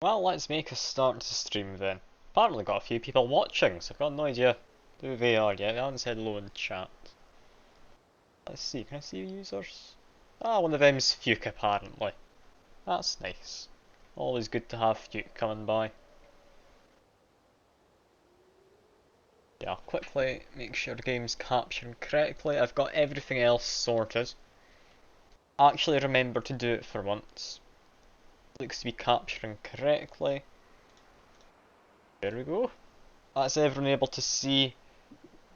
Well, let's make a start to stream then. Apparently got a few people watching, so I've got no idea who they are yet. They haven't said hello in the chat. Let's see, can I see users? Ah, one of them's Fuke apparently. That's nice. Always good to have Fuke coming by. Yeah, I'll quickly make sure the game's capturing correctly. I've got everything else sorted. Actually remember to do it for once. Looks to be capturing correctly. There we go. That's everyone able to see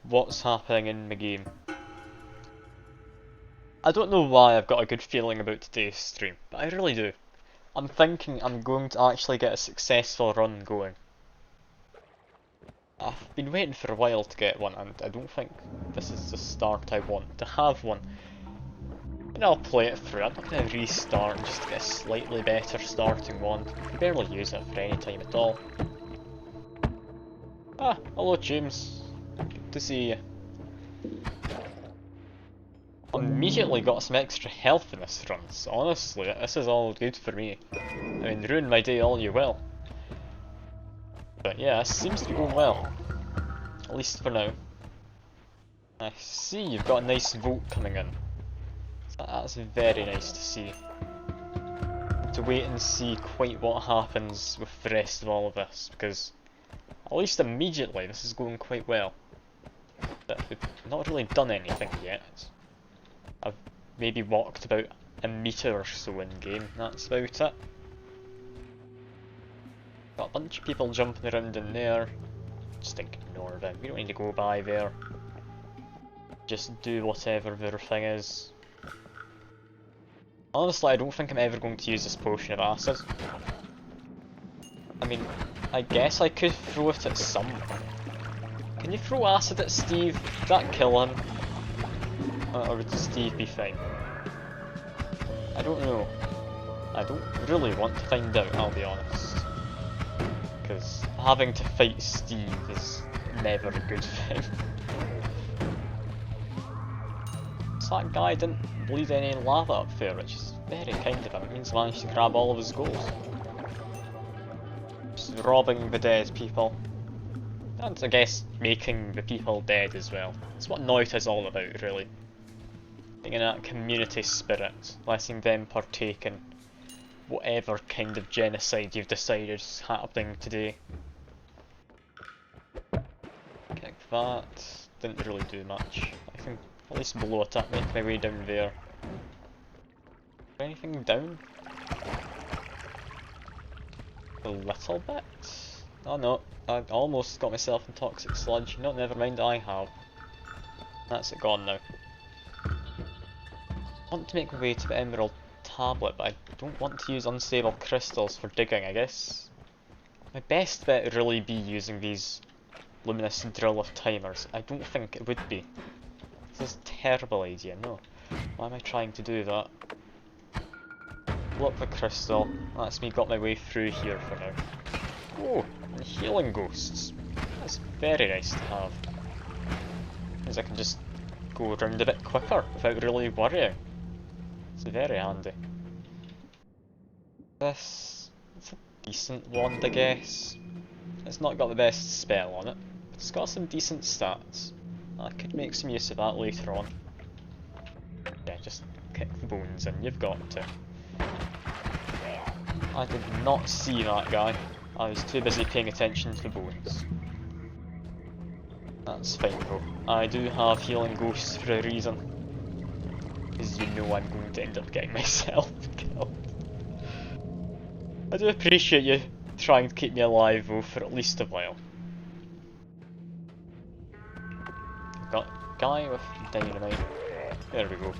what's happening in the game. I don't know why I've got a good feeling about today's stream, but I really do. I'm thinking I'm going to actually get a successful run going. I've been waiting for a while to get one, and I don't think this is the start I want to have one. And I'll play it through. I'm not going to restart just to get a slightly better starting one. I barely use it for any time at all. Ah, hello James. Good to see you. Immediately got some extra health in this run, so honestly, this is all good for me. I mean, ruin my day all you will. But yeah, this seems to be going well. At least for now. I see you've got a nice vote coming in. That's very nice to see. To wait and see quite what happens with the rest of all of this, because at least immediately this is going quite well. But we've not really done anything yet. I've maybe walked about a metre or so in game, that's about it. Got a bunch of people jumping around in there. Just ignore them, we don't need to go by there. Just do whatever their thing is. Honestly, I don't think I'm ever going to use this potion of acid. I mean, I guess I could throw it at someone. Can you throw acid at Steve? Would that kill him? Or would Steve be fine? I don't know. I don't really want to find out, I'll be honest. Because having to fight Steve is never a good thing. So that guy didn't bleed any lava up there, which is very kind of him. It means he managed to grab all of his goals. Just robbing the dead people. And I guess making the people dead as well. That's what Noita is all about, really. Being in that community spirit, letting them partake in whatever kind of genocide you've decided is happening today. Kick that. Didn't really do much. I can at least blow it up, make my way down there. Is there anything down? A little bit? Oh no, I almost got myself in toxic sludge. No, never mind, I have. That's it gone now. I want to make my way to the emerald tablet, but I don't want to use unstable crystals for digging, I guess. My best bet would really be using these luminous drill of timers. I don't think it would be. This is a terrible idea, no. Why am I trying to do that? Blow up the crystal. That's me got my way through here for now. Oh, and healing ghosts. That's very nice to have. Means I can just go around a bit quicker without really worrying. It's very handy. It's a decent wand, I guess. It's not got the best spell on it, but it's got some decent stats. I could make some use of that later on. Yeah, just kick the bones and you've got to. I did not see that guy. I was too busy paying attention to the bones. That's fine though. I do have healing ghosts for a reason. Because you know I'm going to end up getting myself killed. I do appreciate you trying to keep me alive though for at least a while. Got a guy with dynamite. There we go.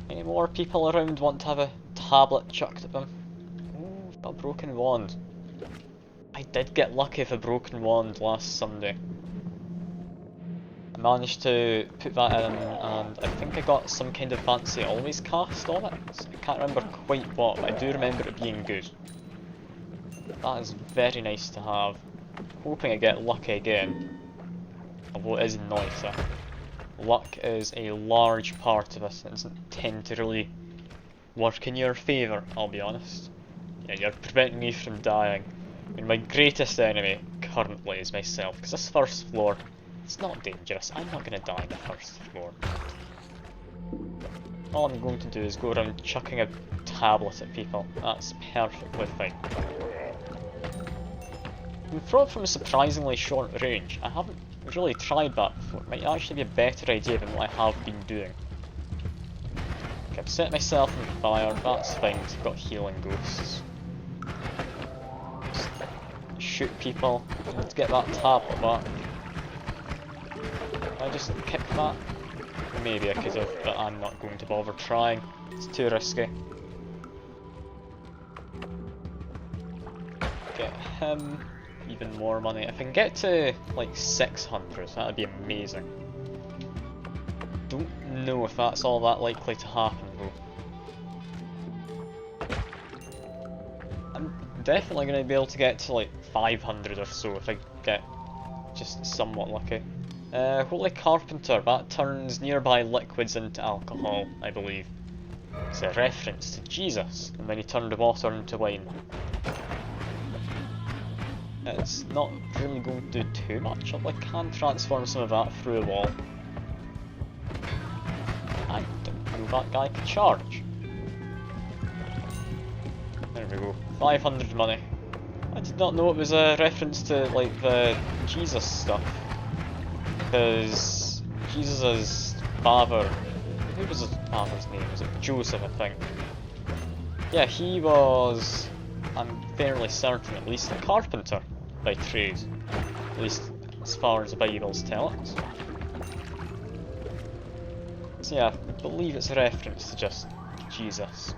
Any more people around want to have a tablet chucked at them? Oh, got a broken wand. I did get lucky with a broken wand last Sunday. I managed to put that in and I think I got some kind of fancy always cast on it. I can't remember quite what, but I do remember it being good. That is very nice to have. Hoping I get lucky again. Although it is Noita. Luck is a large part of this and it doesn't tend to really work in your favour, I'll be honest. Yeah, you're preventing me from dying. I mean, my greatest enemy currently is myself, because this first floor, it's not dangerous. I'm not going to die on the first floor. All I'm going to do is go around chucking a tablet at people. That's perfectly fine. And throw it from a surprisingly short range. I haven't really tried that before. It might actually be a better idea than what I have been doing. Okay, I've set myself on fire, that's fine, because I've got healing ghosts. Just shoot people, and get that tablet back. Can I just kick that? Maybe I could have, but I'm not going to bother trying. It's too risky. Get him even more money. If I can get to like 600, that'd be amazing. Don't know if that's all that likely to happen though. I'm definitely going to be able to get to like 500 or so if I get just somewhat lucky. Holy Carpenter, that turns nearby liquids into alcohol, I believe. It's a reference to Jesus, and then he turned the water into wine. It's not really going to do too much, although I can transform some of that through a wall. I didn't know that guy could charge. There we go, 500 money. I did not know it was a reference to like the Jesus stuff. Because Jesus' father, who was his father's name? Was it Joseph, I think? Yeah, he was, I'm fairly certain, at least a carpenter by trade. At least as far as the Bibles tell us. So yeah, I believe it's a reference to just Jesus.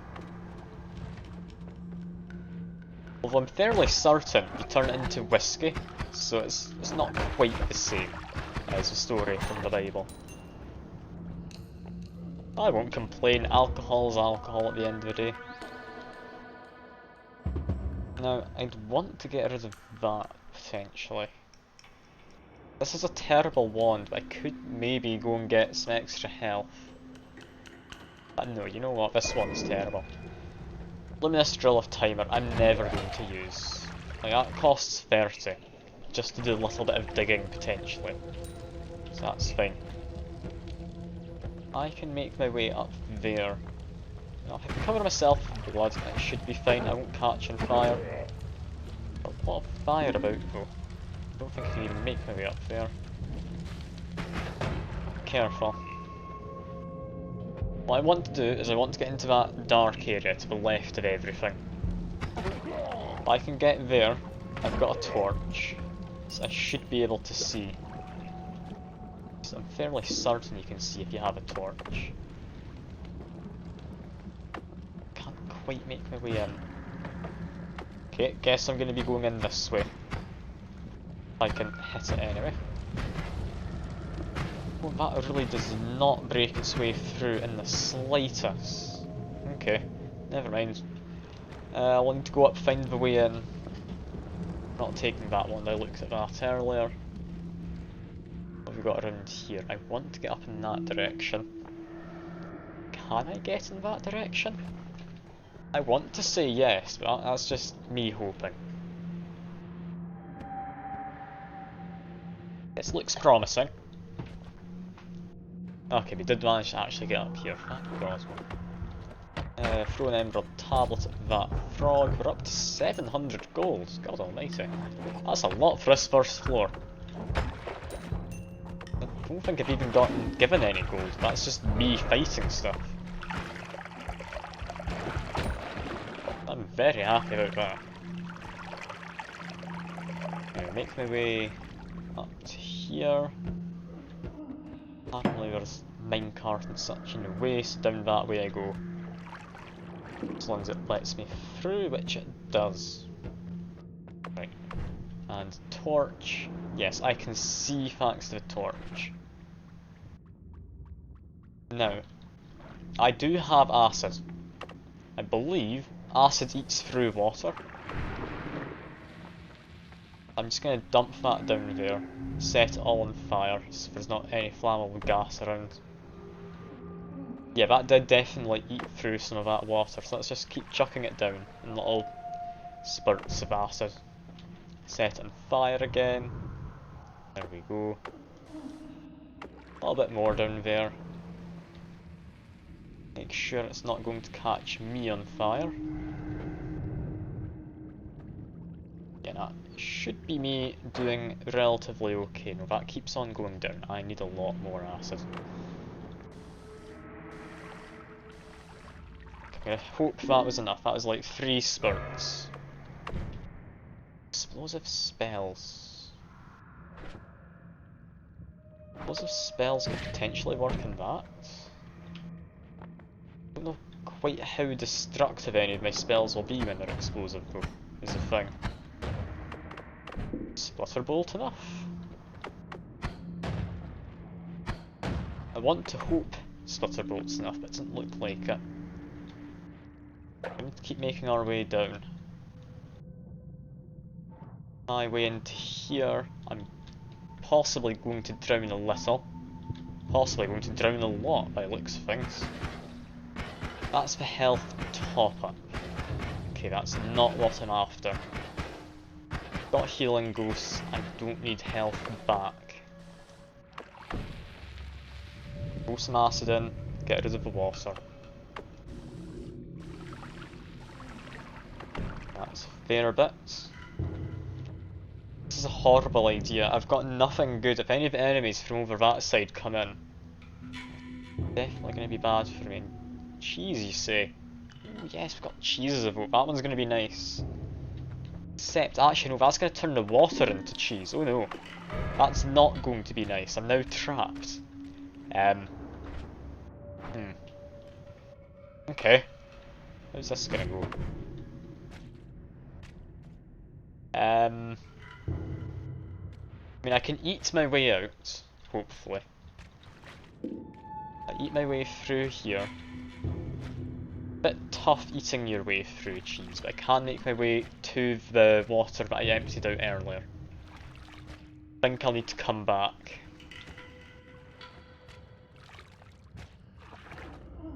Although I'm fairly certain you turn it into whiskey, so it's not quite the same as a story from the Bible. I won't complain, alcohol's alcohol at the end of the day. Now, I'd want to get rid of that, potentially. This is a terrible wand, but I could maybe go and get some extra health. But no, you know what, this one's terrible. Luminous Drill of Timer, I'm never going to use. Like, that costs 30, just to do a little bit of digging, potentially. So that's fine. I can make my way up there. Now, if I can cover myself in blood, it should be fine. I won't catch on fire. But a lot of fire about though. I don't think I can even make my way up there. Careful. What I want to do is I want to get into that dark area to the left of everything. If I can get there, I've got a torch, so I should be able to see. So I'm fairly certain you can see if you have a torch. Can't quite make my way in. Okay, guess I'm going to be going in this way. If I can hit it anyway. Oh, that really does not break its way through in the slightest. Okay, never mind. I'll need to go up, find the way in. Not taking that one, I looked at that earlier. What have we got around here? I want to get up in that direction. Can I get in that direction? I want to say yes, but that's just me hoping. This looks promising. Okay, we did manage to actually get up here. Thank God. Throw an emerald tablet at that frog. We're up to 700 gold. God almighty. That's a lot for this first floor. I don't think I've even gotten given any gold. That's just me fighting stuff. I'm very happy about that. Anyway, make my way up to here. Apparently there's minecart and such in the way, so down that way I go. As long as it lets me through, which it does. Right. And torch. Yes, I can see thanks to the torch. Now, I do have acid. I believe acid eats through water. I'm just going to dump that down there, set it all on fire so there's not any flammable gas around. Yeah, that did definitely eat through some of that water, so let's just keep chucking it down in little spurts of acid. Set it on fire again. There we go. A little bit more down there. Make sure it's not going to catch me on fire. Yeah, that should be me doing relatively okay. No, that keeps on going down. I need a lot more acid. I hope that was enough. That was like 3 spurts. Explosive spells. Explosive spells could potentially work in that. I don't know quite how destructive any of my spells will be when they're explosive though, is the thing. Splitterbolt enough? I want to hope Splitterbolt's enough, but it doesn't look like it. We need to keep making our way down. My way into here, I'm possibly going to drown a little. Possibly going to drown a lot by the looks of things. That's the health top up. Okay, that's not what I'm after. Got healing ghosts, I don't need health back. Throw some acid in, get rid of the water. That's a fair bit. This is a horrible idea. I've got nothing good. If any of the enemies from over that side come in, definitely going to be bad for me. Cheese, you say? Oh yes, we've got cheese as a vote. That one's going to be nice. Except, actually no, that's going to turn the water into cheese. Oh no. That's not going to be nice. I'm now trapped. Okay. How's this going to go? I mean, I can eat my way out, hopefully. I eat my way through here. Bit tough eating your way through cheese, but I can make my way to the water that I emptied out earlier. I think I'll need to come back.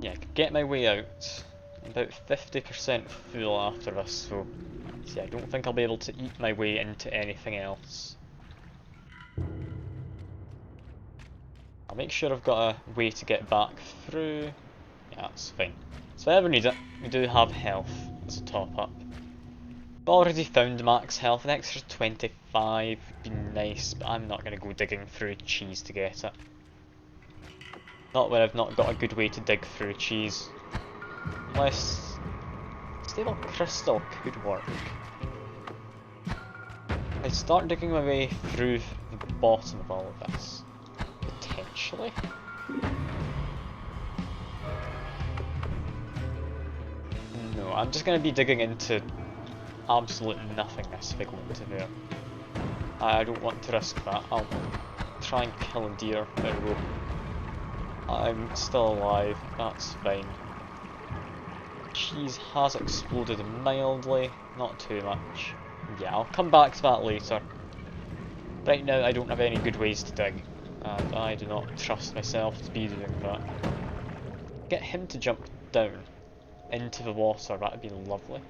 Yeah, I can get my way out. I'm about 50% full after this, so yeah, I don't think I'll be able to eat my way into anything else. I'll make sure I've got a way to get back through. Yeah, that's fine. So if I ever need it, we do have health as a top up. I've already found max health, an extra 25 would be nice, but I'm not going to go digging through cheese to get it. Not when I've not got a good way to dig through cheese. Unless stable crystal could work. I start digging my way through the bottom of all of this. Potentially? No, I'm just going to be digging into absolute nothingness if I go into there. I don't want to risk that. I'll try and kill a deer. There we go. I'm still alive, that's fine. Cheese has exploded mildly, not too much. Yeah, I'll come back to that later. Right now I don't have any good ways to dig, and I do not trust myself to be doing that. Get him to jump down into the water, that'd be lovely.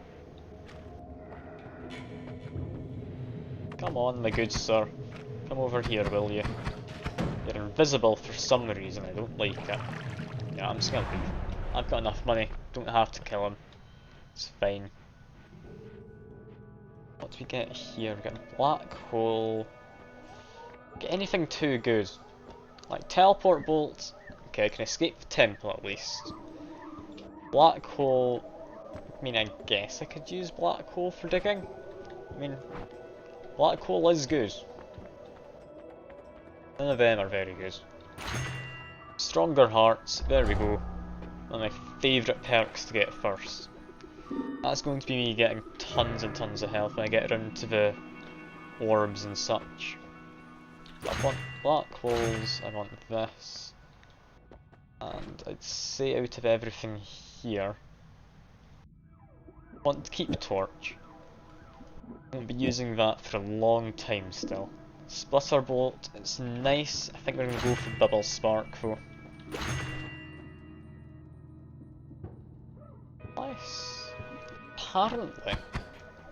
Come on, my good sir. Come over here, will you? You're invisible for some reason, I don't like it. Yeah, I'm just gonna leave. I've got enough money, don't have to kill him. It's fine. What do we get here? We get a black hole. Get anything too good. Like teleport bolt. Okay, I can escape the temple at least. Black hole. I mean, I guess I could use black hole for digging. I mean, black hole is good. None of them are very good. Stronger hearts. There we go. One of my favourite perks to get first. That's going to be me getting tons and tons of health when I get around to the orbs and such. I want black holes, I want this. And I'd say out of everything here, I want to keep torch. I won't be using that for a long time still. Splitter bolt, it's nice. I think we're going to go for bubble spark though. apparently,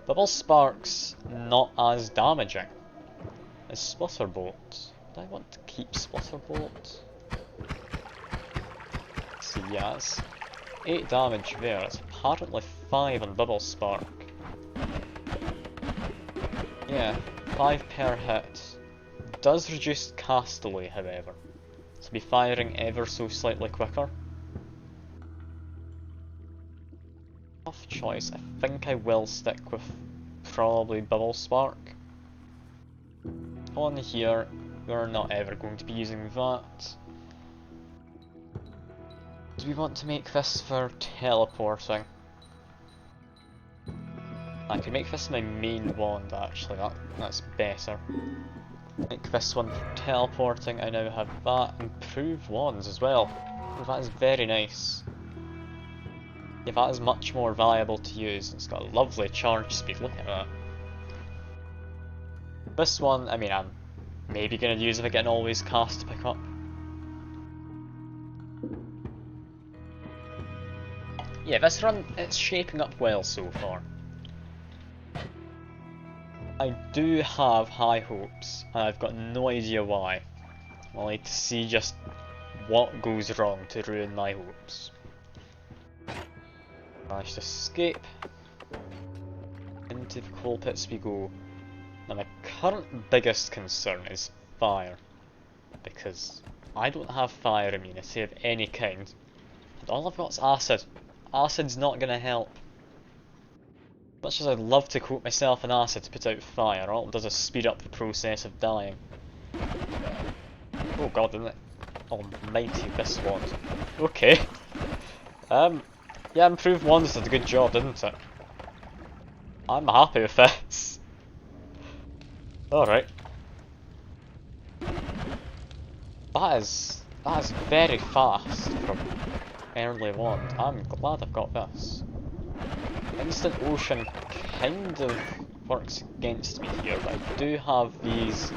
Bubble Spark's not as damaging as Splutterbolt. Do I want to keep Splutterbolt? Let's see, yeah, it's 8 damage there. It's apparently 5 on Bubble Spark. Yeah, 5 per hit. Does reduce cast delay, however. So be firing ever so slightly quicker. Tough choice. I think I will stick with probably Bubble Spark. On here, we're not ever going to be using that. Do we want to make this for teleporting? I could make this my main wand actually, that's better. Make this one for teleporting. I now have that. Improved wands as well. Oh, that is very nice. Yeah, that is much more valuable to use. It's got a lovely charge speed, look at that. This one, I mean, I'm maybe going to use if I get an always cast to pick up. Yeah, this run, it's shaping up well so far. I do have high hopes, and I've got no idea why. I like to see just what goes wrong to ruin my hopes. Managed to escape. Into the coal pits we go. Now my current biggest concern is fire, because I don't have fire immunity of any kind, and all I've got is acid. Acid's not going to help. Much as I'd love to coat myself in acid to put out fire, all it does is speed up the process of dying. Oh god, isn't it? Almighty, this wand. Okay. Yeah, improved wands did a good job, didn't it? I'm happy with this. Alright. That is very fast from early wand. I'm glad I've got this. Instant Ocean kind of works against me here, but I do have these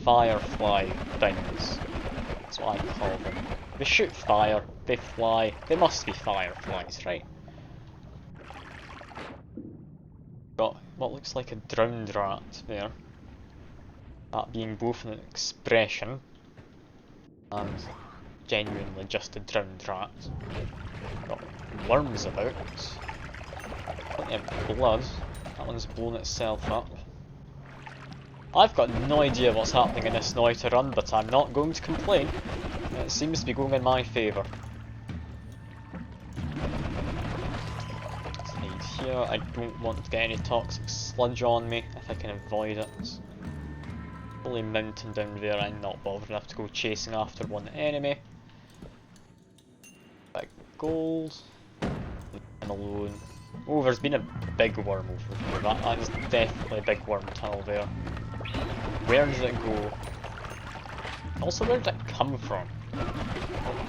firefly things. That's what I call them. They shoot fire, they fly, they must be fireflies, right? Got what looks like a drowned rat there. That being both an expression and genuinely just a drowned rat. Got worms about. Plenty of blood. That one's blown itself up. I've got no idea what's happening in this Noita run, but I'm not going to complain. It seems to be going in my favour. Let's hide here. I don't want to get any toxic sludge on me if I can avoid it. Fully mountain down there, I'm not bothered enough to go chasing after one enemy. Big gold. Leave him alone. Oh, there's been a big worm over here. That is definitely a big worm tunnel there. Where did it go? Also, where did it come from?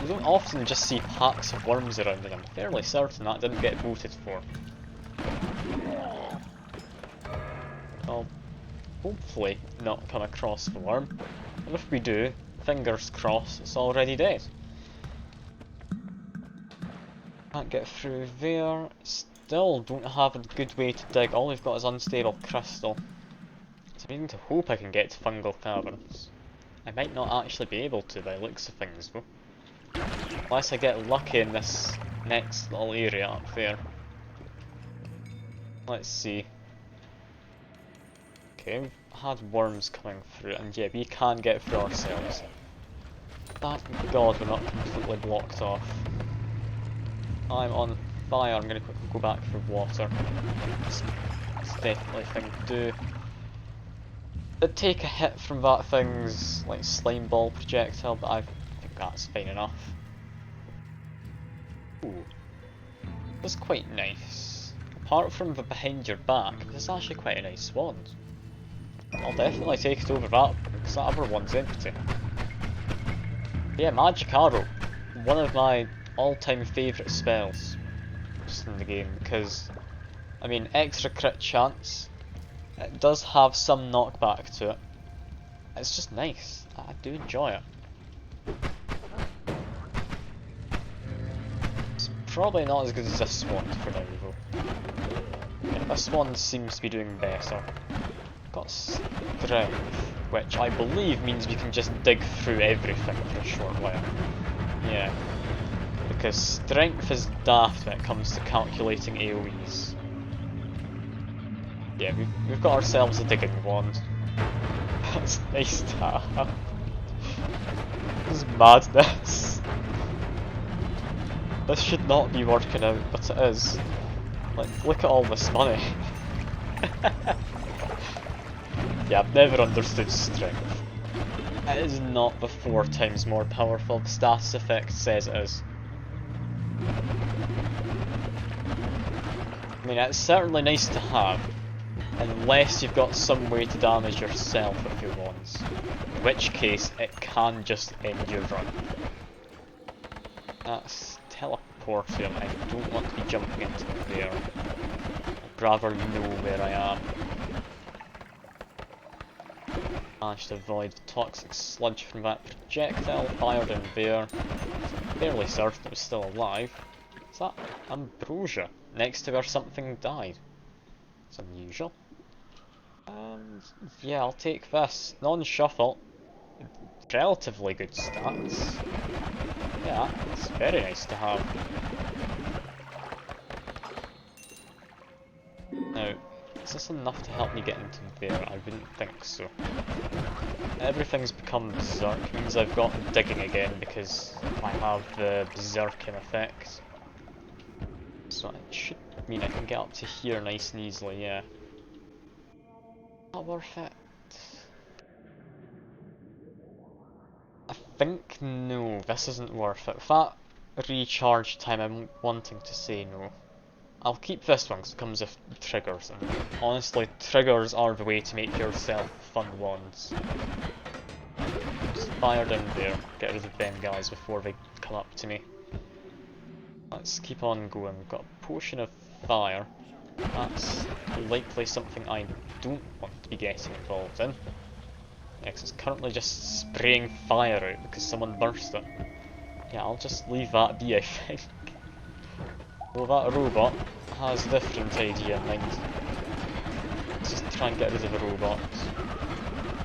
You don't often just see packs of worms around, and I'm fairly certain that didn't get voted for. I'll hopefully not come across the worm, and if we do, fingers crossed, it's already dead. Can't get through there. Still don't have a good way to dig. All we've got is unstable crystal. So I'm beginning to hope I can get to fungal caverns. I might not actually be able to by the looks of things though. Unless I get lucky in this next little area up there. Let's see. Okay, we've had worms coming through, and yeah, we can get through ourselves. Thank God we're not completely blocked off. I'm on fire, I'm going to quickly go back for water. It's definitely a thing to do. Did take a hit from that thing's like slime ball projectile, but I think that's fine enough. Ooh, that's quite nice. Apart from the behind your back, this is actually quite a nice wand. I'll definitely take it over that because that other one's empty. Yeah, Magic Arrow, one of my all-time favourite spells just in the game, because I mean, extra crit chance. It does have some knockback to it. It's just nice. I do enjoy it. It's probably not as good as this one for now though. Yeah, this one seems to be doing better. Got strength, which I believe means we can just dig through everything for a short while. Yeah, because strength is daft when it comes to calculating AoEs. Yeah, we've got ourselves a digging wand. That's nice to have. This is madness. This should not be working out, but it is. Like, look at all this money. Yeah, I've never understood strength. It is not the 4 times more powerful the status effect says it is. I mean, it's certainly nice to have, unless you've got some way to damage yourself with your wands, in which case it can just end your run. That's teleportium. I don't want to be jumping into there. I'd rather know where I am. Managed to avoid the toxic sludge from that projectile fired in there. Fairly certain it was still alive. Is that ambrosia next to where something died? It's unusual. Yeah, I'll take this. Non-shuffle. Relatively good stats. Yeah, it's very nice to have. Now, is this enough to help me get into there? I wouldn't think so. Everything's become berserk, means I've got digging again because I have the berserking effect. So it should mean I can get up to here nice and easily, yeah. Not worth it. I think no, this isn't worth it. With that recharge time, I'm wanting to say no. I'll keep this one because it comes with triggers, and honestly, triggers are the way to make yourself fun wands. Just fire down there, get rid of them guys before they come up to me. Let's keep on going. We've got a potion of fire. That's likely something I don't want to be getting involved in. Yeah, 'cause it's currently just spraying fire out because someone burst it. Yeah, I'll just leave that be, I think. Well, that robot has a different idea in mind. Let's just try and get rid of the robot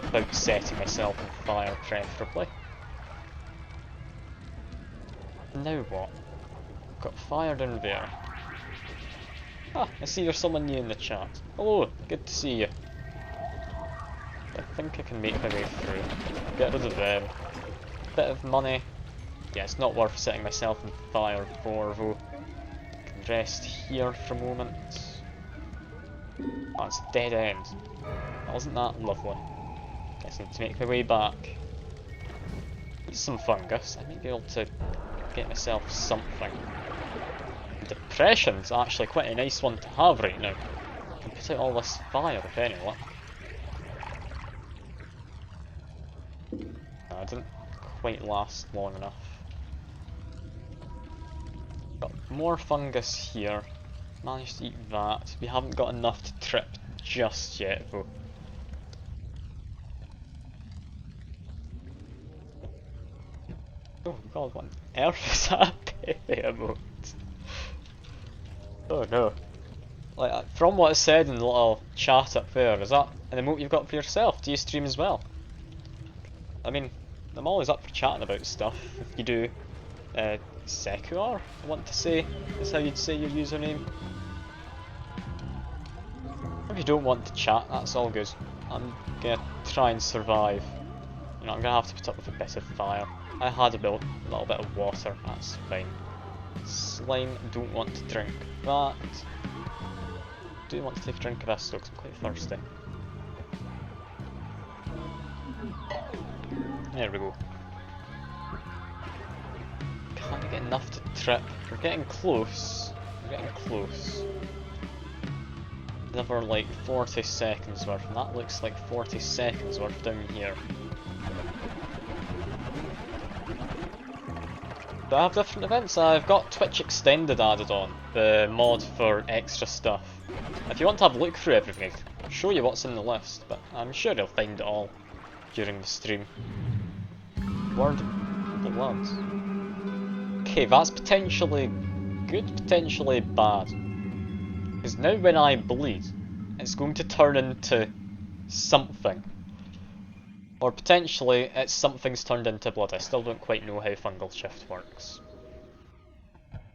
without setting myself on fire, preferably. Now what? Got fire down there. Ah, I see there's someone new in the chat. Hello, good to see you. I think I can make my way through. Get rid of them. Bit of money. Yeah, it's not worth setting myself on fire for though. Can rest here for a moment. Oh, it's a dead end. Wasn't that lovely? Guess I need to make my way back. Eat some fungus. I might be able to get myself something. Depression's actually quite a nice one to have right now. I can put out all this fire if any luck. No, it didn't quite last long enough. Got more fungus here. Managed to eat that. We haven't got enough to trip just yet though. Oh god, what on earth is that emote? Oh no. Like, from what it said in the little chat up there, is that an emote you've got for yourself? Do you stream as well? I mean, I'm always up for chatting about stuff. If you do, Secuar, I want to say, is how you'd say your username. If you don't want to chat, that's all good. I'm gonna try and survive. You know, I'm gonna have to put up with a bit of fire. I had a little bit of water, that's fine. Slime, don't want to drink that. Do want to take a drink of this though, because I'm quite thirsty. There we go. Can't get enough to trip. We're getting close. We're getting close. Another like 40 seconds worth, and that looks like 40 seconds worth down here. Do I have different events? I've got Twitch Extended added on, the mod for extra stuff. If you want to have a look through everything, I'll show you what's in the list, but I'm sure you'll find it all during the stream. Word blood. Okay, that's potentially good, potentially bad. Because now when I bleed, it's going to turn into something. Or potentially, it's something's turned into blood. I still don't quite know how fungal shift works.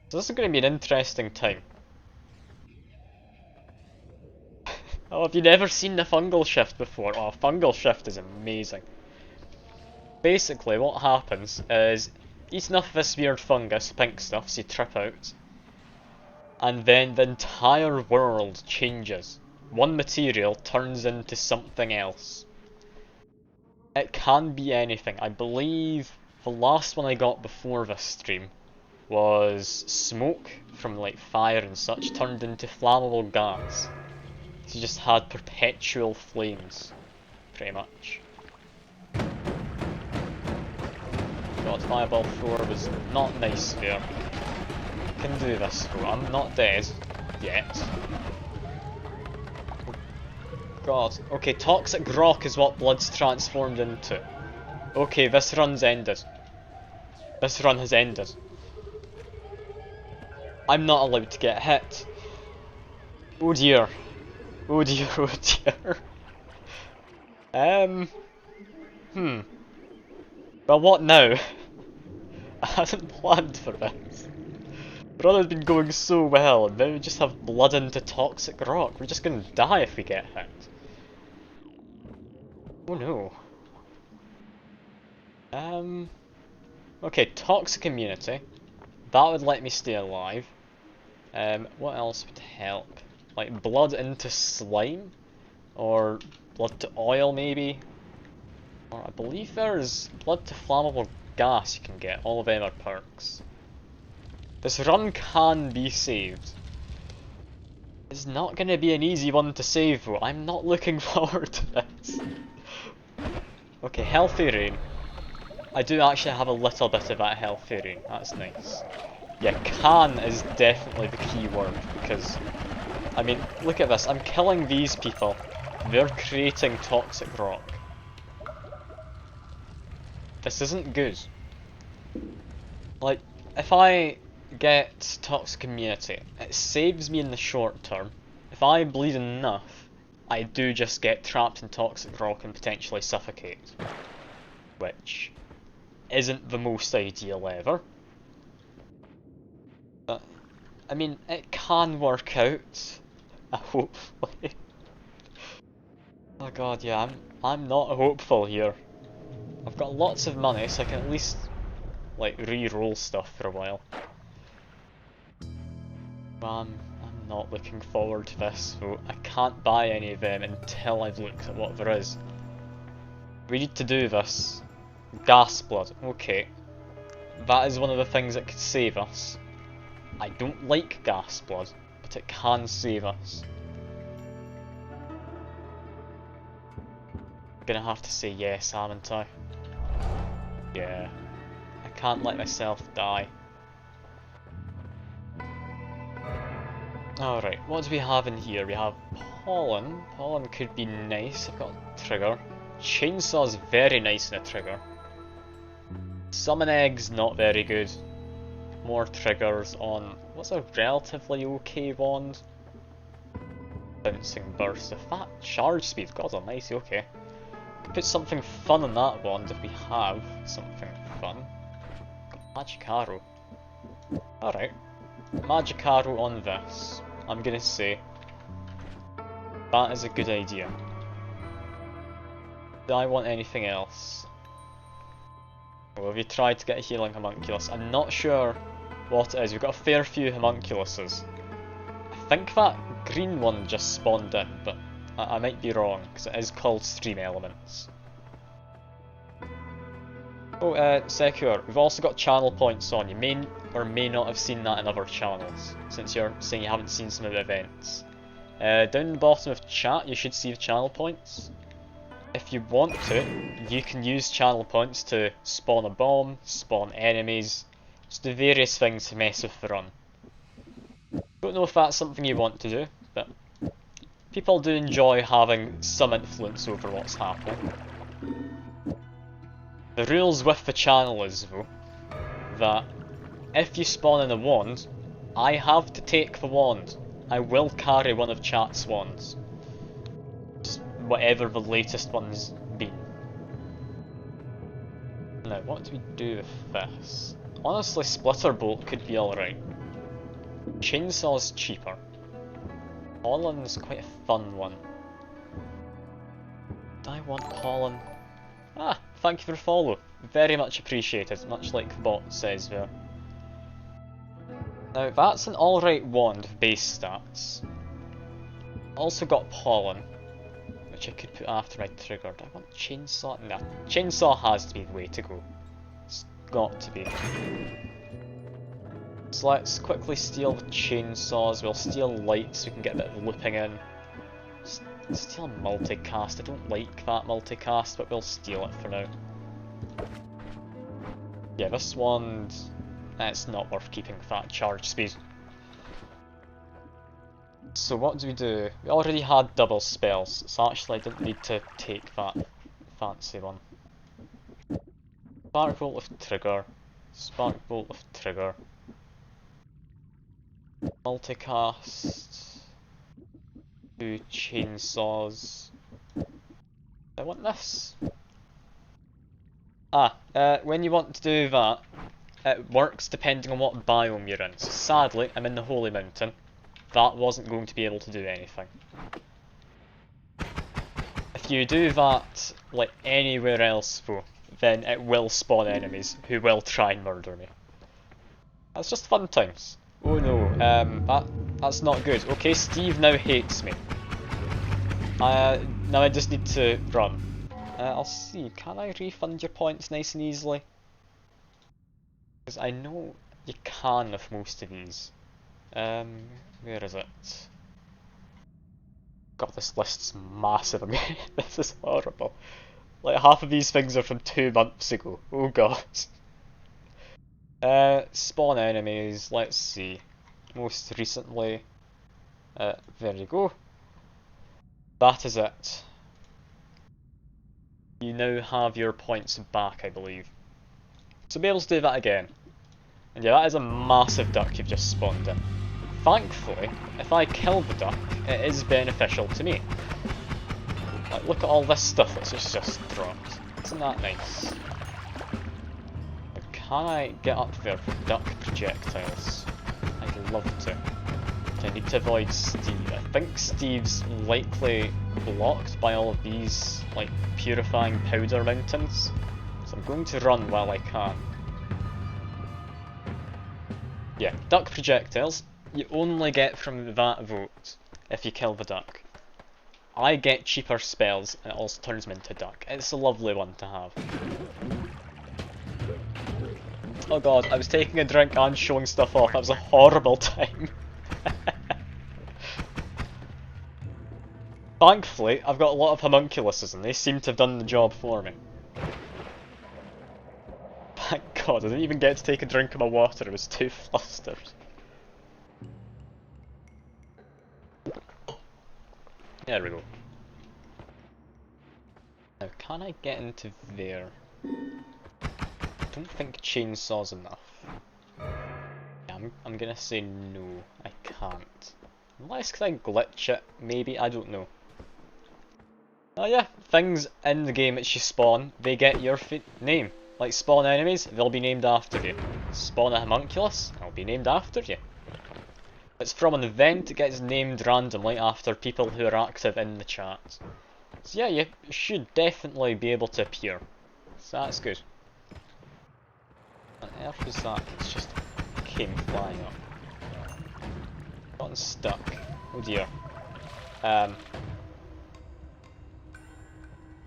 So this is going to be an interesting time. Oh, have you never seen the fungal shift before? Oh, fungal shift is amazing. Basically, what happens is, eat enough of this weird fungus, pink stuff, so you trip out. And then the entire world changes. One material turns into something else. It can be anything. I believe the last one I got before this stream was smoke from like fire and such turned into flammable gas. So you just had perpetual flames, pretty much. God, Fireball 4 was not nice there. Can do this though, I'm not dead yet. God, okay, toxic rock is what blood's transformed into. Okay, this run's ended. This run has ended. I'm not allowed to get hit. Oh dear. Oh dear, oh dear. Well, what now? I hadn't planned for this. Run has been going so well, and now we just have blood into toxic rock. We're just gonna die if we get hit. Oh no. Okay, toxic immunity. That would let me stay alive. What else would help? Like blood into slime? Or blood to oil maybe? Or I believe there's blood to flammable gas you can get. All of them are perks. This run can be saved. It's not going to be an easy one to save though. I'm not looking forward to this. Okay, healthy rain. I do actually have a little bit of that healthy rain. That's nice. Yeah, can is definitely the key word because, I mean, look at this. I'm killing these people. They're creating toxic rock. This isn't good. Like, if I get toxic immunity, it saves me in the short term. If I bleed enough, I do just get trapped in toxic rock and potentially suffocate. Which isn't the most ideal ever. But, I mean, it can work out. Hopefully. Oh god, yeah, I'm not hopeful here. I've got lots of money, so I can at least, like, re-roll stuff for a while. I'm not looking forward to this, so I can't buy any of them until I've looked at what there is. We need to do this. Gas blood, okay. That is one of the things that could save us. I don't like gas blood, but it can save us. Gonna have to say yes, haven't I? Yeah. I can't let myself die. Alright, what do we have in here? We have pollen. Pollen could be nice. I've got a trigger. Chainsaw's very nice in a trigger. Summon eggs, not very good. More triggers on... what's a relatively okay wand? Bouncing burst. A fat charge speed. God almighty, okay. Could put something fun on that wand if we have something fun. Magic arrow. Alright. Magic arrow on this. I'm gonna say that is a good idea. Do I want anything else? Well, have you tried to get a healing homunculus? I'm not sure what it is. We've got a fair few homunculuses. I think that green one just spawned in, but I might be wrong, because it is called Stream Elements. Oh, Secure, we've also got channel points on. You may or may not have seen that in other channels, since you're saying you haven't seen some of the events. Down the bottom of chat you should see the channel points. If you want to, you can use channel points to spawn a bomb, spawn enemies, just do various things to mess with the run. Don't know if that's something you want to do, but people do enjoy having some influence over what's happening. The rules with the channel is, though, that if you spawn in a wand, I have to take the wand. I will carry one of chat's wands. Just whatever the latest one's been. Now, what do we do with this? Honestly, Splitter Bolt could be alright. Chainsaw's cheaper. Pollen's quite a fun one. Do I want pollen? Ah, thank you for the follow. Very much appreciated, much like the bot says there. Now, that's an alright wand with base stats. Also got pollen, which I could put after my trigger. Do I want chainsaw? Nah, chainsaw has to be the way to go. It's got to be. So let's quickly steal the chainsaws. We'll steal lights so we can get a bit of looping in. Steal multicast. I don't like that multicast, but we'll steal it for now. Yeah, this one, it's not worth keeping with that charge speed. So what do we do? We already had double spells, so actually I didn't need to take that fancy one. Spark Bolt with trigger. Spark Bolt with trigger. Multicast. 2 chainsaws. Do I want this? When you want to do that, it works depending on what biome you're in. So sadly, I'm in the Holy Mountain. That wasn't going to be able to do anything. If you do that, like anywhere else though, then it will spawn enemies who will try and murder me. That's just fun times. Oh no, that's not good. Okay, Steve now hates me. Now I just need to run. I'll see, can I refund your points nice and easily? Because I know you can with most of these. Where is it? God, this list's massive. I mean, this is horrible. Like, half of these things are from 2 months ago. Oh god. Spawn enemies, let's see. Most recently. There you go. That is it. You now have your points back, I believe. So be able to do that again. And yeah, that is a massive duck you've just spawned in. Thankfully, if I kill the duck, it is beneficial to me. Like, look at all this stuff that's just dropped. Isn't that nice? But can I get up there for duck projectiles? I'd love to. I need to avoid Steve. I think Steve's likely blocked by all of these, like, purifying powder mountains. So I'm going to run while I can. Yeah, duck projectiles, you only get from that vote if you kill the duck. I get cheaper spells and it also turns me into duck. It's a lovely one to have. Oh god, I was taking a drink and showing stuff off. That was a horrible time. Thankfully, I've got a lot of homunculuses and they seem to have done the job for me. Thank god, I didn't even get to take a drink of my water, I was too flustered. There we go. Now, can I get into there? I don't think chainsaw's enough. Yeah, I'm gonna say no, I can't. Unless can I glitch it, maybe, I don't know. Oh yeah, things in the game that you spawn, they get your name. Like spawn enemies, they'll be named after you. Spawn a homunculus, they'll be named after you. It's from an event, it gets named randomly after people who are active in the chat. So yeah, you should definitely be able to appear. So that's good. What on earth was that? It's just came flying up. Gotten stuck. Oh dear.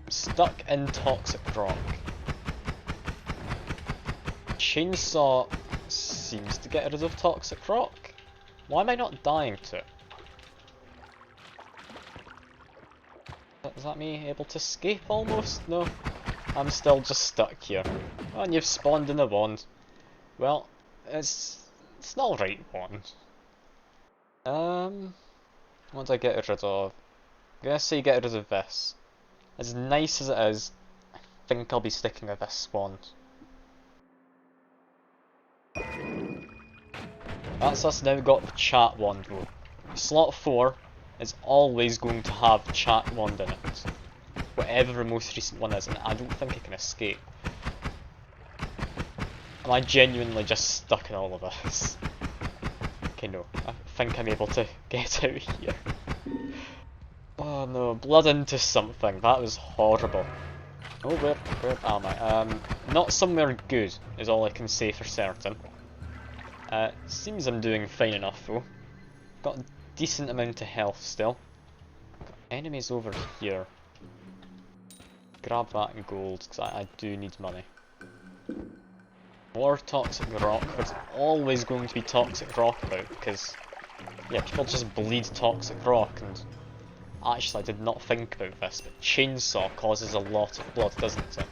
Stuck in toxic rock. Chainsaw seems to get rid of toxic rock. Why am I not dying to it? Is that me able to escape almost? No. I'm still just stuck here. Oh, and you've spawned in a wand. Well, it's an alright wand. What do I get rid of? I'm gonna say get rid of this. As nice as it is, I think I'll be sticking with this wand. That's us now got the chat wand though. slot 4 is always going to have chat wand in it. Whatever the most recent one is, and I don't think it can escape. Am I genuinely just stuck in all of this? Okay, no. I think I'm able to get out here. Oh no, blood into something. That was horrible. Oh, where am I? Not somewhere good, is all I can say for certain. Seems I'm doing fine enough though. Got a decent amount of health still. Got enemies over here. Grab that in gold, because I do need money. More toxic rock. There's always going to be toxic rock about, because yeah, people just bleed toxic rock, and actually I did not think about this, but chainsaw causes a lot of blood, doesn't it?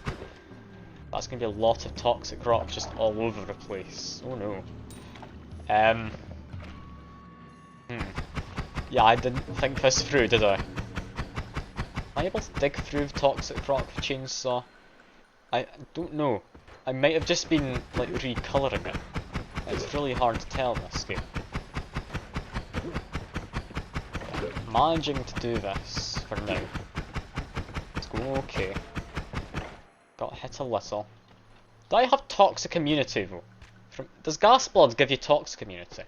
That's going to be a lot of toxic rock just all over the place. Oh no. Yeah, I didn't think this through, did I? Am I able to dig through toxic rock with chainsaw? I don't know. I might have just been like recolouring it. It's really hard to tell in this game. Managing to do this for now. It's going okay. Got hit a little. Do I have toxic immunity though? Does gas blood give you toxic immunity?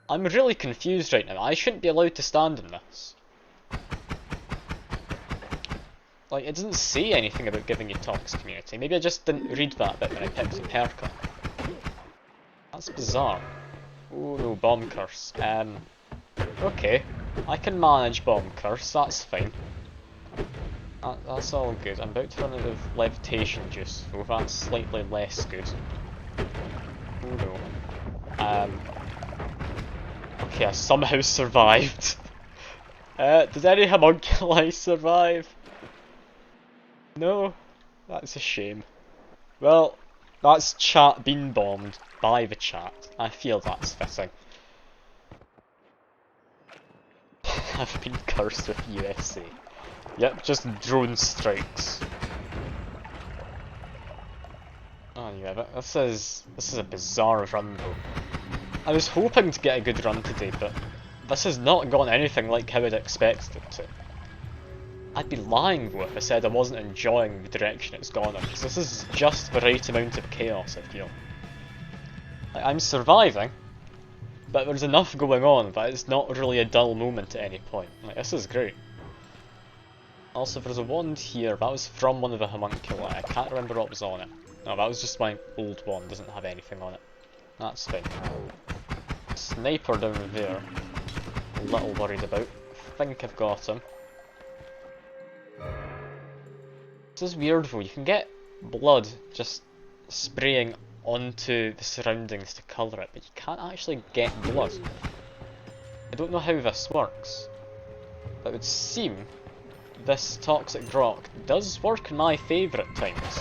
I'm really confused right now. I shouldn't be allowed to stand in this. Like, it doesn't say anything about giving you toxic immunity. Maybe I just didn't read that bit when I picked the perk up. That's bizarre. Oh no, bomb curse. Okay. I can manage bomb curse, that's fine. That's all good. I'm about to run out of levitation juice, so that's slightly less good. Oh no. Okay, I somehow survived. Did any homunculi survive? No? That's a shame. Well, that's chat being bombed by the chat. I feel that's fitting. I've been cursed with USA. Yep, just drone strikes. Oh yeah, but this is a bizarre run though. I was hoping to get a good run today, but this has not gone anything like how I'd expected it to. I'd be lying though if I said I wasn't enjoying the direction it's gone in, because this is just the right amount of chaos, I feel. Like, I'm surviving, but there's enough going on that it's not really a dull moment at any point. Like, this is great. Also, there's a wand here, that was from one of the homunculi. I can't remember what was on it. No, that was just my old wand, doesn't have anything on it. That's fine. Sniper down there. A little worried about. I think I've got him. This is weird though, you can get blood just spraying onto the surroundings to colour it, but you can't actually get blood. I don't know how this works, but it would seem this toxic rock does work in my favour at times.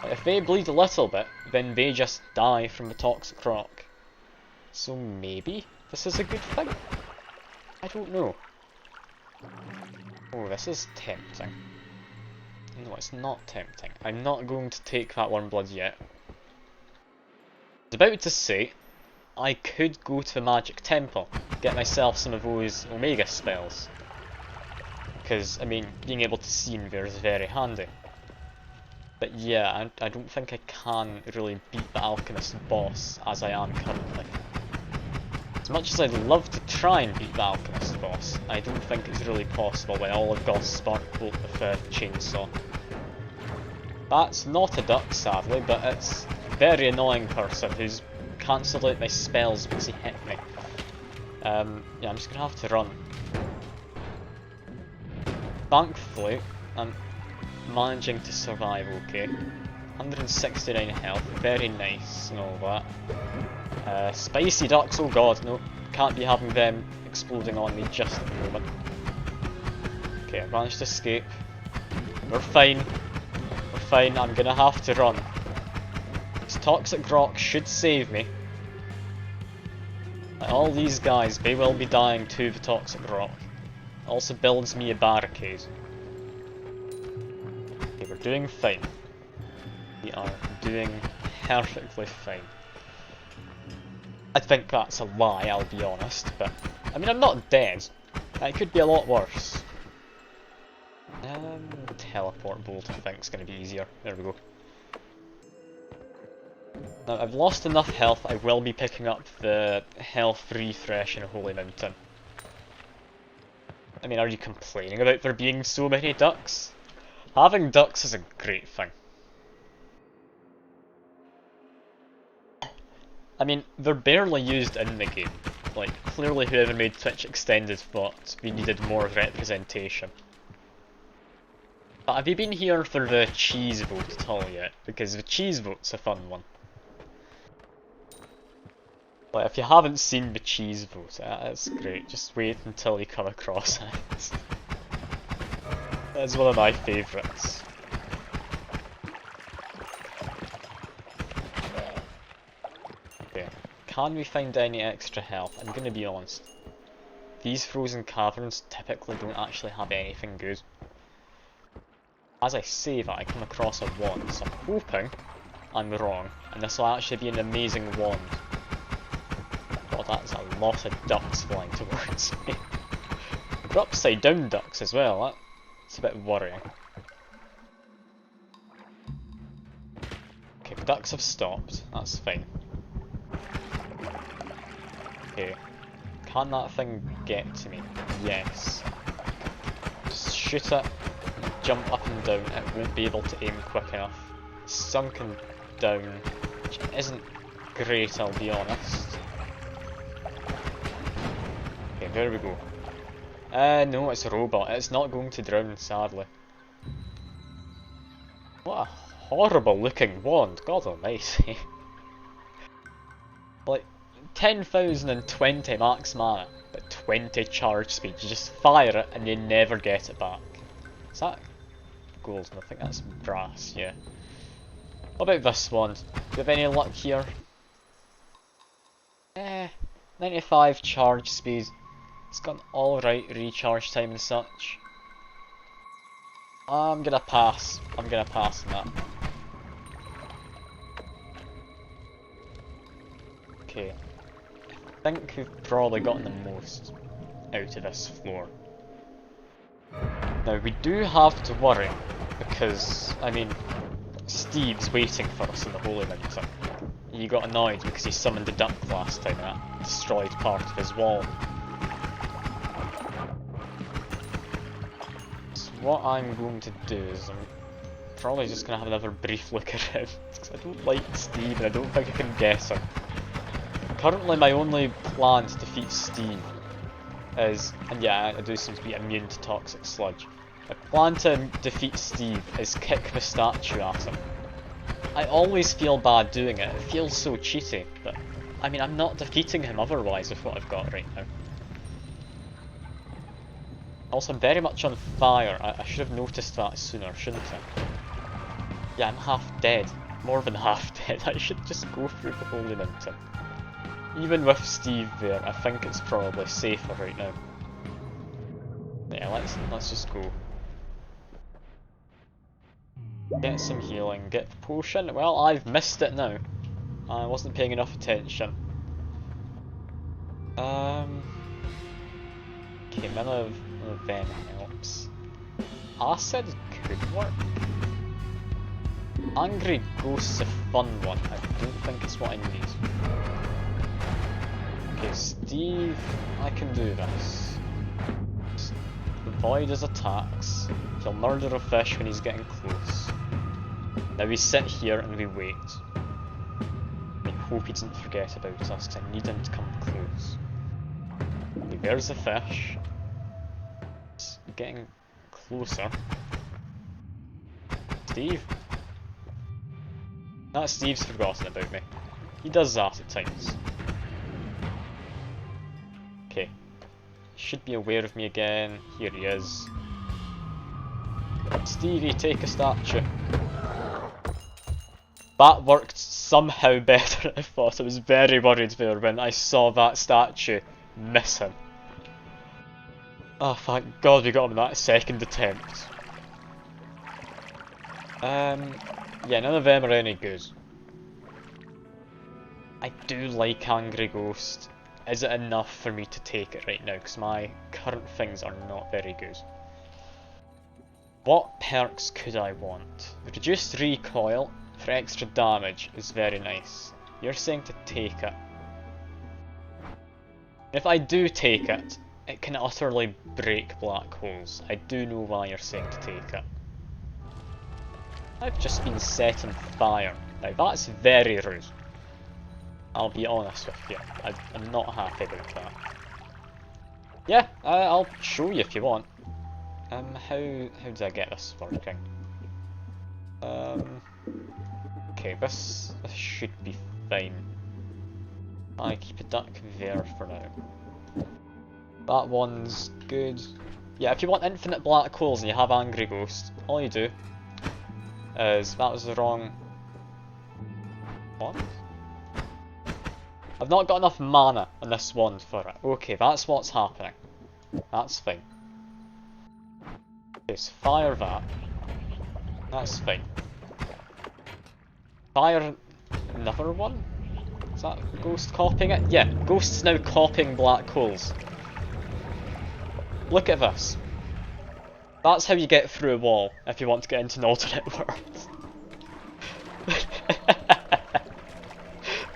Like, if they bleed a little bit, then they just die from the toxic rock. So maybe this is a good thing? I don't know. Oh, this is tempting. No, it's not tempting. I'm not going to take that one blood yet. I was about to say, I could go to the magic temple, get myself some of those omega spells. Because, I mean, being able to see in there is very handy. But yeah, I don't think I can really beat the alchemist boss as I am currently. As much as I'd love to try and beat the alchemist boss, I don't think it's really possible when all I've got is spark bolt with a chainsaw. That's not a duck, sadly, but it's a very annoying person who's cancelled out my spells because he hit me. Yeah, I'm just gonna have to run. Thankfully, I'm managing to survive okay. 169 health, very nice and all that. Spicy ducks, oh god, no. Can't be having them exploding on me just at the moment. Okay, I managed to escape. We're fine. We're fine, I'm gonna have to run. This toxic rock should save me. Like, all these guys, they will be dying to the toxic rock. Also builds me a barricade. Okay, we're doing fine. We are doing perfectly fine. I think that's a lie, I'll be honest, but I mean, I'm not dead. It could be a lot worse. Teleport bolt, I think, is going to be easier. There we go. Now, I've lost enough health, I will be picking up the health refresh in Holy Mountain. I mean, are you complaining about there being so many ducks? Having ducks is a great thing. I mean, they're barely used in the game. Like, clearly whoever made Twitch Extended thought we needed more representation. But have you been here for the cheese vote at all yet? Because the cheese vote's a fun one. Like, if you haven't seen the cheese vote, it's great. Just wait until you come across it. It's one of my favourites. Okay, can we find any extra health? I'm gonna be honest. These frozen caverns typically don't actually have anything good. As I say that, I come across a wand, so I'm hoping I'm wrong, and this will actually be an amazing wand. God, that's a lot of ducks flying towards me. They're upside down ducks as well, that's a bit worrying. Okay, the ducks have stopped, that's fine. Okay, can that thing get to me? Yes. Just shoot it, jump up and down, it won't be able to aim quick enough. It's sunken down, which isn't great, I'll be honest. Okay, there we go. No, it's a robot. It's not going to drown, sadly. What a horrible looking wand, God almighty. Like, 10,020 max mana, but 20 charge speed. You just fire it and you never get it back. Is that golden? I think that's brass, yeah. What about this wand? Do you have any luck here? 95 charge speed. It's got an alright recharge time and such. I'm gonna pass. I'm gonna pass on that. Okay. I think we've probably gotten the most out of this floor. Now we do have to worry because, I mean, Steve's waiting for us in the Holy Mountain. He got annoyed because he summoned a duck last time and that destroyed part of his wall. What I'm going to do is I'm probably just going to have another brief look around, because I don't like Steve and I don't think I can get him. Currently my only plan to defeat Steve is, and yeah, I do seem to be immune to toxic sludge. My plan to defeat Steve is kick the statue at him. I always feel bad doing it, it feels so cheaty, but I mean I'm not defeating him otherwise with what I've got right now. Also, I'm very much on fire. I should have noticed that sooner, shouldn't I? Yeah, I'm half dead. More than half dead. I should just go through the Holy Mountain. Even with Steve there, I think it's probably safer right now. Yeah, let's just go. Get some healing, get the potion. Well, I've missed it now. I wasn't paying enough attention. Okay, none of them helps. Acid could work. Angry Ghost's a fun one. I don't think it's what I need. Okay, Steve, I can do this. Avoid his attacks. He'll murder a fish when he's getting close. Now we sit here and we wait. I hope he doesn't forget about us, because I need him to come close. Okay, there's the fish. It's getting closer. Steve? That Steve's forgotten about me. He does that at times. Okay. He should be aware of me again. Here he is. Stevie, take a statue. That worked somehow better than I thought. I was very worried there when I saw that statue miss him. Oh, thank God we got him in that second attempt. Yeah, none of them are any good. I do like Angry Ghost. Is it enough for me to take it right now? Because my current things are not very good. What perks could I want? Reduced recoil for extra damage is very nice. You're saying to take it. If I do take it, it can utterly break black holes. I do know why you're saying to take it. I've just been set on fire. Now that's very rude. I'll be honest with you. I'm not happy about that. Yeah, I'll show you if you want. How do I get this working? Okay, this should be fine. I keep a duck there for now. That one's good. Yeah, if you want infinite black holes and you have Angry Ghost, all you do is... that was the wrong... wand? I've not got enough mana on this wand for it. Okay, that's what's happening. That's fine. Okay, so fire that. That's fine. Fire another one? Is that Ghost copying it? Yeah, Ghost's now copying black holes. Look at this. That's how you get through a wall if you want to get into an alternate world.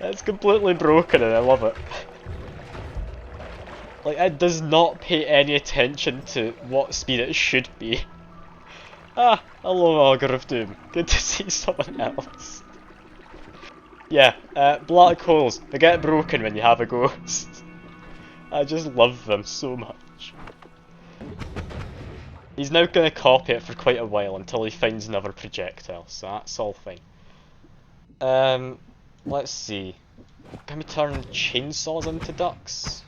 It's completely broken and I love it. Like, it does not pay any attention to what speed it should be. Ah, hello Augur of Doom. Good to see someone else. Yeah, black holes. They get broken when you have a ghost. I just love them so much. He's now going to copy it for quite a while until he finds another projectile, so that's all fine. Let's see. Can we turn chainsaws into ducks?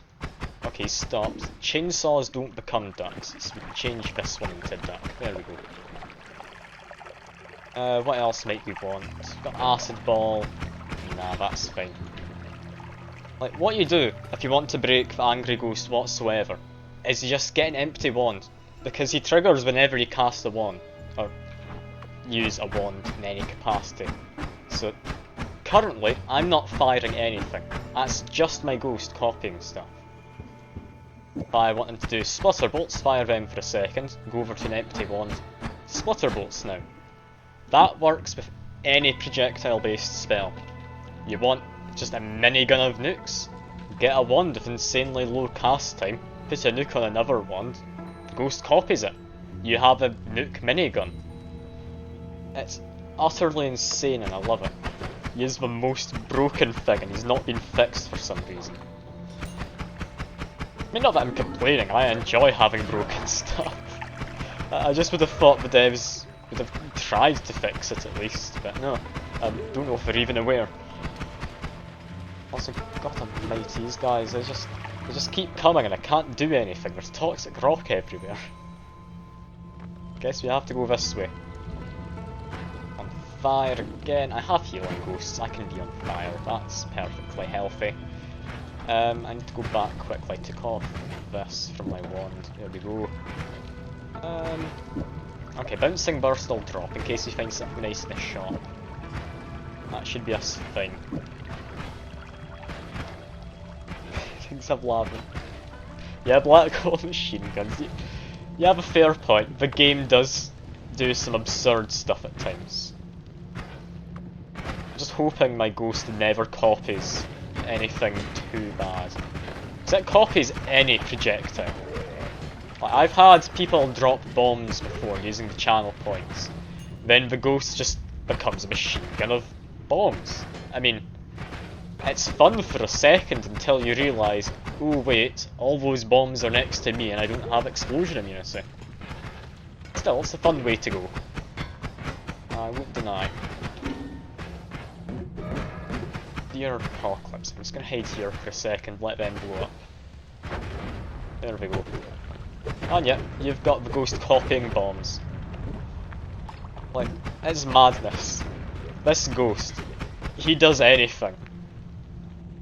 Okay, stopped. Chainsaws don't become ducks, so we can change this one into a duck. There we go. What else might we want? Got acid ball. Nah, that's fine. Like, what you do if you want to break the Angry Ghost whatsoever is you just get an empty wand, because he triggers whenever you cast a wand, or use a wand in any capacity. So, currently, I'm not firing anything. That's just my ghost copying stuff. If I want him to do splitter bolts, fire them for a second, go over to an empty wand, splitter bolts now. That works with any projectile based spell. You want just a minigun of nukes? Get a wand with insanely low cast time, put a nuke on another wand, the ghost copies it. You have a nuke minigun. It's utterly insane and I love it. He is the most broken thing and he's not been fixed for some reason. I mean, not that I'm complaining, I enjoy having broken stuff. I just would have thought the devs would have tried to fix it at least, but no. I don't know if they're even aware. Also, God almighty, these guys, they just keep coming and I can't do anything. There's toxic rock everywhere. Guess we have to go this way. On fire again. I have healing ghosts, I can be on fire, that's perfectly healthy. I need to go back quickly, take off this from my wand. There we go. Okay, bouncing burst will drop in case you find something nice in the shop. That should be us thing. Things have lava. Yeah, black hole machine guns. You have a fair point. The game does do some absurd stuff at times. I'm just hoping my ghost never copies anything too bad. Because it copies any projectile. Like, I've had people drop bombs before using the channel points. Then the ghost just becomes a machine gun of bombs. I mean, it's fun for a second until you realise, oh wait, all those bombs are next to me and I don't have explosion immunity. Still, it's a fun way to go. I won't deny. Dear Apocalypse, I'm just going to hide here for a second, let them blow up. There we go. And yeah, you've got the ghost copying bombs. Like, it's madness. This ghost, he does anything.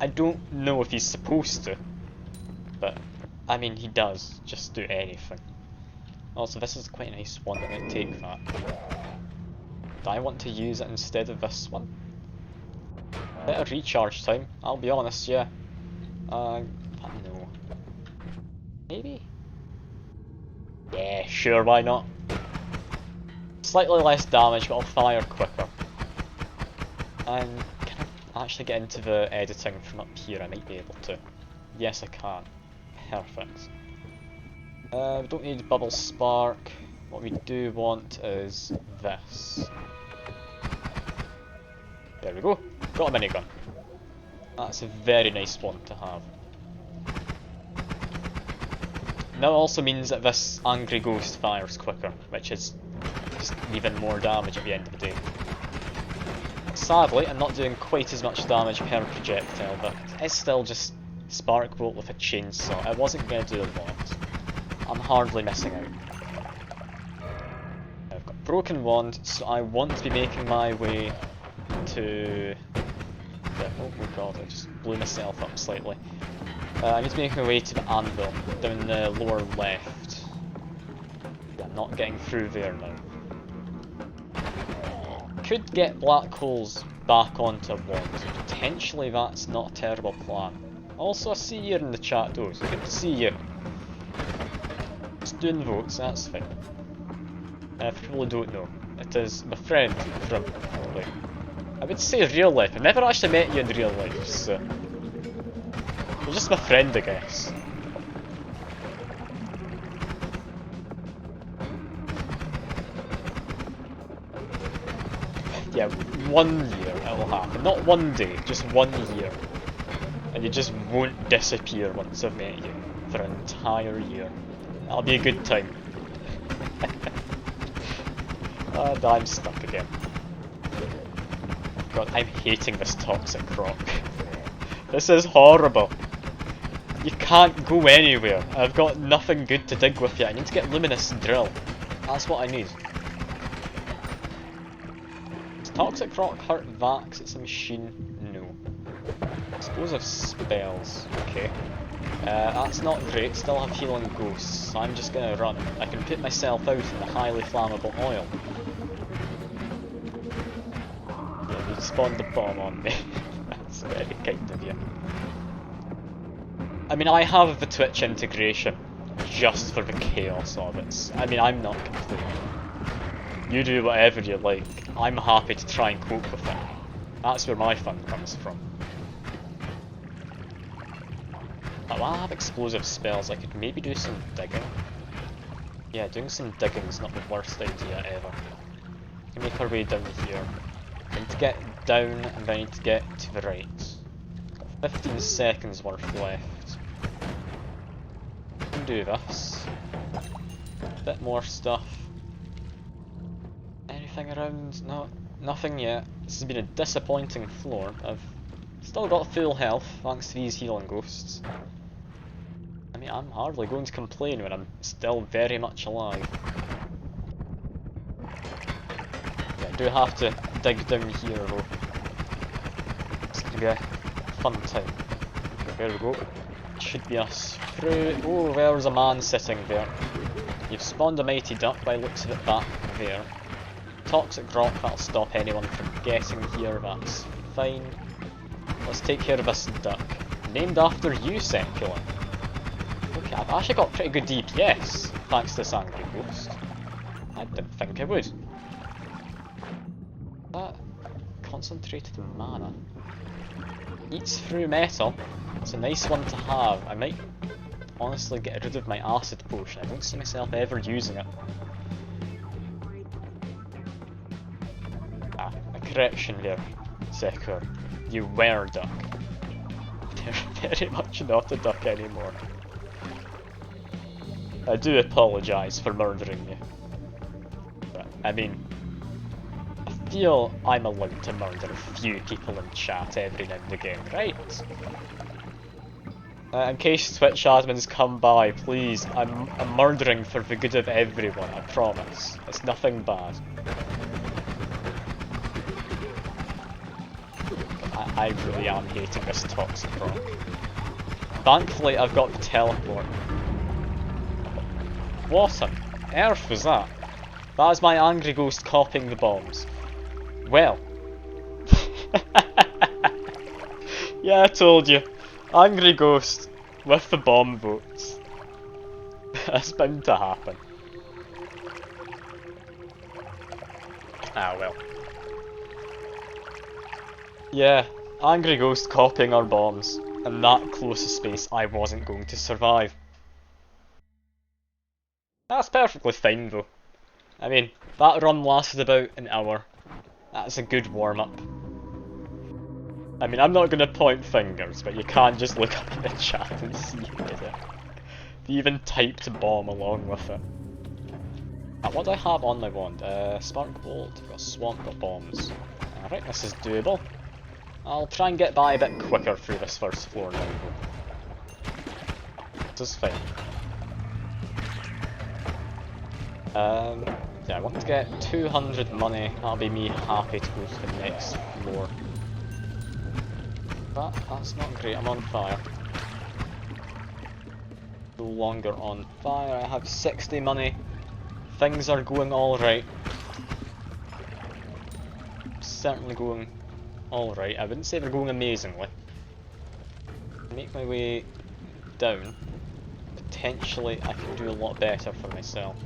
I don't know if he's supposed to, but I mean he does just do anything. Also, this is quite a nice one, I'm going to take that. Do I want to use it instead of this one? Better recharge time, I'll be honest, yeah. No. Maybe? Yeah, sure, why not? Slightly less damage, but I'll fire quicker. And can I actually get into the editing from up here? I might be able to. Yes, I can. Perfect. We don't need bubble spark. What we do want is this. There we go. Got a minigun. That's a very nice one to have. Now it also means that this angry ghost fires quicker, which is just even more damage at the end of the day. Sadly, I'm not doing quite as much damage per projectile, but it's still just spark bolt with a chainsaw. It wasn't going to do a lot. I'm hardly missing out. I've got broken wand, so I want to be making my way to... Oh god, I just blew myself up slightly. I need to make my way to the anvil, down the lower left. I'm not getting through there now. Could get black holes back onto wand. Potentially that's not a terrible plan. Also, I see you in the chat though, so good to see you. Just doing votes, that's fine. If you probably don't know, it is my friend from, like, I would say real life. I've never actually met you in real life, so you're just my friend, I guess. Yeah, 1 year it'll happen. Not one day, just 1 year. And you just won't disappear once I've met you for an entire year. That'll be a good time. And I'm stuck again. God, I'm hating this toxic rock. This is horrible. You can't go anywhere. I've got nothing good to dig with yet. I need to get luminous drill. That's what I need. Does toxic rock hurt Vax? It's a machine. No. Explosive spells. Okay. That's not great. Still have healing ghosts. So I'm just gonna run. I can put myself out in the highly flammable oil. Yeah, you spawned the bomb on me. That's very kind of you. I mean, I have the Twitch integration just for the chaos of it. I mean, I'm not complaining. You do whatever you like. I'm happy to try and cope with it. That's where my fun comes from. But while I have explosive spells, I could maybe do some digging. Yeah, doing some digging is not the worst idea ever. We can make our way down here. I need to get down and I need to get to the right. Got 15 seconds worth left. Can do this. A bit more stuff. Anything around? No, nothing yet. This has been a disappointing floor. I've still got full health thanks to these healing ghosts. I mean, I'm hardly going to complain when I'm still very much alive. Yeah, I do have to dig down here though. It's going to be a fun time. There we go. Should be us through. Oh, there's a man sitting there. You've spawned a mighty duck by looks of it back there. Toxic rock, that'll stop anyone from getting here, that's fine. Let's take care of this duck. Named after you, Seculum. Okay, I've actually got pretty good DPS, thanks to this angry ghost. I didn't think I would. That concentrated mana. Eats through metal. It's a nice one to have. I might honestly get rid of my acid potion. I don't see myself ever using it. Ah, a correction there, Sekur. You were a duck. You're very much not a duck anymore. I do apologise for murdering you. But, I mean, I feel I'm allowed to murder a few people in chat every now and again, right? In case Twitch admins come by, please, I'm murdering for the good of everyone, I promise. It's nothing bad. I really am hating this toxic rock. Thankfully, I've got the teleport. What on earth was that? That is my angry ghost copying the bombs. Well. Yeah, I told you. Angry Ghost with the bomb votes. That's bound to happen. Ah well. Yeah, Angry Ghost copying our bombs. In that close a space I wasn't going to survive. That's perfectly fine though. I mean, that run lasted about an hour. That's a good warm-up. I mean, I'm not going to point fingers, but you can just look up in the chat and see who did it. They even typed bomb along with it. What do I have on my wand? Spark Bolt, got Swamp, got bombs. Alright, this is doable. I'll try and get by a bit quicker through this first floor now. This is fine. Yeah, I want to get 200 money. That'll be me happy to go to the next floor. That's not great, I'm on fire. No longer on fire, I have 60 money. Things are going alright. Certainly going alright. I wouldn't say they're going amazingly. Make my way down. Potentially I can do a lot better for myself.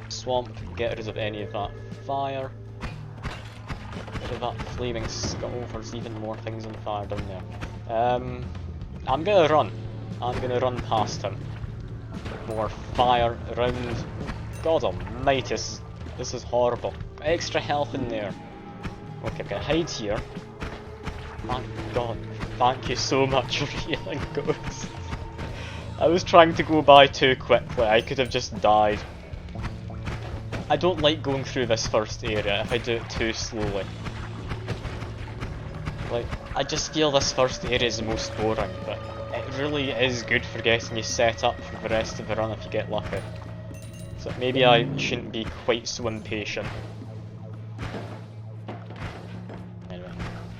Swamp, get rid of any of that fire. Get rid of that flaming scuttle, there's even more things on fire down there. I'm gonna run. I'm gonna run past him. More fire around. God almighty, this is horrible. Extra health in there. Okay, I'm gonna hide here. My god, thank you so much for healing, Ghost. I was trying to go by too quickly, I could have just died. I don't like going through this first area if I do it too slowly. Like, I just feel this first area is the most boring, but it really is good for getting you set up for the rest of the run if you get lucky. So maybe I shouldn't be quite so impatient. Anyway,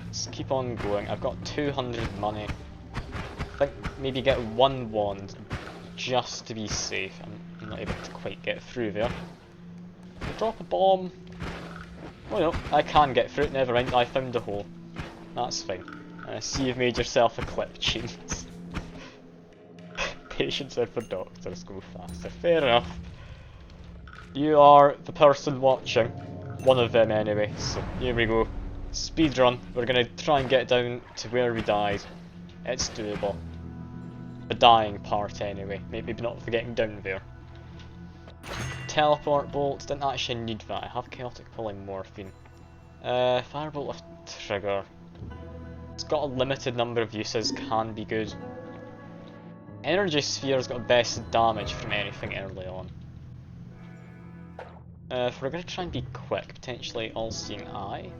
let's keep on going. I've got 200 money. I think maybe get one wand just to be safe. I'm not able to quite get through there. Drop a bomb. Oh no, I can get through it, never mind, I found a hole. That's fine. I see you've made yourself a clip, James. Patience are for doctors, go faster. Fair enough. You are the person watching. One of them anyway, so here we go. Speedrun. We're gonna try and get down to where we died. It's doable. The dying part anyway, maybe not for getting down there. Teleport bolt, didn't actually need that, I have chaotic polymorphine. Firebolt with trigger. It's got a limited number of uses, can be good. Energy sphere's got best damage from anything early on. If we're going to try and be quick, potentially all-seeing eye.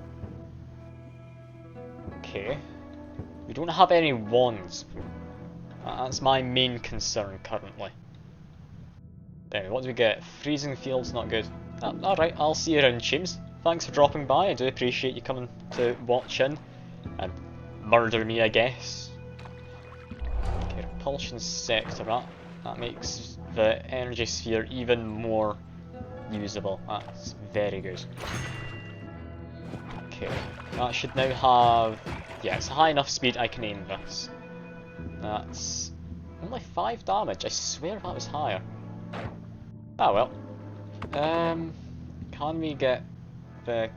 Okay. We don't have any wands. That's my main concern currently. Anyway, what do we get? Freezing field's not good. Alright, I'll see you around, James. Thanks for dropping by, I do appreciate you coming to watch in. And murder me, I guess. Okay, repulsion sector, that makes the energy sphere even more usable. That's very good. Okay, that should now have... yeah, it's high enough speed I can aim this. That's only 5 damage, I swear that was higher. Ah well. Can we get the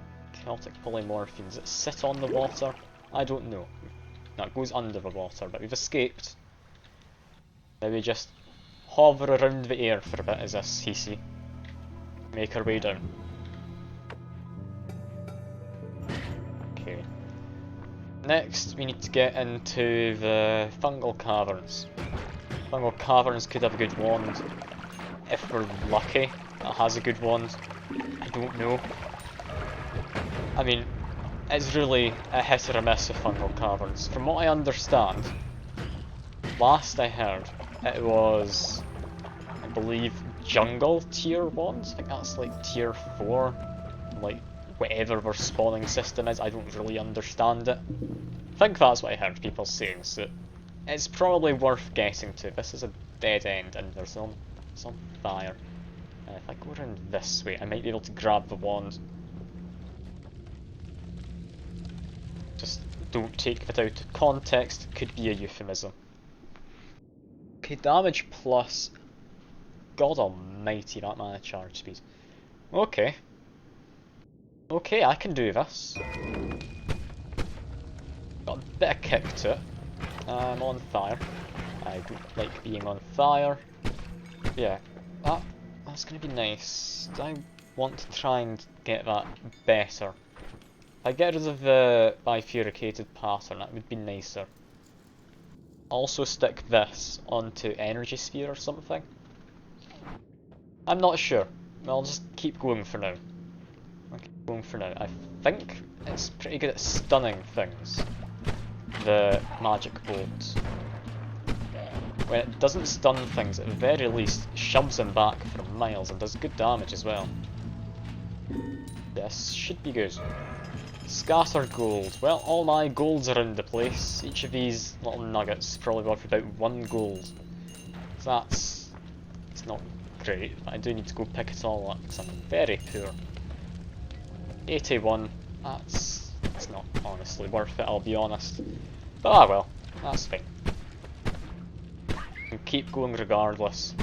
Celtic polymorphine? Does it sit on the water? I don't know. No, it goes under the water, but we've escaped. Now we just hover around the air for a bit as this Hisi. Make our way down. Okay. Next we need to get into the fungal caverns. Fungal caverns could have a good wand. If we're lucky, that has a good wand. I don't know. I mean, it's really a hit or a miss with fungal caverns. From what I understand, last I heard, it was, I believe, jungle tier wands. I think that's like tier 4. Like, whatever their spawning system is, I don't really understand it. I think that's what I heard people saying, so it's probably worth getting to. This is a dead end and there's some fire. If I go around this way, I might be able to grab the wand. Just don't take that out of context, could be a euphemism. Okay, damage plus. God almighty, that mana charge speed. Okay. Okay, I can do this. Got a bit of kick to it. I'm on fire. I don't like being on fire. Yeah, that's gonna be nice. I want to try and get that better. If I get rid of the bifurcated pattern, that would be nicer. Also stick this onto energy sphere or something. I'm not sure. I'll just keep going for now. I'll keep going for now. I think it's pretty good at stunning things. The magic bolt. When it doesn't stun things, at the very least, shoves them back for miles and does good damage as well. This should be good. Scatter gold. Well, all my golds are in the place. Each of these little nuggets is probably worth about 1 gold. So it's not great, but I do need to go pick it all up because I'm very poor. 81. It's not honestly worth it, I'll be honest. But ah well, that's fine. And keep going regardless.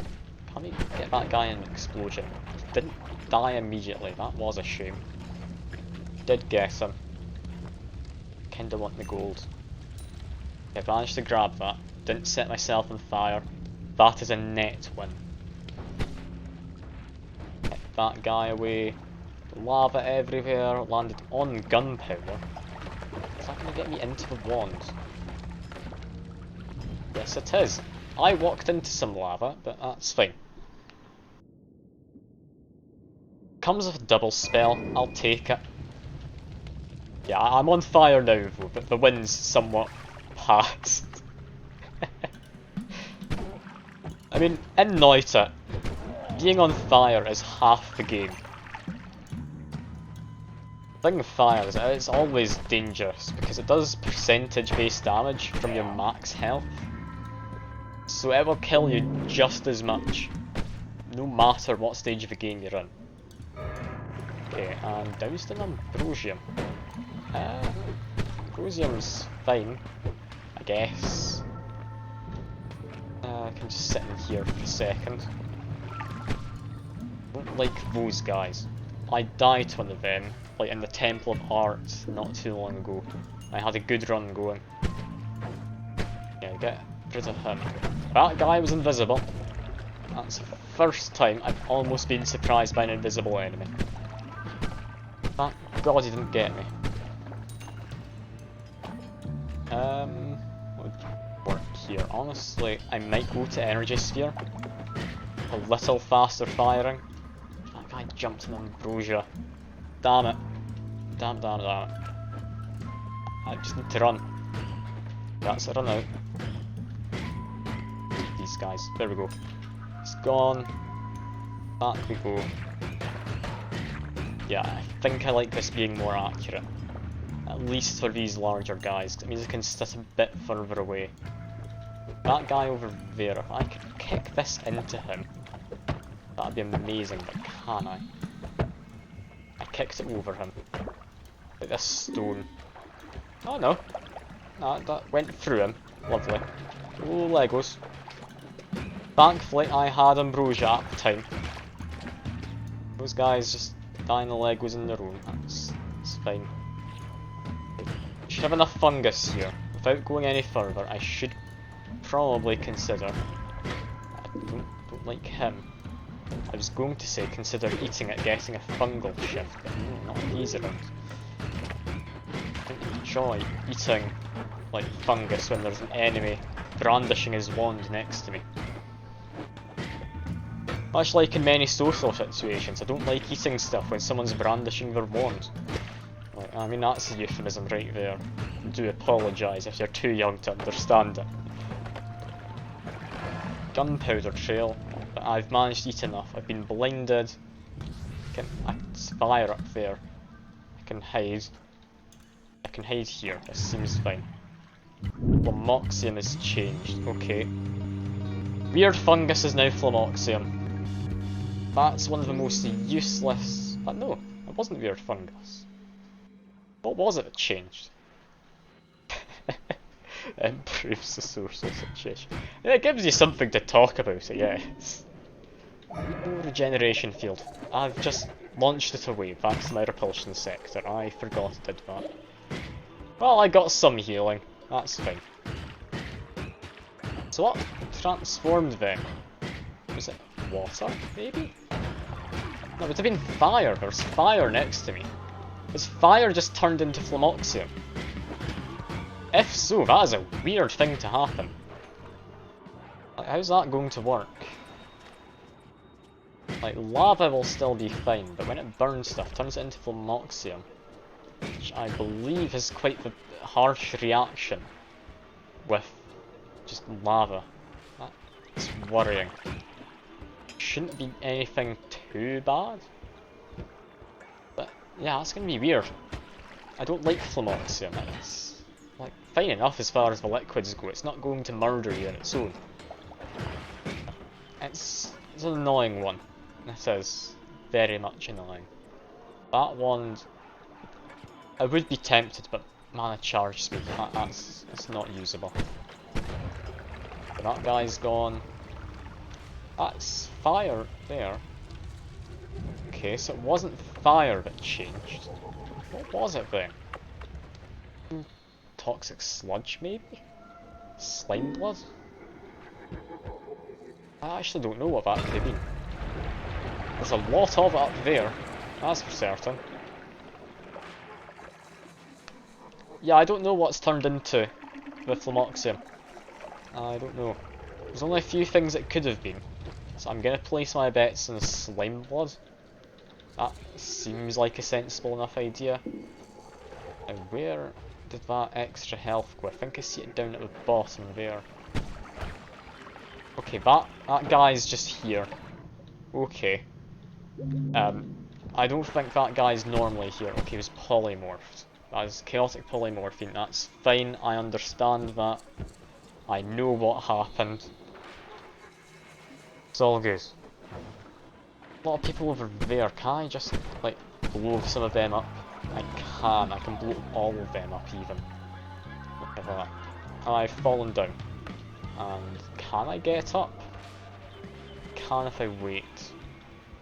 Can we get that guy in an explosion? He didn't die immediately, that was a shame. Did guess him. Kinda want the gold. I managed to grab that. Didn't set myself on fire. That is a net win. Get that guy away. Lava everywhere. Landed on gunpowder. Is that going to get me into the wand? Yes, it is. I walked into some lava, but that's fine. Comes with a double spell. I'll take it. Yeah, I'm on fire now though, but the wind's somewhat past. I mean, in Noita, being on fire is half the game. The thing with fire is that it's always dangerous because it does percentage based damage from your max health. So it will kill you just as much, no matter what stage of the game you're in. Okay, and doused in Ambrosium. Ambrosium's fine, I guess. I can just sit in here for a second. Don't like those guys. I died to one of them, like in the Temple of Art, not too long ago. I had a good run going. Yeah, get rid of him. That guy was invisible. That's the first time I've almost been surprised by an invisible enemy. Thank God he didn't get me. What would work here? Honestly, I might go to Energy Sphere. A little faster firing. That guy jumped in Ambrosia. Damn it. Damn it. I just need to run. That's a run out. These guys. There we go. It's gone. Back we go. Yeah, I think I like this being more accurate. At least for these larger guys, 'cause it means I can sit a bit further away. That guy over there, if I could kick this into him, that'd be amazing, but can I? I kicked it over him. Like this stone. Oh no. No, that went through him. Lovely. Oh, Legos. Thankfully, I had Ambrosia at the time. Those guys just dying the Legos in their own. That's fine. Should have enough fungus here. Without going any further, I should probably consider. I don't like him. I was going to say consider eating it, getting a fungal shift, but not these around. I don't enjoy eating like fungus when there's an enemy brandishing his wand next to me. Much like in many social situations, I don't like eating stuff when someone's brandishing their wand. Like, I mean, that's a euphemism right there. I do apologise if you're too young to understand it. Gunpowder trail, but I've managed to eat enough. I've been blinded. I can fire up there. I can hide. I can hide here. This seems fine. Flamoxium has changed. Okay. Weird fungus is now Flamoxium. That's one of the most useless. But no, it wasn't weird fungus. What was it that changed? Improves the social situation. And it gives you something to talk about, I guess. No regeneration field. I've just launched it away. That's my repulsion sector. I forgot I did that. Well, I got some healing. That's fine. So what transformed them? Was it water, maybe? No, it would have been fire. There's fire next to me. Has fire just turned into Flamoxium? If so, that is a weird thing to happen. Like, how's that going to work? Like, lava will still be fine, but when it burns stuff, it turns it into Flamoxium. Which I believe is quite the harsh reaction with just lava. That's worrying. Shouldn't be anything too bad. But yeah, that's gonna be weird. I don't like Flamoxium. It's like fine enough as far as the liquids go. It's not going to murder you on its own. It's an annoying one. This is very much annoying. That one, I would be tempted, but mana charge speed, that's not usable. But that guy's gone. That's fire there. Okay, so it wasn't fire that changed. What was it then? Toxic sludge, maybe? Slime blood? I actually don't know what that could have been. There's a lot of it up there, that's for certain. Yeah, I don't know what's turned into with Flamoxium. I don't know. There's only a few things it could have been. So I'm gonna place my bets on slime blood. That seems like a sensible enough idea. And where did that extra health go? I think I see it down at the bottom there. Okay, that guy's just here. Okay. I don't think that guy's normally here. Okay, he was polymorphed. That is chaotic polymorphine. That's fine, I understand that. I know what happened. It's all good. A lot of people over there. Can I just, like, blow some of them up? I can. I can blow all of them up even. Look at that. I've fallen down. And can I get up? Can if I wait.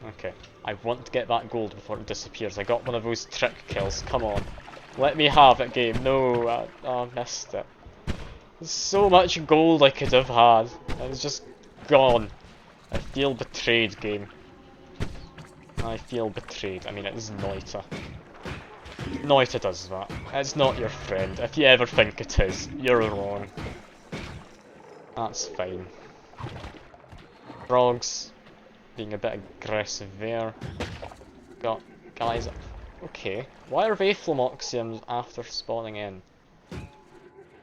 Okay. I want to get that gold before it disappears. I got one of those trick kills. Come on. Let me have it, game. No, I missed it. There's so much gold I could have had. And it's just gone. I feel betrayed, game. I feel betrayed. I mean, it is Noita. Noita does that. It's not your friend. If you ever think it is, you're wrong. That's fine. Frogs being a bit aggressive there. Got guys. Okay. Why are they Flamoxiums after spawning in?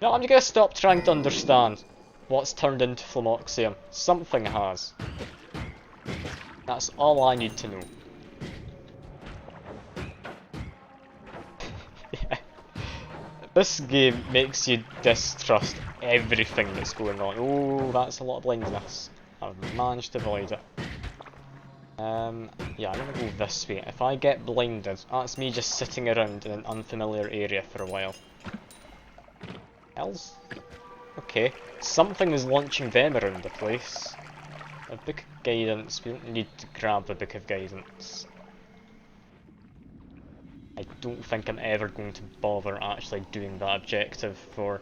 No, I'm just gonna stop trying to understand what's turned into Flamoxium. Something has. That's all I need to know. Yeah. This game makes you distrust everything that's going on. Oh, that's a lot of blindness. I've managed to avoid it. Yeah, I'm gonna go this way. If I get blinded, that's me just sitting around in an unfamiliar area for a while. Else? Okay, something is launching them around the place. A book of guidance. We don't need to grab the book of guidance. I don't think I'm ever going to bother actually doing that objective for...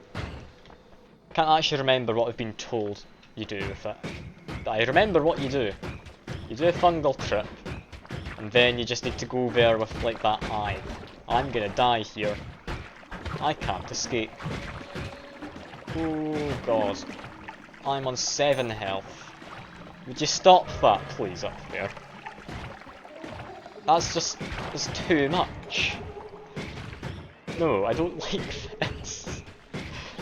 Can't actually remember what I've been told you do with it. But I remember what you do. You do a fungal trip, and then you just need to go there with like that eye. I'm gonna die here. I can't escape. Oh god. I'm on 7 health. Would you stop that please up there? That's too much. No, I don't like this.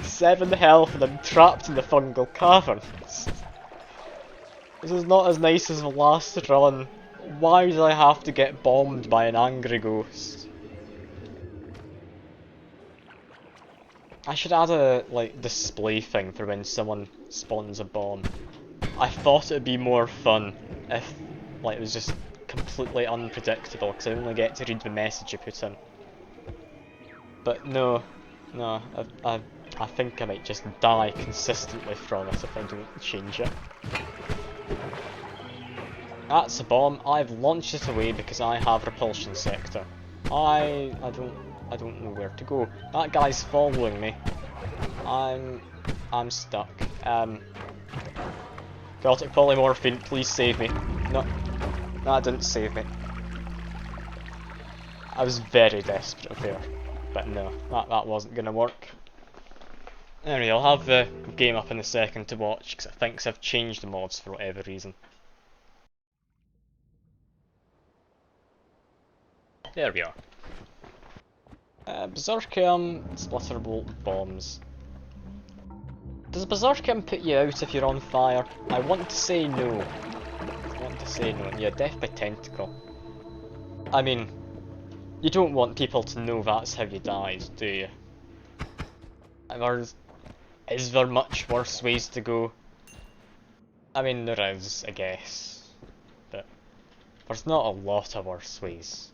7 health and I'm trapped in the fungal caverns. This is not as nice as the last run. Why did I have to get bombed by an angry ghost? I should add a like display thing for when someone spawns a bomb. I thought it'd be more fun if like it was just completely unpredictable because I only get to read the message you put in. But no, I think I might just die consistently from it if I don't change it. That's a bomb. I've launched it away because I have repulsion sector. I don't know where to go. That guy's following me. I'm stuck. Chaotic polymorphine, please save me. No, that didn't save me. I was very desperate there, but no, that wasn't gonna work. Anyway, I'll have the game up in a second to watch because I think I've changed the mods for whatever reason. There we are. Berserkium, Splitterbolt, bombs. Does Berserkium put you out if you're on fire? I want to say no. Yeah, death by tentacle. I mean, you don't want people to know that's how you died, do you? Is there much worse ways to go? I mean, there is, I guess. But there's not a lot of worse ways.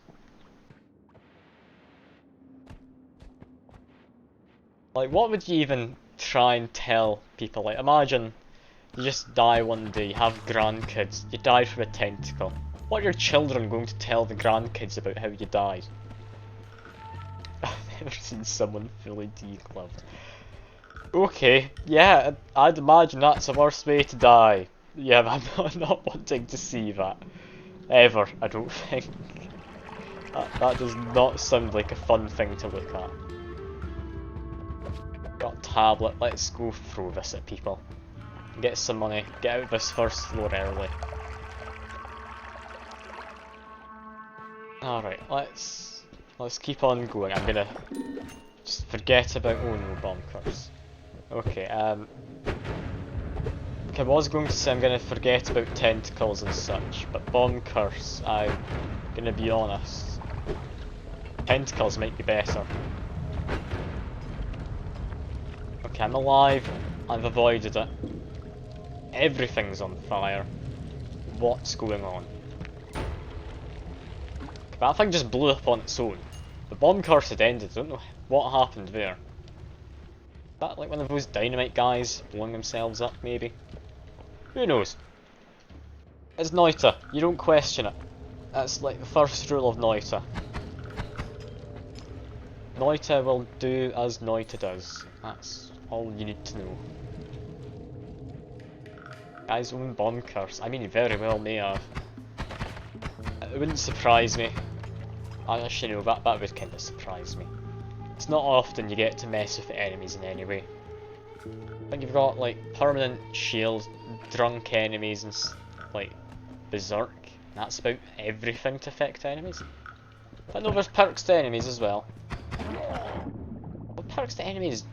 Like, what would you even try and tell people? Like, imagine you just die one day, you have grandkids, you die from a tentacle. What are your children going to tell the grandkids about how you died? I've never seen someone fully degloved. Okay, yeah, I'd imagine that's the worst way to die. Yeah, but I'm not wanting to see that. Ever, I don't think. That does not sound like a fun thing to look at. Got a tablet, let's go throw this at people. Get some money, get out of this first floor early. Alright, let's keep on going. I'm gonna just forget about, oh no, bomb curse. Okay, I was going to say I'm gonna forget about tentacles and such, but bomb curse, I'm gonna be honest. Tentacles might be better. Okay, I'm alive. I've avoided it. Everything's on fire. What's going on? That thing just blew up on its own. The bomb curse had ended. I don't know what happened there. Is that like one of those dynamite guys blowing themselves up, maybe? Who knows? It's Noita. You don't question it. That's like the first rule of Noita. Noita will do as Noita does. That's all you need to know. Guy's own bomb curse. I mean, he very well may have. It wouldn't surprise me. Actually, no, that would kind of surprise me. It's not often you get to mess with the enemies in any way. I think you've got like permanent shield, drunk enemies, and like berserk. That's about everything to affect enemies. But no, there's perks to enemies as well. What perks to enemies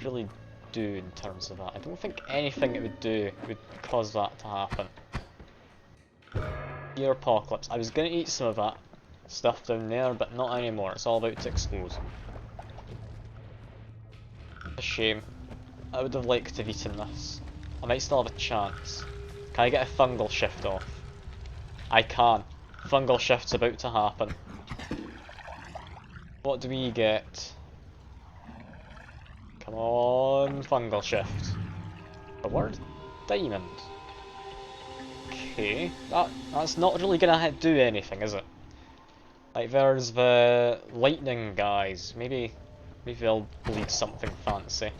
really do in terms of that? I don't think anything it would do would cause that to happen. Your apocalypse. I was gonna eat some of that stuff down there, but not anymore. It's all about to explode. A shame. I would have liked to have eaten this. I might still have a chance. Can I get a fungal shift off? I can. Fungal shift's about to happen. What do we get? Come on, fungal shift. A word? Diamond. Okay, that's not really gonna do anything, is it? Like, there's the lightning guys. Maybe they'll bleed something fancy.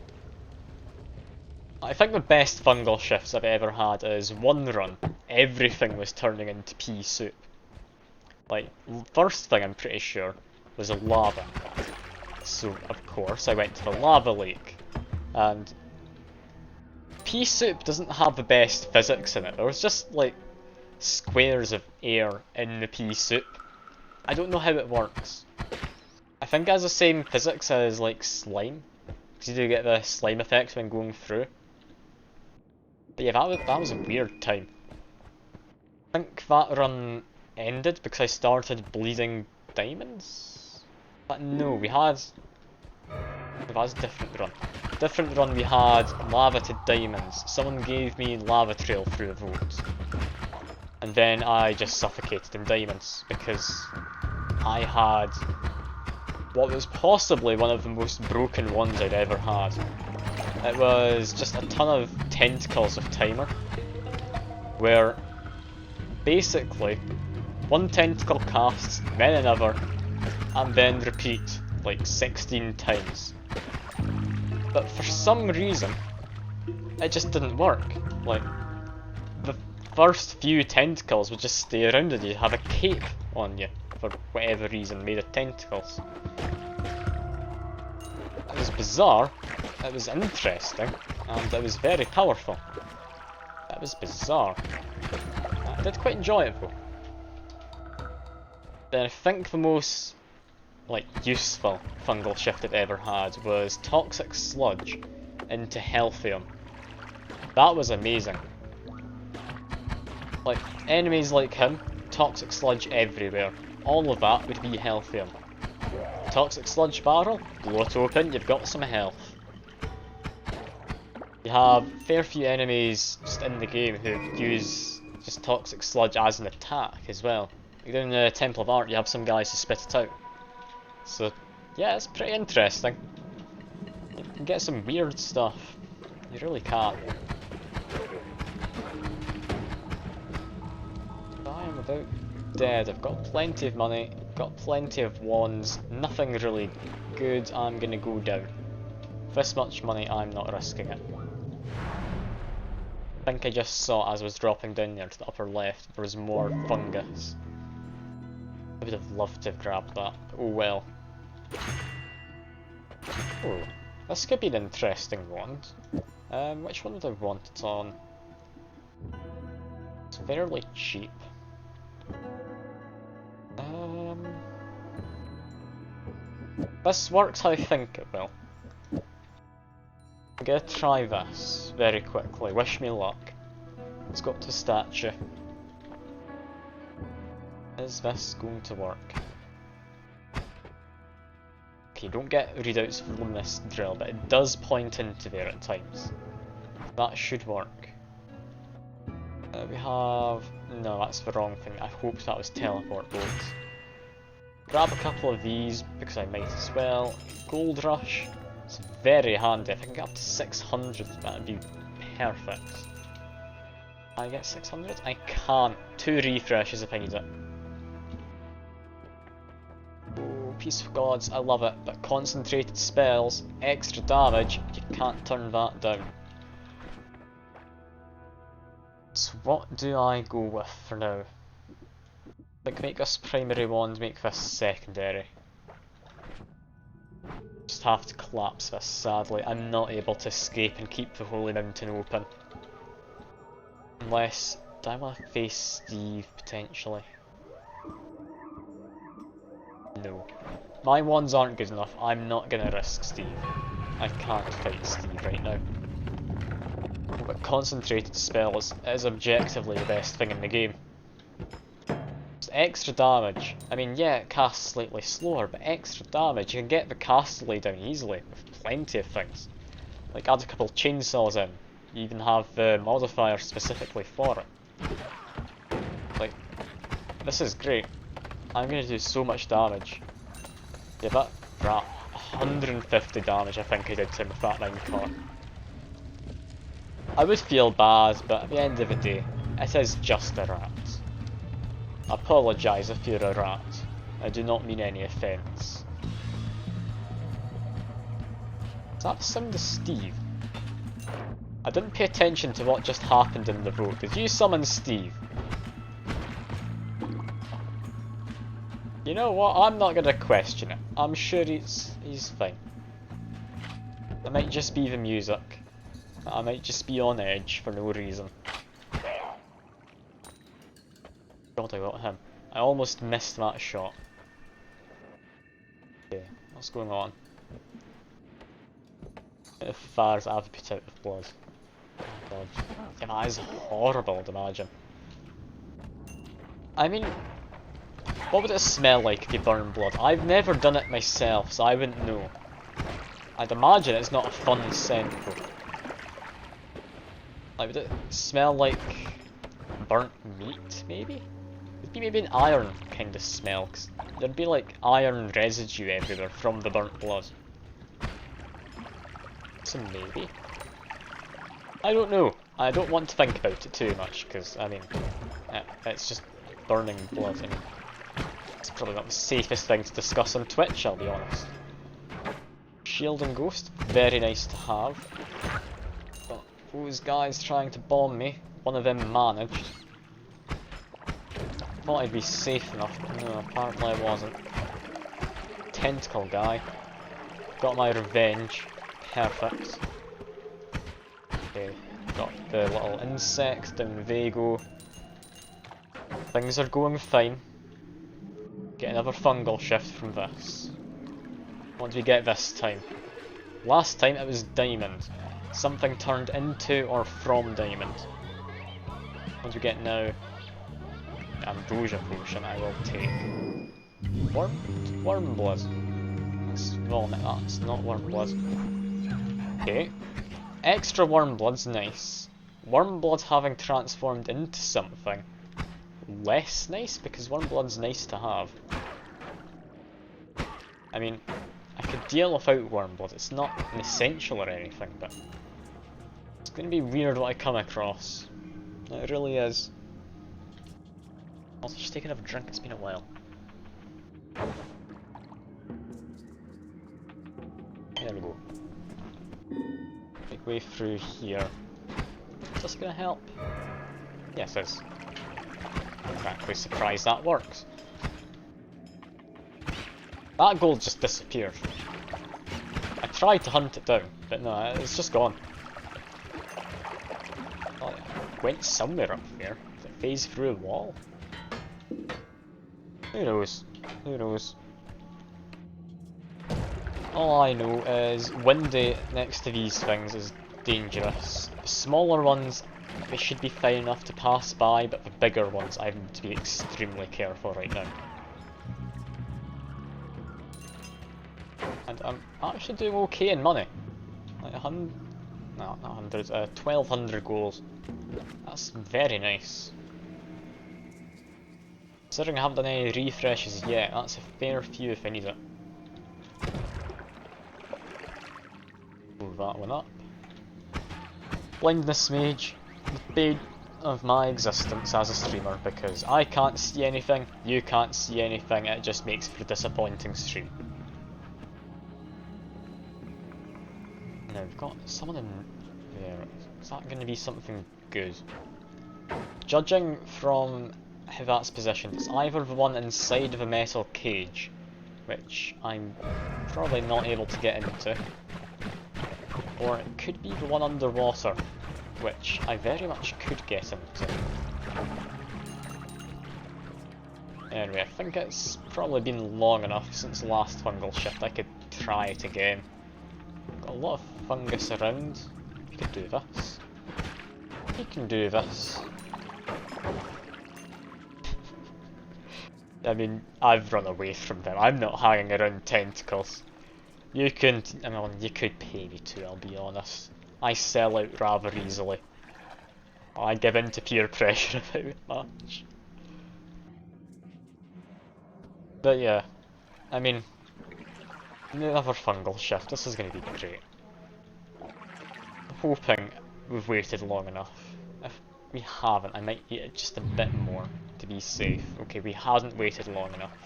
I think the best fungal shifts I've ever had is one run. Everything was turning into pea soup. Like, first thing I'm pretty sure was a lava. So, of course, I went to the lava lake. And pea soup doesn't have the best physics in it. There was just, like, squares of air in the pea soup. I don't know how it works. I think it has the same physics as, like, slime. Because you do get the slime effect when going through. But yeah, that was a weird time. I think that run ended because I started bleeding diamonds? But no, we had... That's a different run. Different run we had lava to diamonds. Someone gave me lava trail through a vote. And then I just suffocated in diamonds because I had what was possibly one of the most broken ones I'd ever had. It was just a ton of tentacles of timer, where basically one tentacle casts, then another, and then repeat like 16 times. But for some reason, it just didn't work. Like, the first few tentacles would just stay around and you'd have a cape on you for whatever reason made of tentacles. It was bizarre, it was interesting, and it was very powerful. It was bizarre. I did quite enjoy it though. Then I think the most useful fungal shift I've ever had was Toxic Sludge into Healthium. That was amazing. Like, enemies like him, Toxic Sludge everywhere. All of that would be Healthium. Toxic Sludge barrel, blow it open, you've got some health. You have a fair few enemies just in the game who use just Toxic Sludge as an attack as well. Like down in the Temple of Art, you have some guys who spit it out. So, yeah, it's pretty interesting. You can get some weird stuff. You really can. I am about dead. I've got plenty of money, got plenty of wands, nothing really good. I'm gonna go down. This much money, I'm not risking it. I think I just saw as I was dropping down there to the upper left, there was more fungus. I would have loved to have grabbed that. Oh well. Oh, this could be an interesting wand. Which one would I want it on? It's fairly cheap. This works how I think it will. I'm gonna try this very quickly. Wish me luck. Let's go up to statue. Is this going to work? Okay, don't get readouts from this drill, but it does point into there at times. That should work. We have... no, that's the wrong thing. I hoped that was teleport boats. Grab a couple of these, because I might as well. Gold Rush. It's very handy. If I can get up to 600, that'd be perfect. Can I get 600? I can't. 2 refreshes if I need it. Oh, Peace of Gods, I love it. But concentrated spells, extra damage, you can't turn that down. So what do I go with for now? Like, make this primary wand, make this secondary. Just have to collapse this, sadly. I'm not able to escape and keep the Holy Mountain open. Unless, do I want to face Steve, potentially? No. My wands aren't good enough, I'm not gonna risk Steve. I can't fight Steve right now. But concentrated spells is objectively the best thing in the game. Just extra damage. I mean, yeah, it casts slightly slower, but extra damage. You can get the cast delay down easily with plenty of things. Like, add a couple chainsaws in. You even have the modifier specifically for it. Like, this is great. I'm gonna do so much damage. Yeah, that rat. 150 damage I think I did to him with that minecart. I would feel bad, but at the end of the day, it is just a rat. I apologise if you're a rat. I do not mean any offence. Is that the sound of Steve? I didn't pay attention to what just happened in the road. Did you summon Steve? You know what? I'm not gonna question it. I'm sure he's fine. It might just be the music. I might just be on edge for no reason. God, I got him. I almost missed that shot. Okay, what's going on? The fires I've put out with blood. Oh god. Yeah, that is horrible to imagine. I mean, what would it smell like if you burn blood? I've never done it myself, so I wouldn't know. I'd imagine it's not a fun scent though. Like, would it smell like burnt meat, maybe? It'd be maybe an iron kind of smell, 'cause there'd be like iron residue everywhere from the burnt blood. So maybe? I don't know. I don't want to think about it too much, because, I mean, it's just burning blood, and it's probably not the safest thing to discuss on Twitch, I'll be honest. Shield and Ghost, very nice to have. But those guys trying to bomb me, one of them managed. Thought I'd be safe enough, but no, apparently I wasn't. Tentacle guy. Got my revenge. Perfect. Okay, got the little insect, down they go. Things are going fine. Get another fungal shift from this. What do we get this time? Last time it was diamond. Something turned into or from diamond. What do we get now? Ambrosia potion I will take. Worm blood. Well, that's not worm blood. Okay. Extra worm blood's nice. Worm blood having transformed into something less nice, because worm blood's nice to have. I mean, I could deal without worm blood, it's not an essential or anything, but it's gonna be weird what I come across. It really is. Also, just take another drink, it's been a while. There we go. Big way through here. Is this gonna help? Yes, it is. I'm frankly surprised that works. That gold just disappeared. I tried to hunt it down, but no, it's just gone. Oh, it went somewhere up there. Did it phase through a wall? Who knows? Who knows? All I know is windy next to these things is dangerous. Smaller ones, they should be fine enough to pass by, but the bigger ones I need to be extremely careful right now. And I'm actually doing okay in money. Like 100, no, not 100, 1200 gold. That's very nice. Considering I haven't done any refreshes yet, that's a fair few if I need it. Move that one up. Blindness Mage, the bane of my existence as a streamer, because I can't see anything, you can't see anything, it just makes for a disappointing stream. Now we've got someone in there, is that going to be something good? Judging from how that's positioned, it's either the one inside of a metal cage, which I'm probably not able to get into, or it could be the one underwater, which I very much could get into. Anyway, I think it's probably been long enough since the last fungal shift, I could try it again. Got a lot of fungus around, you could do this. You can do this. I mean, I've run away from them, I'm not hanging around tentacles. You can, I mean, you could pay me to, I'll be honest. I sell out rather easily. I give in to peer pressure about much. But yeah, I mean, another fungal shift, this is going to be great. I'm hoping we've waited long enough. If we haven't, I might eat it just a bit more to be safe. Okay, we hadn't waited long enough.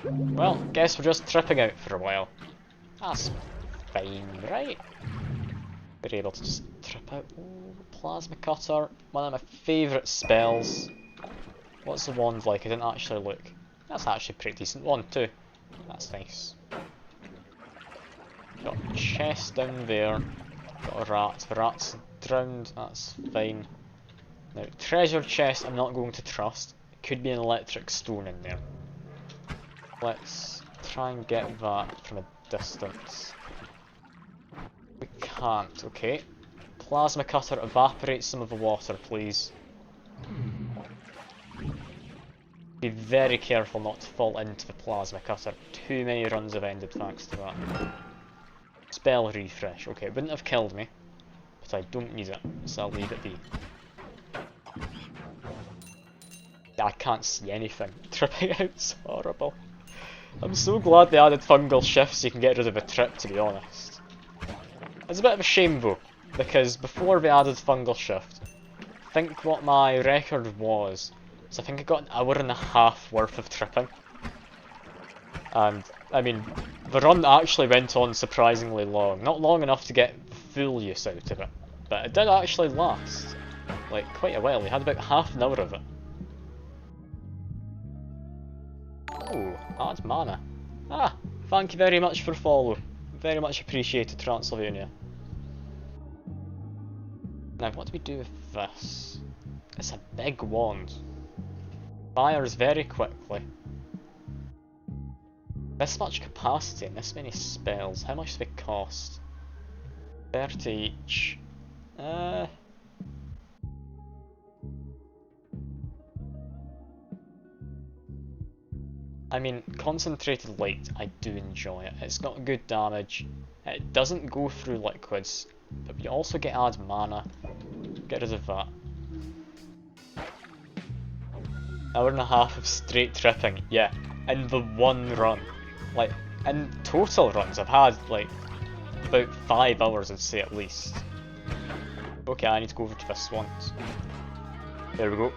Well, guess we're just tripping out for a while. That's fine, right? We're able to just trip out. Ooh, Plasma Cutter, one of my favourite spells. What's the wand like? I didn't actually look. That's actually a pretty decent wand too. That's nice. Got a chest down there. Got a rat. The rat's drowned, that's fine. Now, treasure chest I'm not going to trust. Could be an electric stone in there. Let's try and get that from a distance. We can't, okay. Plasma Cutter, evaporate some of the water, please. Be very careful not to fall into the Plasma Cutter. Too many runs have ended thanks to that. Spell refresh, okay, it wouldn't have killed me, but I don't need it, so I'll leave it be. I can't see anything. Tripping out's horrible. I'm so glad they added fungal shifts so you can get rid of a trip, to be honest. It's a bit of a shame though, because before they added fungal shift, I think what my record was, so I think I got an hour and a half worth of tripping. And, I mean, the run actually went on surprisingly long. Not long enough to get full use out of it, but it did actually last, like, quite a while. We had about half an hour of it. Oh, add mana. Ah, thank you very much for follow. Very much appreciated, Transylvania. Now, what do we do with this? It's a big wand. Fires very quickly. This much capacity and this many spells, how much do they cost? 30 each. I mean, concentrated light, I do enjoy it. It's got good damage. It doesn't go through liquids, but you also get add mana. Get rid of that. Hour and a half of straight tripping, yeah, in the one run. Like, in total runs, I've had, like, about 5 hours, I'd say, at least. Okay, I need to go over to this one. There we go.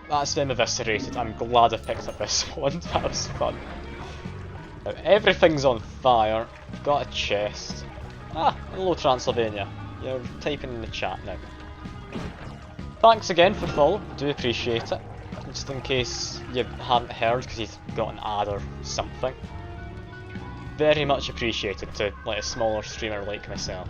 That's them eviscerated. I'm glad I picked up this one, that was fun. Now, everything's on fire. I've got a chest. Ah, hello Transylvania. You're typing in the chat now. Thanks again for the follow, do appreciate it. Just in case you hadn't heard because you've got an ad or something. Very much appreciated to like a smaller streamer like myself.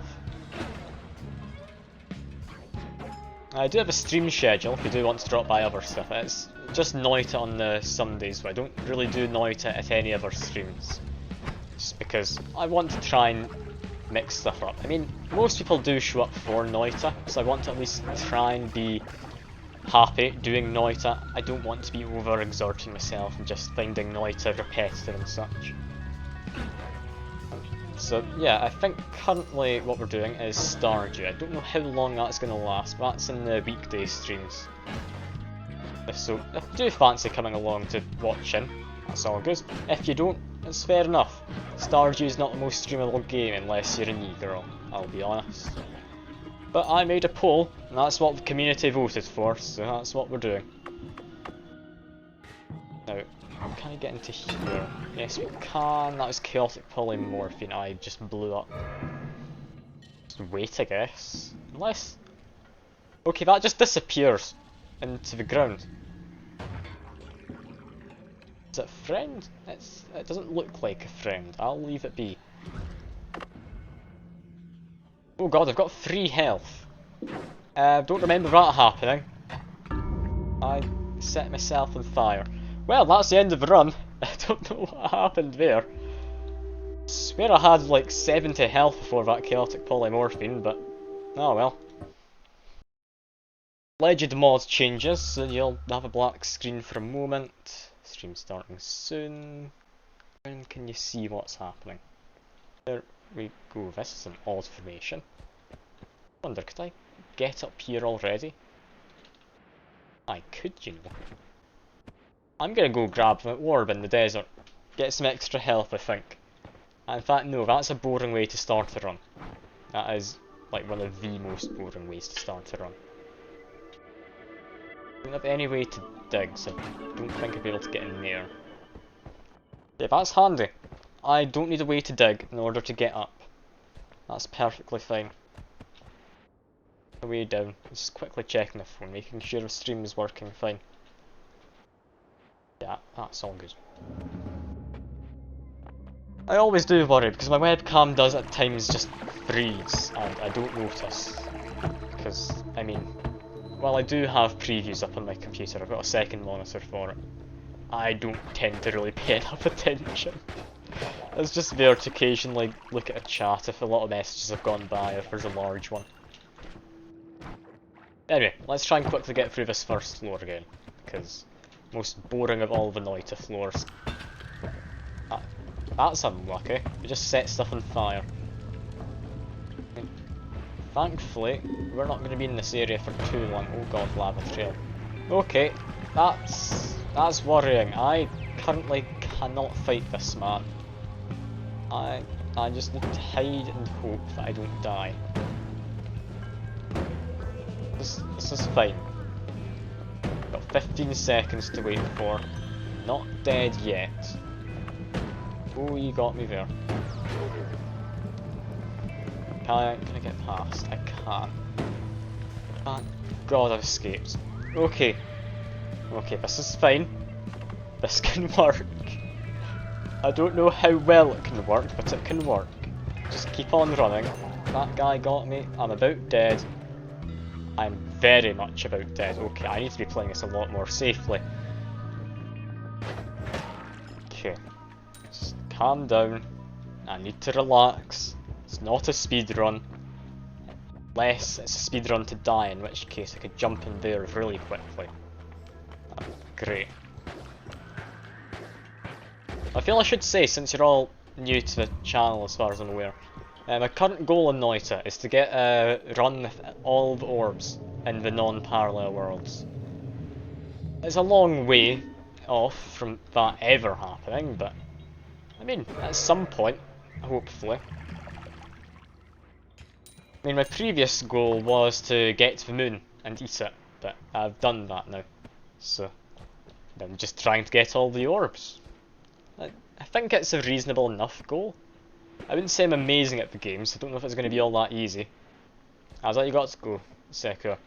I do have a stream schedule if you do want to drop by other stuff. It's just Noita on the Sundays, but I don't really do Noita at any other streams. Just because I want to try and mix stuff up. I mean, most people do show up for Noita, so I want to at least try and be happy doing Noita. I don't want to be overexerting myself and just finding Noita repetitive and such. So yeah, I think currently what we're doing is Stardew. I don't know how long that's going to last, but that's in the weekday streams. So if you do fancy coming along to watching, that's all good. If you don't, it's fair enough. Stardew is not the most streamable game unless you're an e-girl, I'll be honest. But I made a poll, and that's what the community voted for, so that's what we're doing. Now, can I get into here? Yes, we can. That was chaotic polymorphine. I just blew up. Just wait, I guess. Unless... okay, that just disappears into the ground. Is it a friend? It doesn't look like a friend. I'll leave it be. Oh god, I've got 3 health. Don't remember that happening. I set myself on fire. Well, that's the end of the run. I don't know what happened there. I swear I had like 70 health before that chaotic polymorphine, but oh well. Legend mod changes, so you'll have a black screen for a moment. Stream starting soon. When can you see what's happening? There we go. This is an odd formation. Wonder, could I get up here already? I could, you know. I'm gonna go grab the orb in the desert. Get some extra health, I think. And in fact, no, that's a boring way to start a run. That is, like, one of the most boring ways to start a run. I don't have any way to dig, so I don't think I'll be able to get in there. Yeah, that's handy. I don't need a way to dig in order to get up. That's perfectly fine. The way down, just quickly checking the phone, making sure the stream is working fine. Yeah, that's all good. I always do worry because my webcam does at times just freeze and I don't notice. Because, I mean, while I do have previews up on my computer, I've got a second monitor for it. I don't tend to really pay enough attention. It's just there to occasionally look at a chat if a lot of messages have gone by, if there's a large one. Anyway, let's try and quickly get through this first floor again, because most boring of all the Noita floors. That's unlucky. We just set stuff on fire. Thankfully, we're not going to be in this area for too long. Oh god, lava trail. Okay, that's That's worrying. I currently cannot fight this man. I just need to hide and hope that I don't die. This is fine. Got 15 seconds to wait for. Not dead yet. Oh, you got me there. Can I get past? I can't. Thank God I've escaped. Okay. Okay, this is fine. This can work. I don't know how well it can work, but it can work. Just keep on running. That guy got me. I'm about dead. I'm very much about dead. Okay, I need to be playing this a lot more safely. Okay. Just calm down. I need to relax. It's not a speed run. Unless it's a speed run to die, in which case I could jump in there really quickly. Great. I feel I should say, since you're all new to the channel as far as I'm aware, my current goal in Noita is to get a run with all the orbs in the non-parallel worlds. It's a long way off from that ever happening, but I mean, at some point, hopefully. I mean, my previous goal was to get to the moon and eat it, but I've done that now. So, I'm just trying to get all the orbs. I think it's a reasonable enough goal. I wouldn't say I'm amazing at the game, so I don't know if it's going to be all that easy. How's that you got to go, Secure?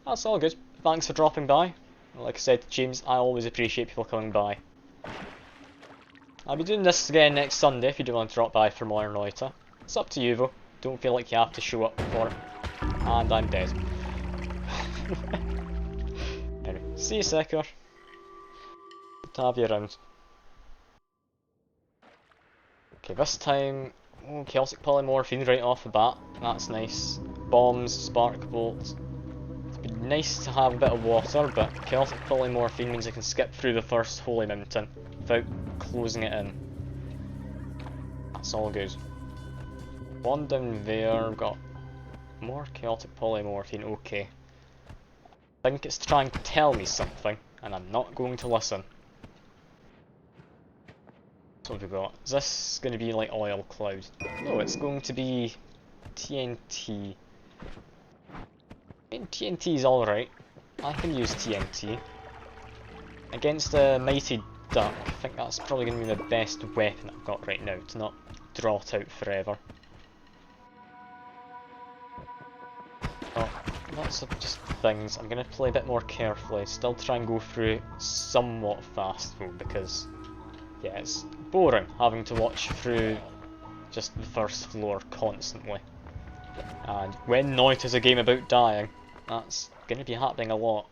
That's all good. Thanks for dropping by. Like I said to James, I always appreciate people coming by. I'll be doing this again next Sunday if you do want to drop by for more Noita. It's up to you though. Don't feel like you have to show up for it. And I'm dead. Anyway, see you, Secure. Good to have you around. Okay, this time, Chaotic Polymorphine right off the bat. That's nice. Bombs, Spark Bolts. It'd be nice to have a bit of water, but Chaotic Polymorphine means I can skip through the first Holy Mountain without closing it in. That's all good. One down there, we've got more Chaotic Polymorphine, okay. I think it's trying to tell me something, and I'm not going to listen. So what have we got? Is this going to be like Oil Cloud? No, it's going to be TNT. I mean, TNT is alright. I can use TNT. Against the Mighty Duck, I think that's probably going to be the best weapon I've got right now, to not draw it out forever. Oh, lots of just things. I'm going to play a bit more carefully, still try and go through somewhat fast though, because yeah, it's boring having to watch through just the first floor constantly. And when Noita is a game about dying, that's going to be happening a lot.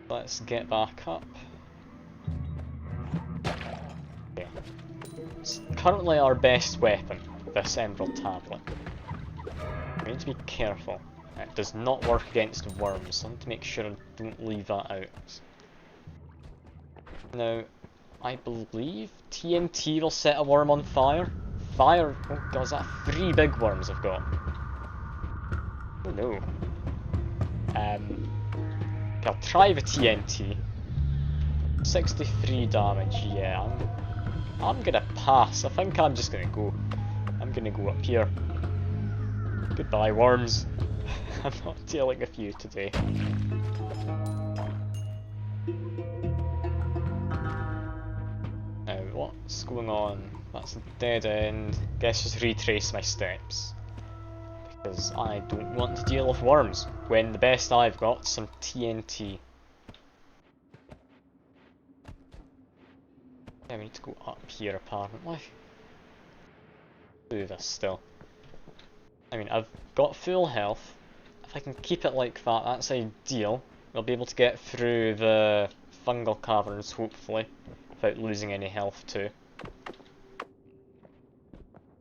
Let's get back up. Okay. It's currently our best weapon, this Emerald Tablet. We need to be careful. It does not work against worms, so I need to make sure I don't leave that out. Now, I believe TNT will set a worm on fire. Fire? Oh god, is that 3 big worms I've got? Oh no. Okay, I'll try the TNT. 63 damage, yeah. I'm gonna pass. I think I'm just gonna go. I'm gonna go up here. Goodbye, worms. I'm not dealing with you today. Now, what's going on? That's a dead end. Guess just retrace my steps. Because I don't want to deal with worms, when the best I've got is some TNT. Yeah, we need to go up here apparently. Do this still. I mean, I've got full health. If I can keep it like that, that's ideal. We'll be able to get through the fungal caverns, hopefully, without losing any health too.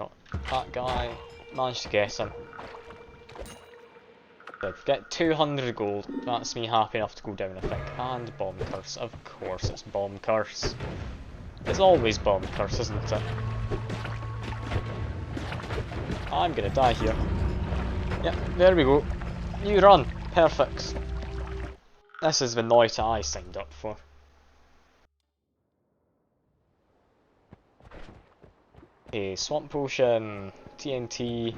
Oh, that guy, managed to get him. Get 200 gold, that's me happy enough to go down I think. And Bomb Curse, of course it's Bomb Curse. It's always Bomb Curse, isn't it? I'm gonna die here. Yep, there we go. New run, perfect. This is the Noita I signed up for. Okay, Swamp Potion, TNT,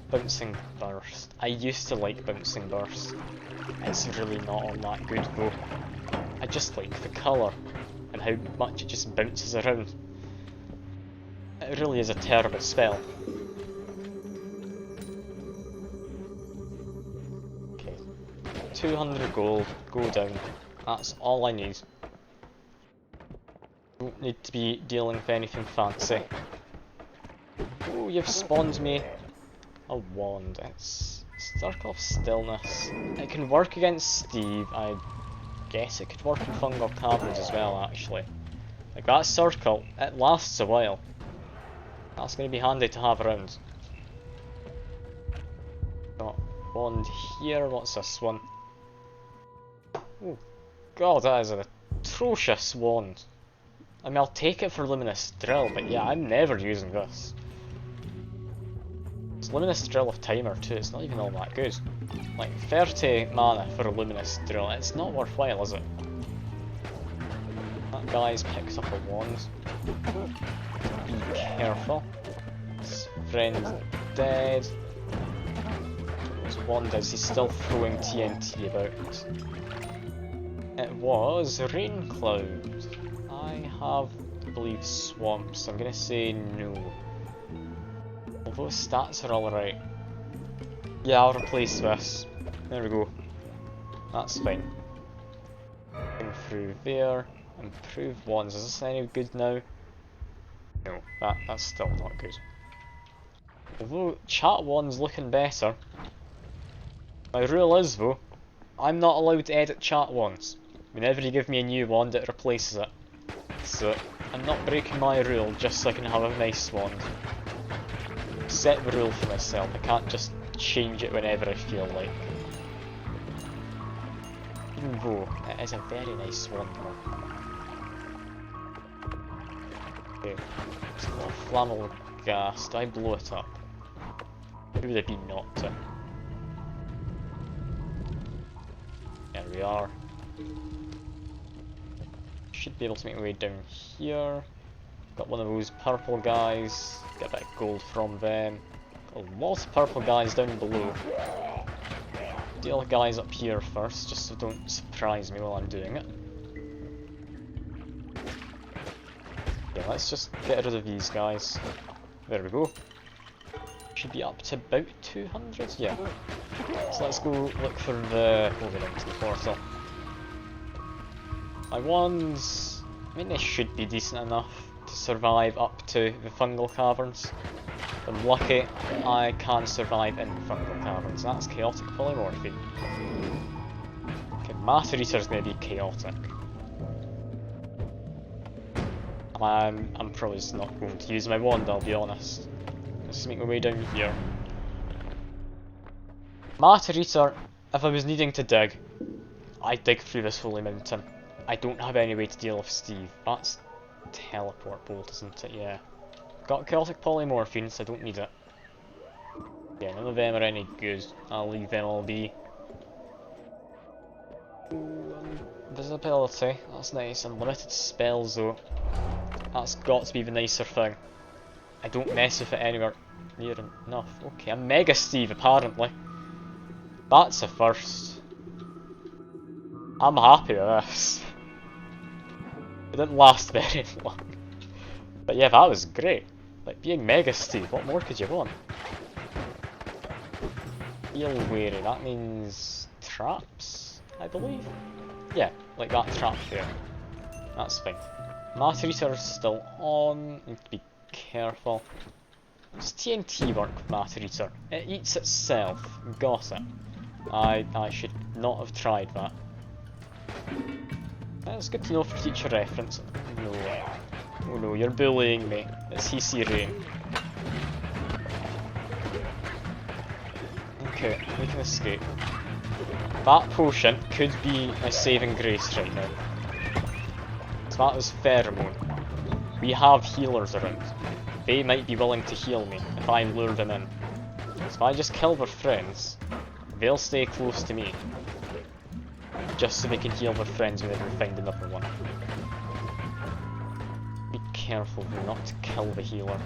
Bouncing Burst. I used to like Bouncing Burst. It's really not all that good though. I just like the colour and how much it just bounces around. It really is a terrible spell. Okay, 200 gold, go down. That's all I need. Don't need to be dealing with anything fancy. Oh, you've spawned me a wand. It's Circle of Stillness. It can work against Steve. I guess it could work in Fungal Caverns as well, actually. Like that circle, it lasts a while. That's going to be handy to have around. Got wand here. What's this one? Oh god, that is an atrocious wand. I mean, I'll take it for Luminous Drill, but yeah, I'm never using this. It's Luminous Drill of Timer too, it's not even all that good. Like, 30 mana for a Luminous Drill, it's not worthwhile, is it? That guy's picked up a wand. Be careful. His friend's dead. His wand is, he's still throwing TNT about. It was Rain Cloud. I have, I believe, Swamps. I'm gonna say no. Although stats are alright. Yeah, I'll replace this. There we go. That's fine. Going through there. Improved wands. Is this any good now? No, that's still not good. Although chat wands looking better. My rule is though, I'm not allowed to edit chat wands. Whenever you give me a new wand, it replaces it. So I'm not breaking my rule just so I can have a nice wand. Set the rule for myself. I can't just change it whenever I feel like. Even though it is a very nice wand though. Okay, it's got a flammable gas. Do I blow it up? Who would it be not to? There we are. Should be able to make my way down here. Got one of those purple guys. Get a bit of gold from them. Got a lot of purple guys down below. Deal with guys up here first, just so don't surprise me while I'm doing it. Yeah, let's just get rid of these guys. There we go. Should be up to about 200, yeah. So let's go look for the... oh, we're into the portal. My wands... I mean, they should be decent enough to survive up to the Fungal Caverns. If I'm lucky, I can survive in the Fungal Caverns. That's Chaotic Polymorphy. Okay, Matter Eater's going to be chaotic. I'm probably just not going to use my wand, I'll be honest. Let's just make my way down here. Matter Eater, if I was needing to dig, I'd dig through this holy mountain. I don't have any way to deal with Steve. That's Teleport Bolt, isn't it? Yeah. Got Chaotic Polymorphine, so I don't need it. Yeah, none of them are any good. I'll leave them all be. Ooh, invisibility, that's nice. Unlimited spells though. That's got to be the nicer thing. I don't mess with it anywhere near enough. Okay, I'm Mega Steve apparently. That's a first. I'm happy with this. It didn't last very long. But yeah, that was great. Like, being Mega Steve, what more could you want? Feel wary, that means traps, I believe? Yeah, like that trap there. That's fine. Matter Eater's still on, need to be careful. Does TNT work with Matter Eater? It eats itself, got it. I should not have tried that. That's good to know for future reference. No. Oh no, you're bullying me. It's CC Rain. Okay, we can escape. That potion could be my saving grace right now. So that was Pheromone. We have healers around. They might be willing to heal me if I lure them in. So if I just kill their friends, they'll stay close to me. just so they can heal their friends whenever they find another one. Be careful not to kill the healer.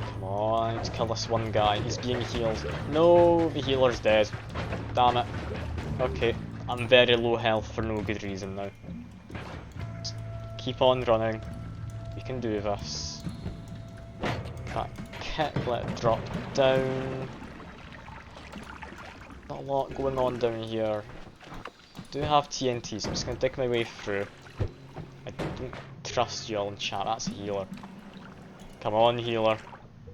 Come on, let's kill this one guy. He's being healed. No, the healer's dead. Damn it. Okay, I'm very low health for no good reason now. Just keep on running. We can do this. That kick, let it drop down. Not a lot going on down here. I do have TNT, so I'm just going to dig my way through. I don't trust you all in chat, that's a healer. Come on, healer.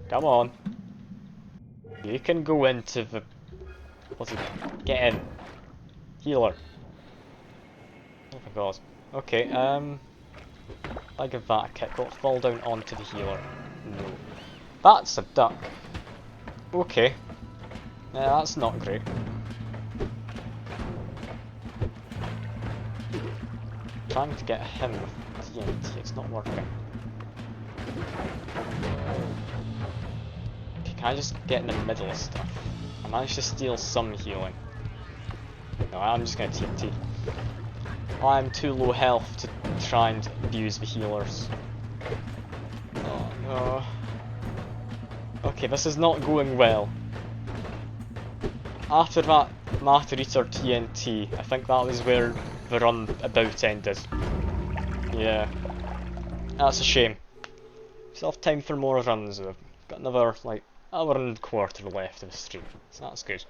Come on. You can go into the... What's it? Get in. Healer. Oh my god. Okay, I give that a kick, will it fall down onto the healer? No. That's a duck. Okay. Yeah, that's not great. Trying to get him with TNT, it's not working. Okay, can I just get in the middle of stuff? I managed to steal some healing. No, I'm just gonna TNT. I'm too low health to try and abuse the healers. Oh no. Okay, this is not going well. After that Matter Eater TNT, I think that was where the run about ended. Yeah. That's a shame. Still have time for more runs though. Got another, like, hour and a quarter left of the stream, so that's good.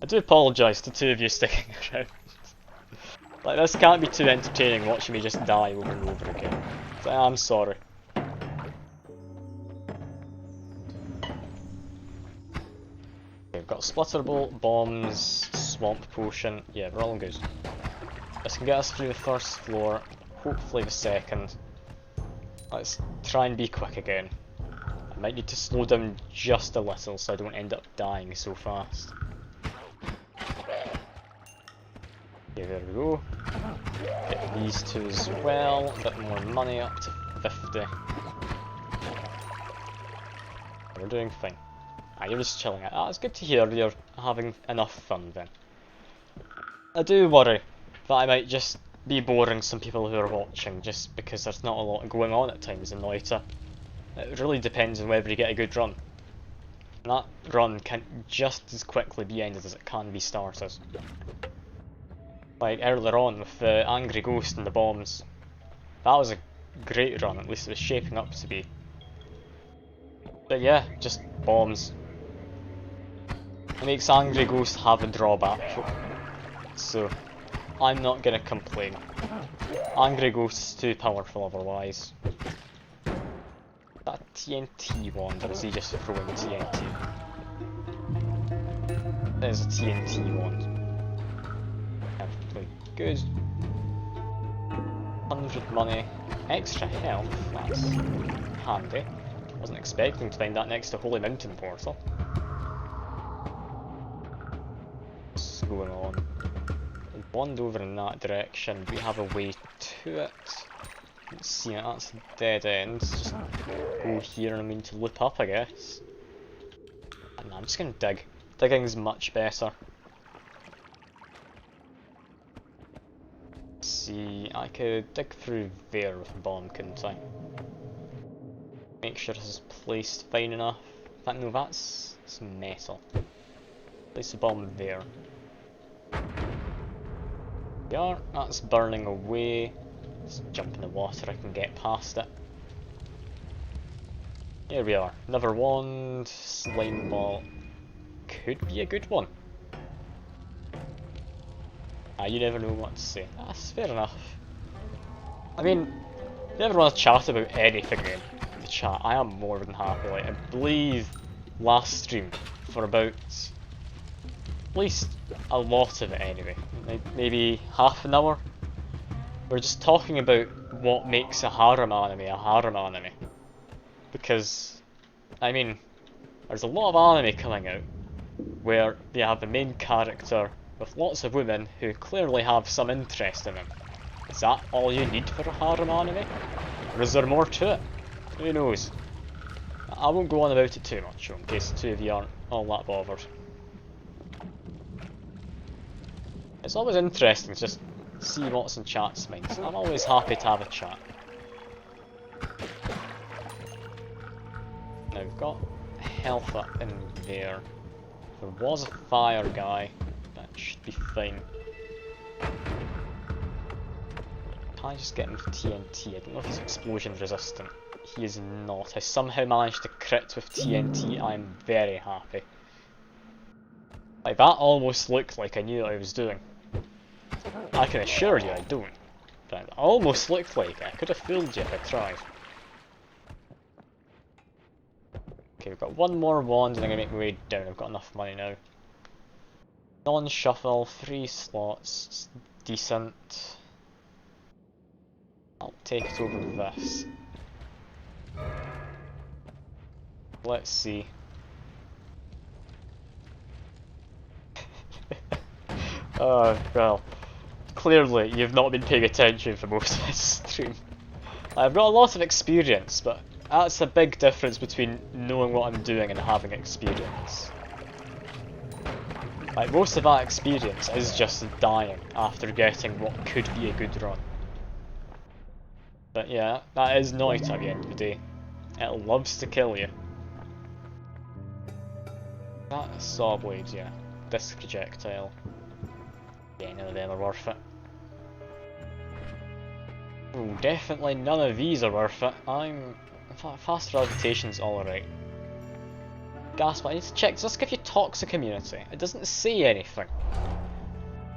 I do apologise to two of you sticking around. Like, this can't be too entertaining watching me just die over and over again. So I'm sorry. We've got Splitter Bolt, Bombs, Swamp Potion. Yeah, we're all good. This can get us through the first floor, hopefully the second. Let's try and be quick again. I might need to slow down just a little so I don't end up dying so fast. Okay, there we go. Get these two as well, a bit more money, up to 50. We're doing fine. Ah, you're just chilling out. Ah, it's good to hear you're having enough fun then. I do worry that I might just be boring some people who are watching just because there's not a lot going on at times in Noita. It really depends on whether you get a good run. And that run can just as quickly be ended as it can be started. Like earlier on with the Angry Ghost and the bombs. That was a great run, at least it was shaping up to be. But yeah, just bombs. It makes Angry Ghost have a drawback, so I'm not gonna complain. Angry Ghost is too powerful otherwise. That TNT wand, or is he just throwing TNT? There's a TNT wand. Perfectly good. 100 money. Extra health, that's handy. Wasn't expecting to find that next to Holy Mountain Portal. What's going on? Wand over in that direction, we have a way to it. Let's see, that's a dead end. Just go here and I mean to loop up, I guess. And I'm just gonna dig. Digging's much better. Let's see, I could dig through there with a bomb, couldn't I? Make sure this is placed fine enough. In fact, no, that's metal. Place the bomb there. Yeah, that's burning away. Let's jump in the water, I can get past it. Here we are. Another wand, slime ball. Could be a good one. Ah, you never know what to say. That's fair enough. I mean, if you ever want to chat about anything in the chat, I am more than happy. Like, I believe last stream for about at least a lot of it anyway, maybe half an hour. We're just talking about what makes a harem anime. Because, I mean, there's a lot of anime coming out where they have the main character with lots of women who clearly have some interest in him. Is that all you need for a harem anime? Or is there more to it? Who knows? I won't go on about it too much, in case the two of you aren't all that bothered. It's always interesting to just see what's in chat's minds. I'm always happy to have a chat. Now we've got health up in there. There was a fire guy. That should be fine. Can I just get him with TNT? I don't know if he's explosion resistant. He is not. I somehow managed to crit with TNT. I'm very happy. Like, that almost looked like I knew what I was doing. I can assure you I don't. But it almost looked like I could have fooled you if I tried. Okay, we've got one more wand and I'm going to make my way down. I've got enough money now. Non-shuffle, 3 slots, it's decent. I'll take it over this. Let's see. Oh, well. Clearly, you've not been paying attention for most of this stream. I've got a lot of experience, but that's a big difference between knowing what I'm doing and having experience. Like, most of that experience is just dying after getting what could be a good run. But yeah, that is Noita at the end of the day. It loves to kill you. That is saw blade, yeah. Disc projectile. Yeah, none of them are worth it. Ooh, definitely none of these are worth it. Fast gravitation's alright. Gasp, I need to check, does this give you toxic immunity? It doesn't say anything.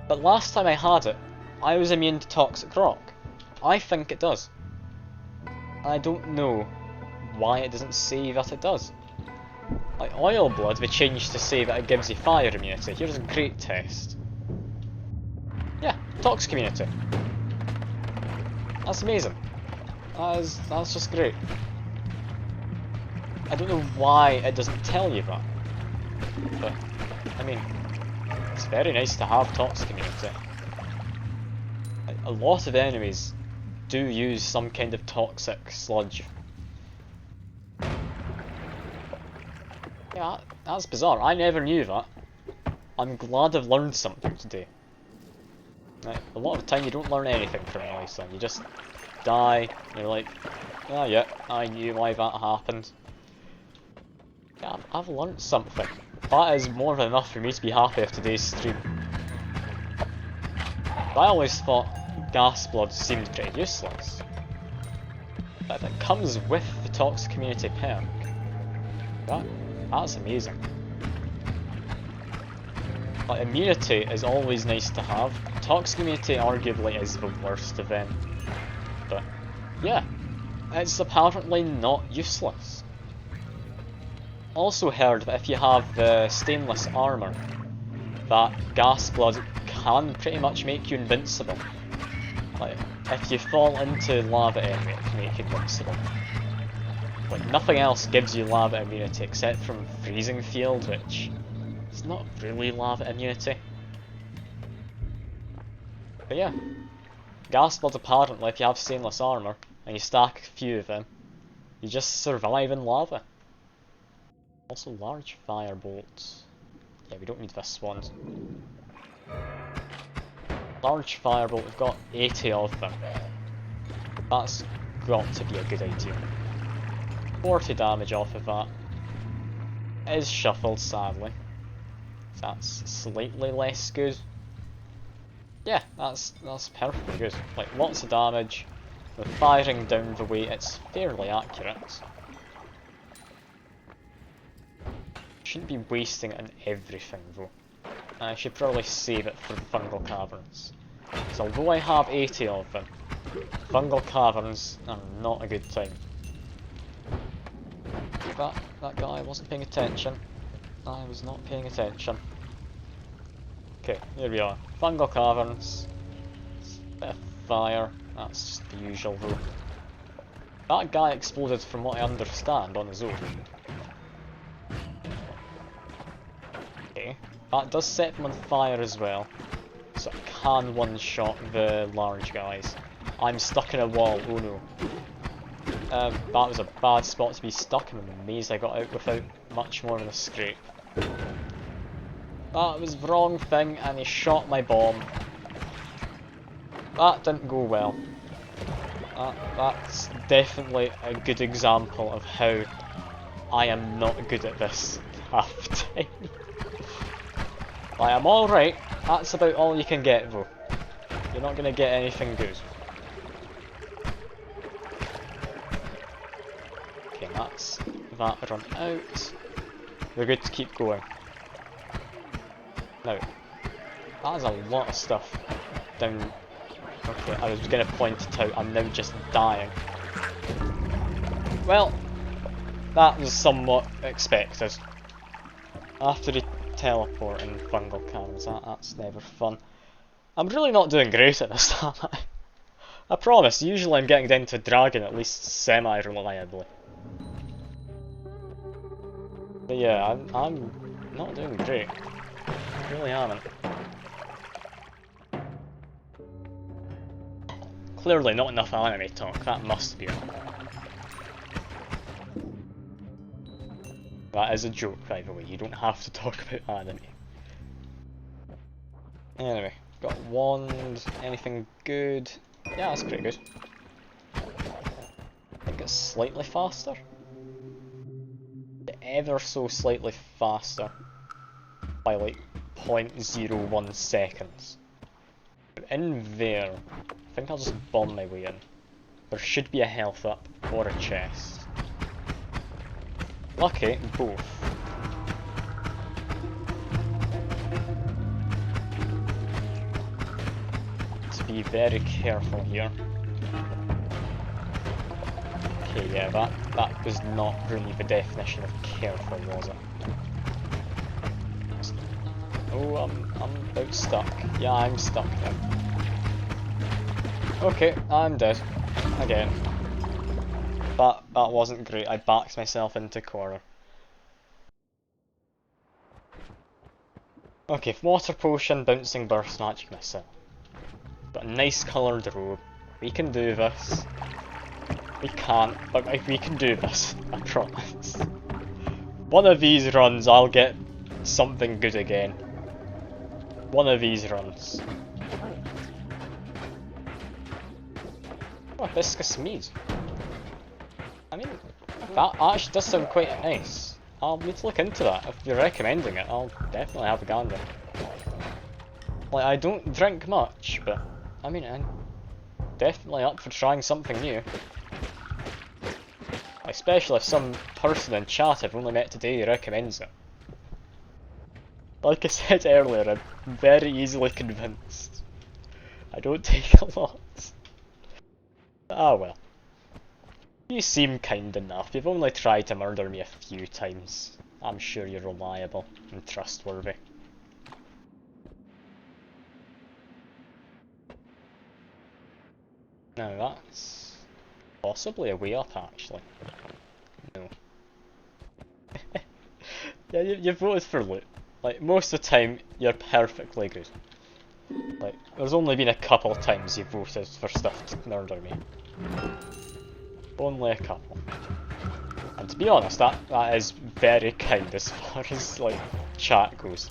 But last time I had it, I was immune to toxic rock. I think it does. I don't know why it doesn't say that it does. Like oil blood, they changed to say that it gives you fire immunity. Here's a great test. Yeah, toxic immunity. That's amazing. That's just great. I don't know why it doesn't tell you that. But, I mean, it's very nice to have toxic immunity. A lot of enemies do use some kind of toxic sludge. Yeah, that's bizarre. I never knew that. I'm glad I've learned something today. Like, a lot of the time you don't learn anything from Noita. You just die, and you're like, oh yeah, I knew why that happened. Yeah, I've learned something. That is more than enough for me to be happy with today's stream. I always thought gas blood seemed pretty useless. But if it comes with the toxic immunity perk, that's amazing. Like, immunity is always nice to have. Toxic immunity arguably is the worst of them. But yeah, it's apparently not useless. Also heard that if you have the stainless armour, that gas blood can pretty much make you invincible. Like, if you fall into lava enemy, it can make you invincible. Like, nothing else gives you lava immunity except from freezing field, which is not really lava immunity. But yeah, gas blood apparently, if you have stainless armour and you stack a few of them, you just survive in lava. Also large fire bolts. Yeah, we don't need this one. Large firebolt, we've got 80 of them. That's got to be a good idea. 40 damage off of that. It is shuffled, sadly. That's slightly less good. Yeah, that's perfectly good. Like, lots of damage. With firing down the way, it's fairly accurate. Shouldn't be wasting it on everything though. I should probably save it for fungal caverns. So although I have 80 of them, fungal caverns are not a good time. That guy wasn't paying attention. I was not paying attention. Okay, here we are. Fungal caverns. Bit of fire. That's just the usual though. That guy exploded from what I understand on his own. Okay, that does set them on fire as well. So I can one-shot the large guys. I'm stuck in a wall, oh no. That was a bad spot to be stuck. I'm amazed I got out without much more than a scrape. That was the wrong thing, and he shot my bomb. That didn't go well. That's definitely a good example of how I am not good at this half the time. Like, I'm alright, that's about all you can get though. You're not gonna get anything good. Okay, that's that run out. We're good to keep going. Now, that is a lot of stuff down. Okay, I was gonna point it out, I'm now just dying. Well, that was somewhat expected. After the teleport and fungal cannons, that's never fun. I'm really not doing great at this, am I? I promise, usually I'm getting down to dragon at least semi-reliably. But yeah, I'm not doing great. I really haven't. Clearly not enough anime talk, that must be it. That is a joke, by the way, you don't have to talk about anime. Anyway, got wand, anything good? Yeah, that's pretty good. I think it's slightly faster. Ever so slightly faster. By like 0.01 seconds. In there, I think I'll just bomb my way in. There should be a health up or a chest. Lucky, both. To be very careful here. Okay, yeah, that was not really the definition of careful, was it? Oh, I'm about stuck. Yeah, I'm stuck now. Okay, I'm dead. Again. That wasn't great, I backed myself into corner. Okay, water potion, bouncing burst, magic missile. Got a nice coloured robe. We can do this. We can't, but we can do this, I promise. One of these runs I'll get something good again. One of these runs. Oh, hibiscus mead. I mean, that actually does sound quite nice. I'll need to look into that. If you're recommending it, I'll definitely have a gander. Like, I don't drink much, but I mean, I'm definitely up for trying something new. Especially if some person in chat I've only met today recommends it. Like I said earlier, I'm very easily convinced. I don't take a lot. Ah well. You seem kind enough. You've only tried to murder me a few times. I'm sure you're reliable and trustworthy. Now that's possibly a way up, actually. No. Yeah, you voted for loot. Like, most of the time, you're perfectly good. Like, there's only been a couple of times you voted for stuff to murder me. Only a couple. And to be honest, that is very kind as far as, like, chat goes.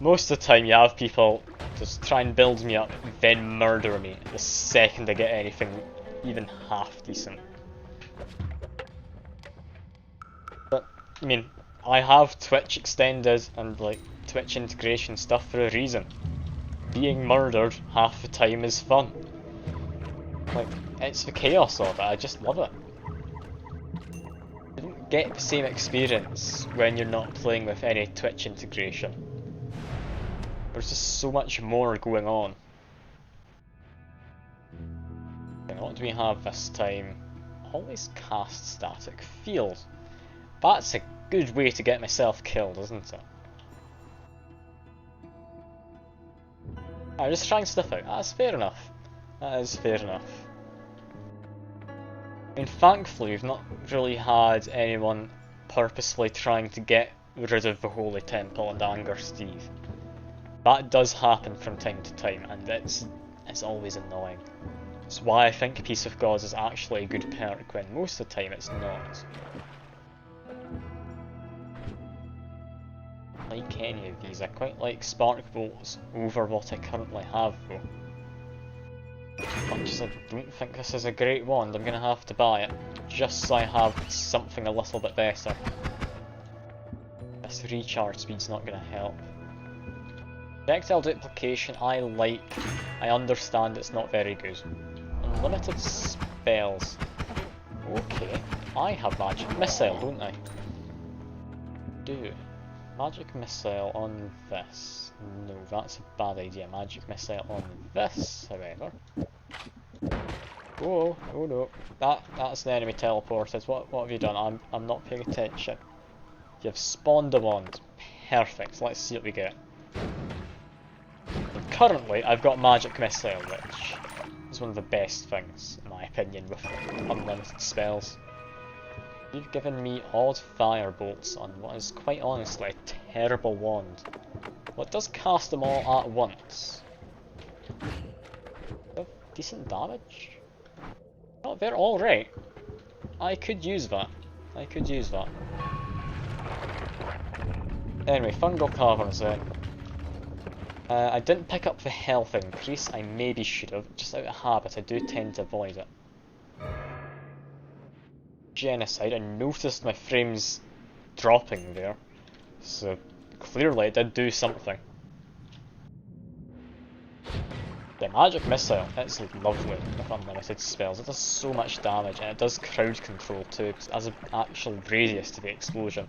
Most of the time you have people just try and build me up, then murder me the second I get anything even half decent. But, I mean, I have Twitch extended and, like, Twitch integration stuff for a reason. Being murdered half the time is fun. Like, it's the chaos of it, I just love it. You don't get the same experience when you're not playing with any Twitch integration. There's just so much more going on. And what do we have this time? Always cast static field. That's a good way to get myself killed, isn't it? I'm just trying stuff out. That's fair enough. That is fair enough. I mean, thankfully we've not really had anyone purposefully trying to get rid of the Holy Temple and anger Steve. That does happen from time to time, and it's always annoying. It's why I think Peace of Gods is actually a good perk when most of the time it's not. Like any of these, I quite like Spark Bolts over what I currently have though. As much as I don't think this is a great wand, I'm gonna have to buy it, just so I have something a little bit better. This recharge speed's not gonna help. Projectile duplication I like, I understand it's not very good. Unlimited spells. Okay, I have magic missile, don't I? Do. Magic missile on this. No, that's a bad idea. Magic missile on this, however. Oh, oh no. That's the enemy teleported. What have you done? I'm not paying attention. You've spawned a wand. Perfect. Let's see what we get. And currently, I've got magic missile, which is one of the best things, in my opinion, with unlimited spells. You've given me odd fire bolts on what is quite honestly a terrible wand. Well, it does cast them all at once. Decent damage? Oh, they're alright. I could use that. I could use that. Anyway, fungal caverns then. I didn't pick up the health increase. I maybe should have. Just out of habit, I do tend to avoid it. Genocide, I noticed my frames dropping there, so clearly it did do something. The magic missile, it's lovely with unlimited spells. It does so much damage and it does crowd control too, because it has an actual radius to the explosion.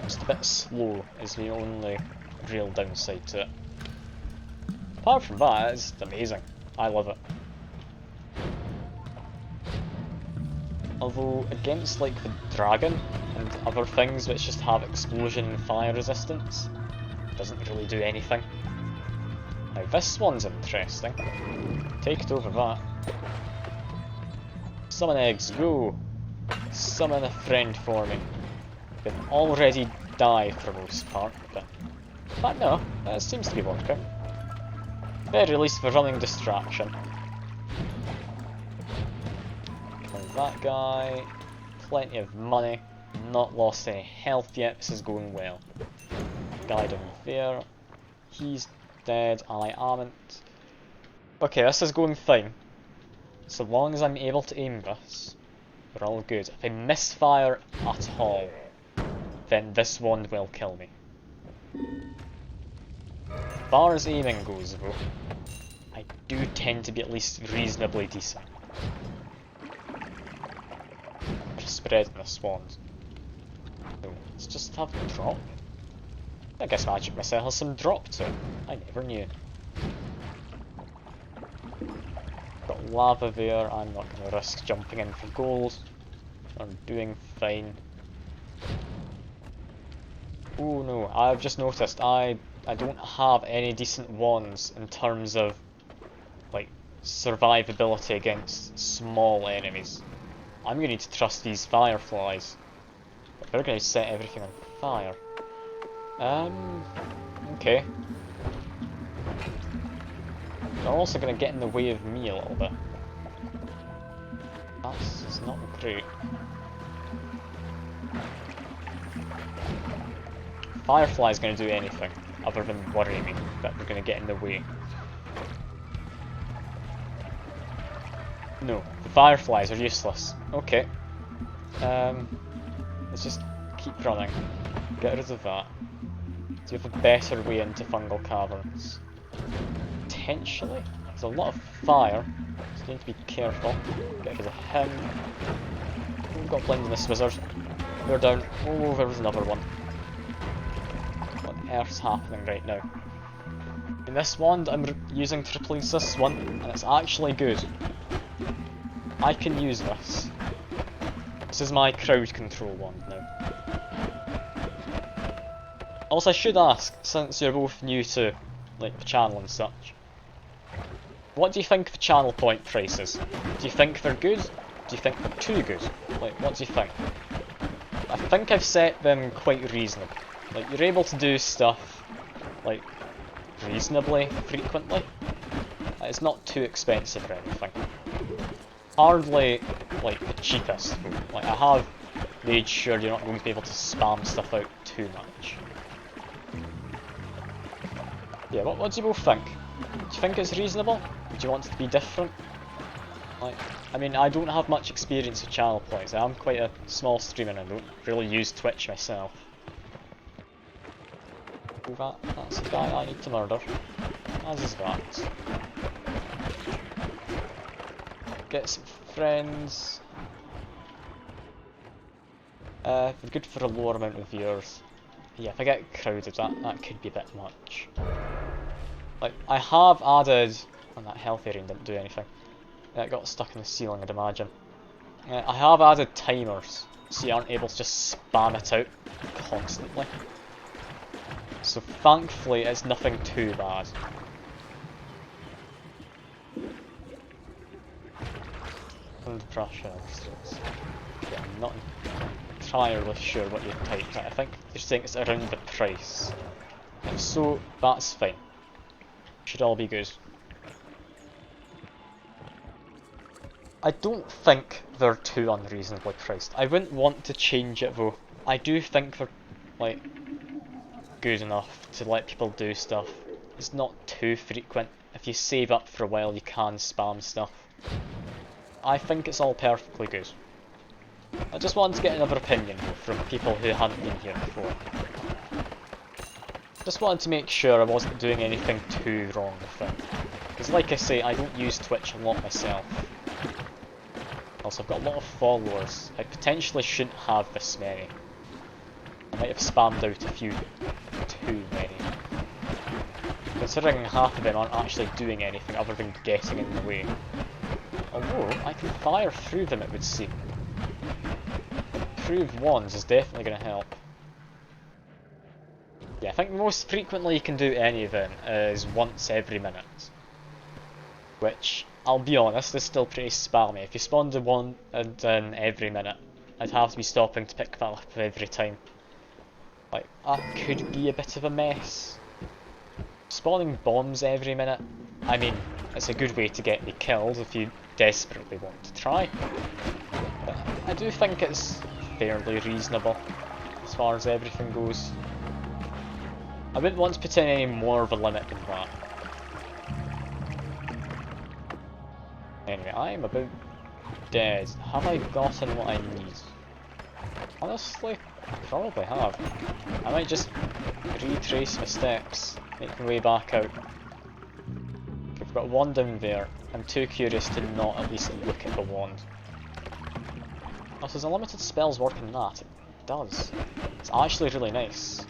Just a bit slow is the only real downside to it. Apart from that, it's amazing. I love it. Although against like the dragon and other things which just have explosion and fire resistance, it doesn't really do anything. Now this one's interesting. Take it over that. Summon eggs, go! Summon a friend for me. Been already died for the most part, but no, it seems to be working. Very least for running distraction. That guy, plenty of money, not lost any health yet, this is going well. Guy down there, he's dead, I amn't. Okay, this is going fine. So long as I'm able to aim this, we're all good. If I misfire at all, then this wand will kill me. As far as aiming goes though, I do tend to be at least reasonably decent. Spread in this wand. So let's just have a drop. I guess magic missile has some drop to it. I never knew. Got lava there. I'm not going to risk jumping in for gold. I'm doing fine. Oh no, I've just noticed I don't have any decent wands in terms of like survivability against small enemies. I'm going to need to trust these fireflies. But they're going to set everything on fire. Okay. They're also going to get in the way of me a little bit. That's not great. Firefly's going to do anything other than worry me that they're going to get in the way. No, the fireflies are useless. Okay. Let's just keep running. Get rid of that. Do you have a better way into fungal caverns? Potentially. There's a lot of fire, so you need to be careful. Get rid of him. We've got blindness wizard. We're down. Oh, there was another one. What on earth's happening right now? In this wand I'm using to replace this one, and it's actually good. I can use this. This is my crowd control wand now. Also, I should ask, since you're both new to like the channel and such, what do you think of the channel point prices? Do you think they're good? Do you think they're too good? Like, what do you think? I think I've set them quite reasonable. Like, you're able to do stuff like reasonably frequently. it's not too expensive or anything. Hardly like the cheapest. Like I have made sure you're not going to be able to spam stuff out too much. Yeah, what do you both think? Do you think it's reasonable? Do you want it to be different? Like, I mean, I don't have much experience with channel points. I'm quite a small streamer and I don't really use Twitch myself. Oh, that's a guy I need to murder. As is that. Get some friends. They're good for a lower amount of viewers. Yeah, if I get crowded, that could be a bit much. Like, I have added... And that healthy rain didn't do anything. It got stuck in the ceiling, I'd imagine. I have added timers, so you aren't able to just spam it out constantly. So thankfully, it's nothing too bad. And pressure. Yeah, I'm not entirely sure what you typed. I think you're saying it's around the price. If so, that's fine. Should all be good. I don't think they're too unreasonably priced. I wouldn't want to change it though. I do think they're like good enough to let people do stuff. It's not too frequent. If you save up for a while, you can spam stuff. I think it's all perfectly good. I just wanted to get another opinion from people who hadn't been here before. Just wanted to make sure I wasn't doing anything too wrong with it. Because like I say, I don't use Twitch a lot myself. Also, I've got a lot of followers. I potentially shouldn't have this many. I might have spammed out a few too many. Considering half of them aren't actually doing anything other than getting in the way. Although, I can fire through them, it would seem. Improved wands is definitely going to help. Yeah, I think most frequently you can do any of them is once every minute. Which, I'll be honest, is still pretty spammy. If you spawned a one in every minute, I'd have to be stopping to pick that up every time. Like, that could be a bit of a mess. Spawning bombs every minute, I mean, it's a good way to get me killed if you desperately want to try. But I do think it's fairly reasonable as far as everything goes. I wouldn't want to put in any more of a limit than that. Anyway, I'm about dead. Have I gotten what I need? Honestly, I probably have. I might just retrace my steps, make my way back out. We've got a wand down there. I'm too curious to not at least look at the wand. Oh, so does unlimited spells work in that? It does. It's actually really nice.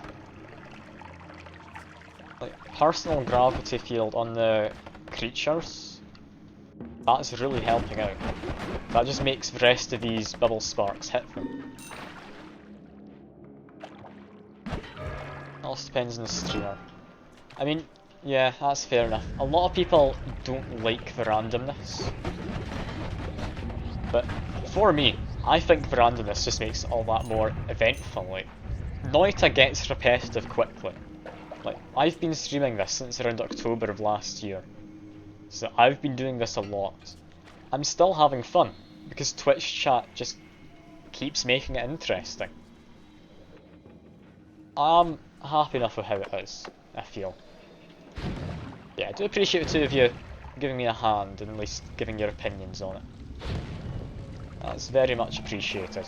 Like, personal gravity field on the creatures, that's really helping out. That just makes the rest of these bubble sparks hit them. It also depends on the streamer. I mean, yeah, that's fair enough. A lot of people don't like the randomness. But for me, I think the randomness just makes it all that more eventful. Like, Noita gets repetitive quickly. Like, I've been streaming this since around October of last year. So I've been doing this a lot. I'm still having fun, because Twitch chat just keeps making it interesting. I'm happy enough with how it is, I feel. Yeah, I do appreciate the two of you giving me a hand and at least giving your opinions on it. That's very much appreciated.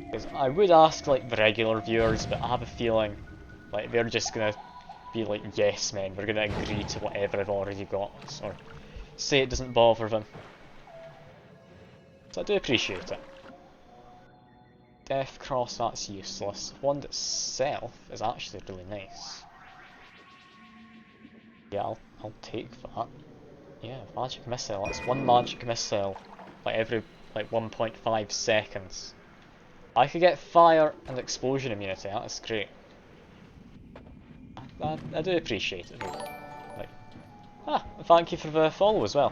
Because I would ask like the regular viewers, but I have a feeling like they're just gonna be like yes men, we're gonna agree to whatever I've already got, or say it doesn't bother them. So I do appreciate it. Death Cross, that's useless. Wand itself is actually really nice. Yeah, I'll take that. Yeah, magic missile. That's one magic missile like every 1.5 seconds. I could get fire and explosion immunity. That's great. I do appreciate it. Like, thank you for the follow as well.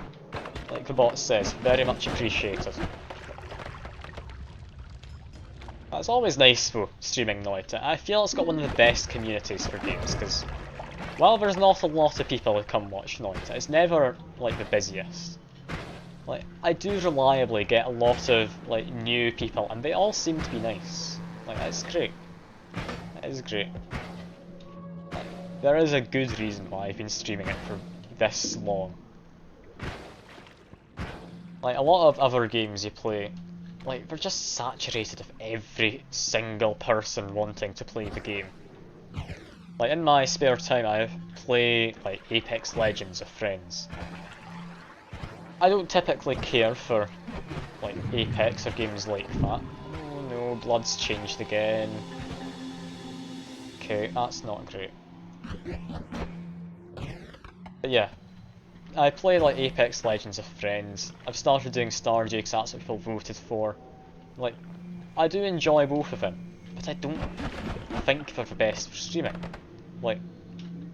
Like the bot says, very much appreciated. It's always nice though, streaming Noita. I feel it's got one of the best communities for games, because while there's not a lot of people who come watch Noita, it's never like the busiest. Like, I do reliably get a lot of like new people, and they all seem to be nice. Like, that's great. That is great. Like, there is a good reason why I've been streaming it for this long. Like, a lot of other games you play, like, they're just saturated of every single person wanting to play the game. Like, in my spare time I play like Apex Legends with friends. I don't typically care for like Apex or games like that. Oh no, blood's changed again. Okay, that's not great. But yeah, I play like Apex Legends with friends. I've started doing Stardew because that's what people voted for. Like, I do enjoy both of them, but I don't think they're the best for streaming. Like,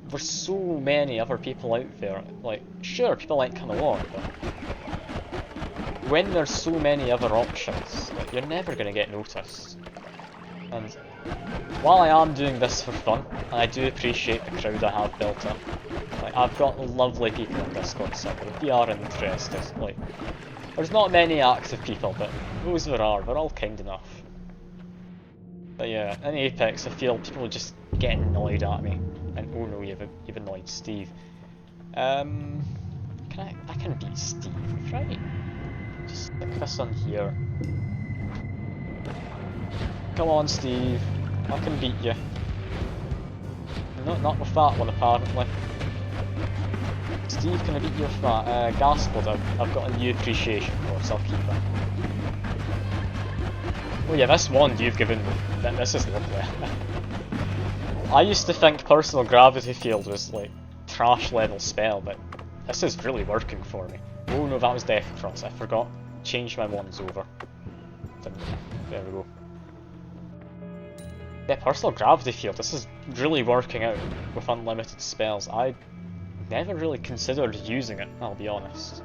there's so many other people out there. Like, sure, people like come along, but when there's so many other options, like, you're never gonna get noticed. And while I am doing this for fun, and I do appreciate the crowd I have built up, like, I've got lovely people in Discord server. If you are interested, like, there's not many active people, but those there are, they're all kind enough. But yeah, in Apex I feel people just get annoyed at me, and oh no, you've annoyed Steve. I can beat Steve, right? Just stick this on here. Come on, Steve, I can beat you. No, not with that one apparently. Steve, can I beat you with that? Gas blood, I've got a new appreciation for, so I'll keep that. Oh yeah, this wand you've given me, this is lovely. I used to think personal gravity field was like trash level spell, but this is really working for me. Oh no, that was Death Cross, I forgot. Change my wands over. There we go. Yeah, personal gravity field, this is really working out with unlimited spells. I never really considered using it, I'll be honest.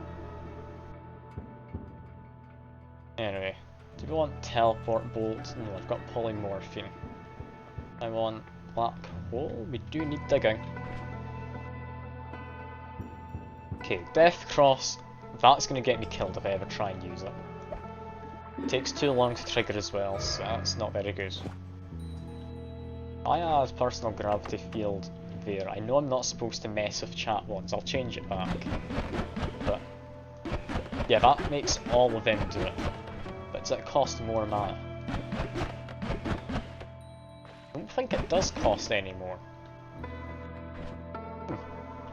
Anyway, do we want teleport bolt? No, I've got polymorphine. I want black hole, we do need digging. Okay, Death Cross, that's going to get me killed if I ever try and use it. It takes too long to trigger as well, so that's not very good. I add personal gravity field there. I know I'm not supposed to mess with chat ones, I'll change it back. But yeah, that makes all of them do it. But does it cost more mana? I don't think it does cost any more.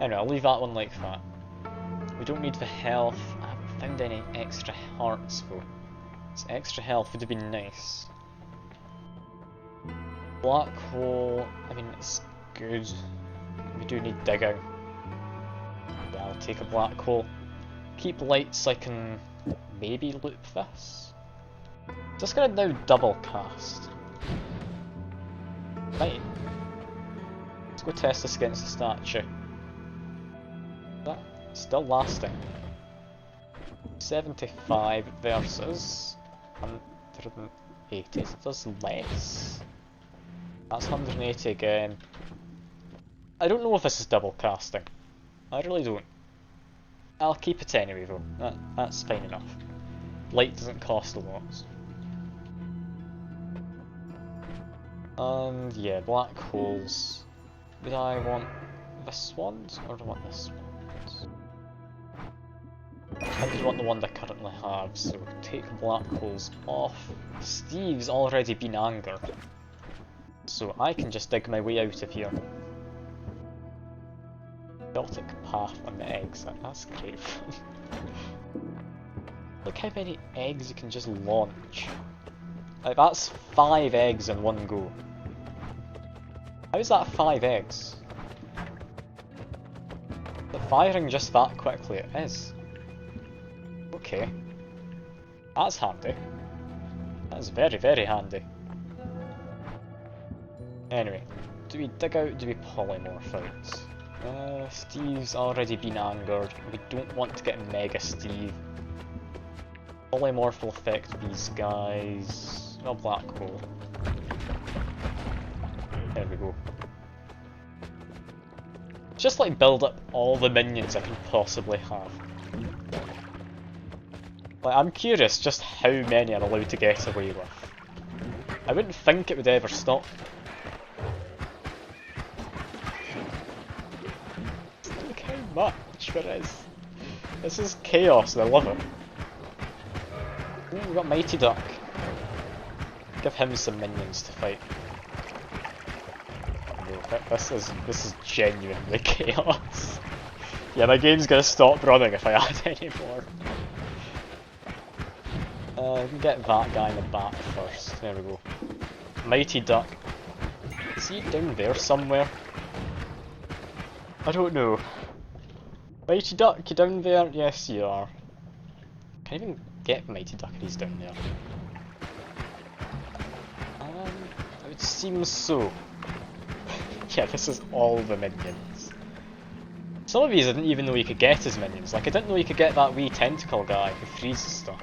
Anyway, I'll leave that one like that. We don't need the health. I haven't found any extra hearts though. So extra health would have been nice. Black hole, I mean, it's good. We do need digging. Yeah, I'll take a black hole. Keep lights so I can maybe loop this. Just gonna now double cast. Right. Let's go test this against the statue. That still lasting. 75 versus 180, so it does less. That's 180 again. I don't know if this is double casting. I really don't. I'll keep it anyway though. That's fine enough. Light doesn't cost a lot. And yeah, black holes. Did I want this one or do I want this one? I just want the one I currently have, so take black holes off. Steve's already been angered, so I can just dig my way out of here. Chaotic path on the exit, that's great. Look how many eggs you can just launch. Like, that's 5 eggs in one go. How is that 5 eggs? The firing just that quickly, it is. Okay. That's handy. That's very, very handy. Anyway, do we dig out, do we polymorph out? Steve's already been angered. We don't want to get Mega Steve. Polymorph will affect these guys. No black hole. There we go. Just like build up all the minions I can possibly have. Like, I'm curious just how many I'm allowed to get away with. I wouldn't think it would ever stop. Look how much there is. This is chaos and I love it. Ooh, we've got Mighty Duck. Give him some minions to fight. No, this is genuinely chaos. Yeah, my game's gonna stop running if I add any more. We can get that guy in the back first. There we go. Mighty Duck. Is he down there somewhere? I don't know. Mighty Duck, you down there? Yes, you are. Can't even get Mighty Duck if he's down there. It would seem so. Yeah, this is all the minions. Some of these I didn't even know you could get as minions. Like, I didn't know you could get that wee tentacle guy who freezes stuff.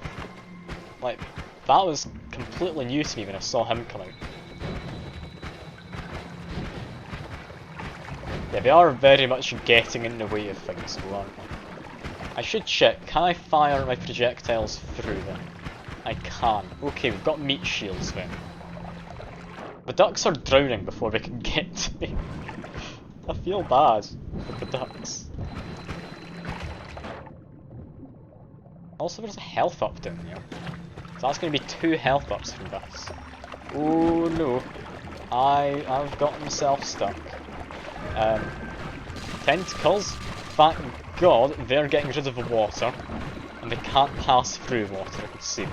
Like, that was completely new to me when I saw him come out. Yeah, they are very much getting in the way of things, though, aren't they? I should check, can I fire my projectiles through them? I can. Okay, we've got meat shields then. The ducks are drowning before they can get to me. I feel bad for the ducks. Also, there's a health up down here. So that's going to be 2 health ups from this. Oh no. I've got myself stuck. Tentacles, thank God they're getting rid of the water. And they can't pass through water, I can see.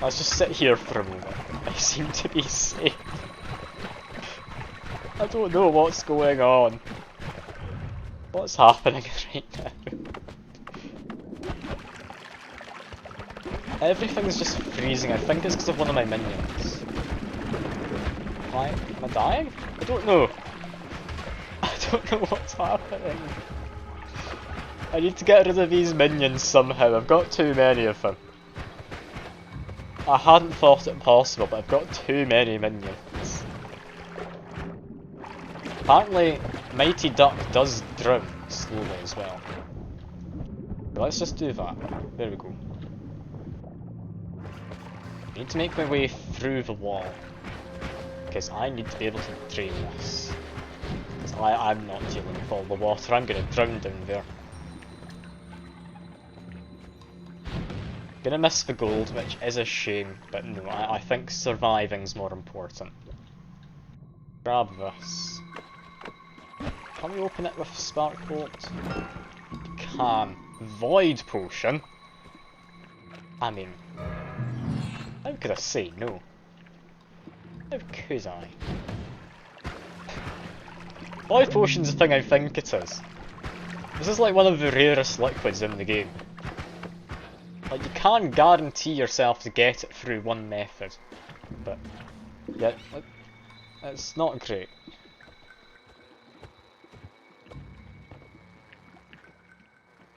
Let's just sit here for a moment. I seem to be safe. I don't know what's going on. What's happening right now? Everything's just freezing. I think it's because of one of my minions. Am I dying? I don't know. I don't know what's happening. I need to get rid of these minions somehow. I've got too many of them. I hadn't thought it possible, but I've got too many minions. Apparently, Mighty Duck does drown slowly as well. Let's just do that. There we go. I need to make my way through the wall. Because I need to be able to drain this. Because I'm not dealing with all the water, I'm gonna drown down there. Gonna miss the gold, which is a shame, but no, I think surviving's more important. Grab this. Can we open it with Spark Bolt? Can. Void Potion? I mean, how could I say no? How could I? Void Potion's the thing I think it is. This is like one of the rarest liquids in the game. Like, you can guarantee yourself to get it through one method, but yeah, it's not great.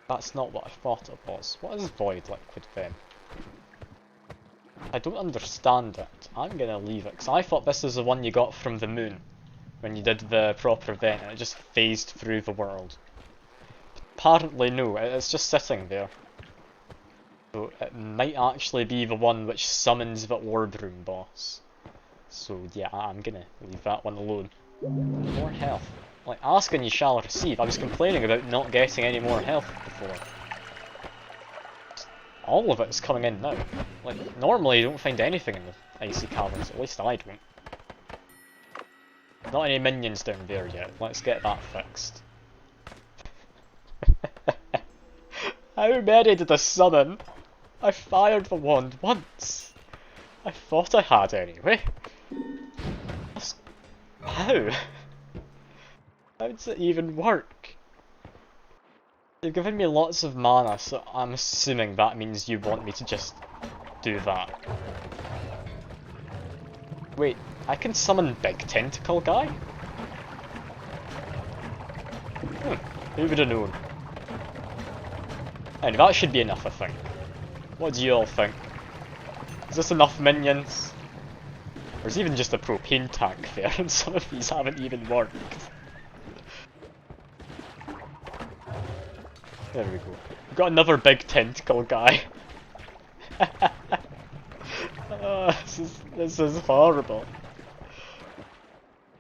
That's not what I thought it was. What is Void Liquid then? I don't understand it. I'm gonna leave it, because I thought this was the one you got from the moon, when you did the proper event, and it just phased through the world. Apparently no, it's just sitting there. So it might actually be the one which summons the orb room boss. So yeah, I'm gonna leave that one alone. More health. Like, ask and you shall receive. I was complaining about not getting any more health before. All of it's coming in now. Like, normally you don't find anything in the icy caverns, at least I don't. Not any minions down there yet. Let's get that fixed. How many did I summon? I fired the wand once. I thought I had anyway. How? How does it even work? You've given me lots of mana, so I'm assuming that means you want me to just do that. Wait, I can summon Big Tentacle Guy? Who would have known? And that should be enough, I think. What do you all think? Is this enough minions? There's even just a propane tank there, and some of these haven't even worked. There we go. We've got another big tentacle guy. Oh, this is horrible.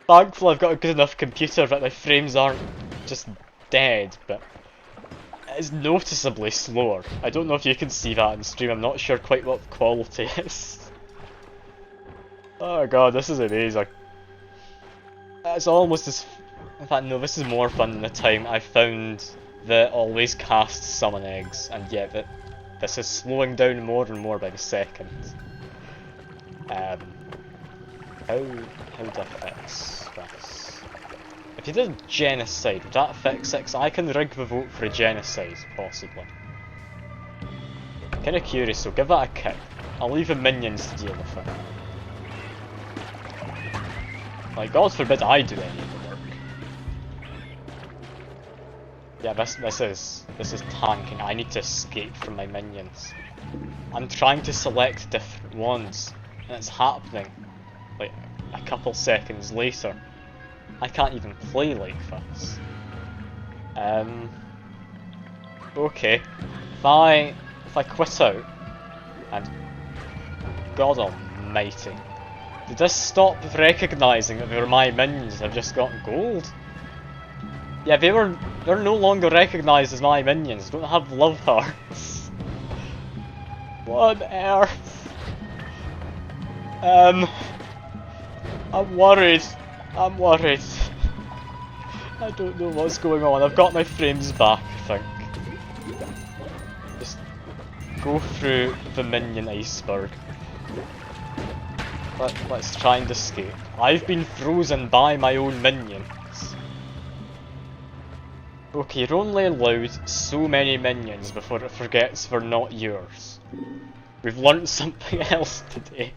Thankfully I've got a good enough computer that my frames aren't just dead, but it's noticeably slower. I don't know if you can see that on stream, I'm not sure quite what the quality is. Oh god, this is amazing. It's almost as... In fact, no, this is more fun than the time I found the always cast summon eggs, and yet that this is slowing down more and more by the second. How would I fix this? If you did genocide, would that fix it? 'Cause I can rig the vote for a genocide, possibly. Kinda curious, so give that a kick. I'll leave the minions to deal with it. Like, God forbid I do any of the work. Yeah, this is tanking. I need to escape from my minions. I'm trying to select different ones, and it's happening like a couple seconds later. I can't even play like this. Okay. If I quit out, and God almighty, did this stop recognising that they were my minions and I've just got gold? Yeah, they're no longer recognised as my minions. Don't have love hearts. What on earth? I'm worried. I'm worried. I don't know what's going on. I've got my frames back, I think. Just go through the minion iceberg. Let's try and escape. I've been frozen by my own minions. Okay, you're only allowed so many minions before it forgets they're not yours. We've learnt something else today.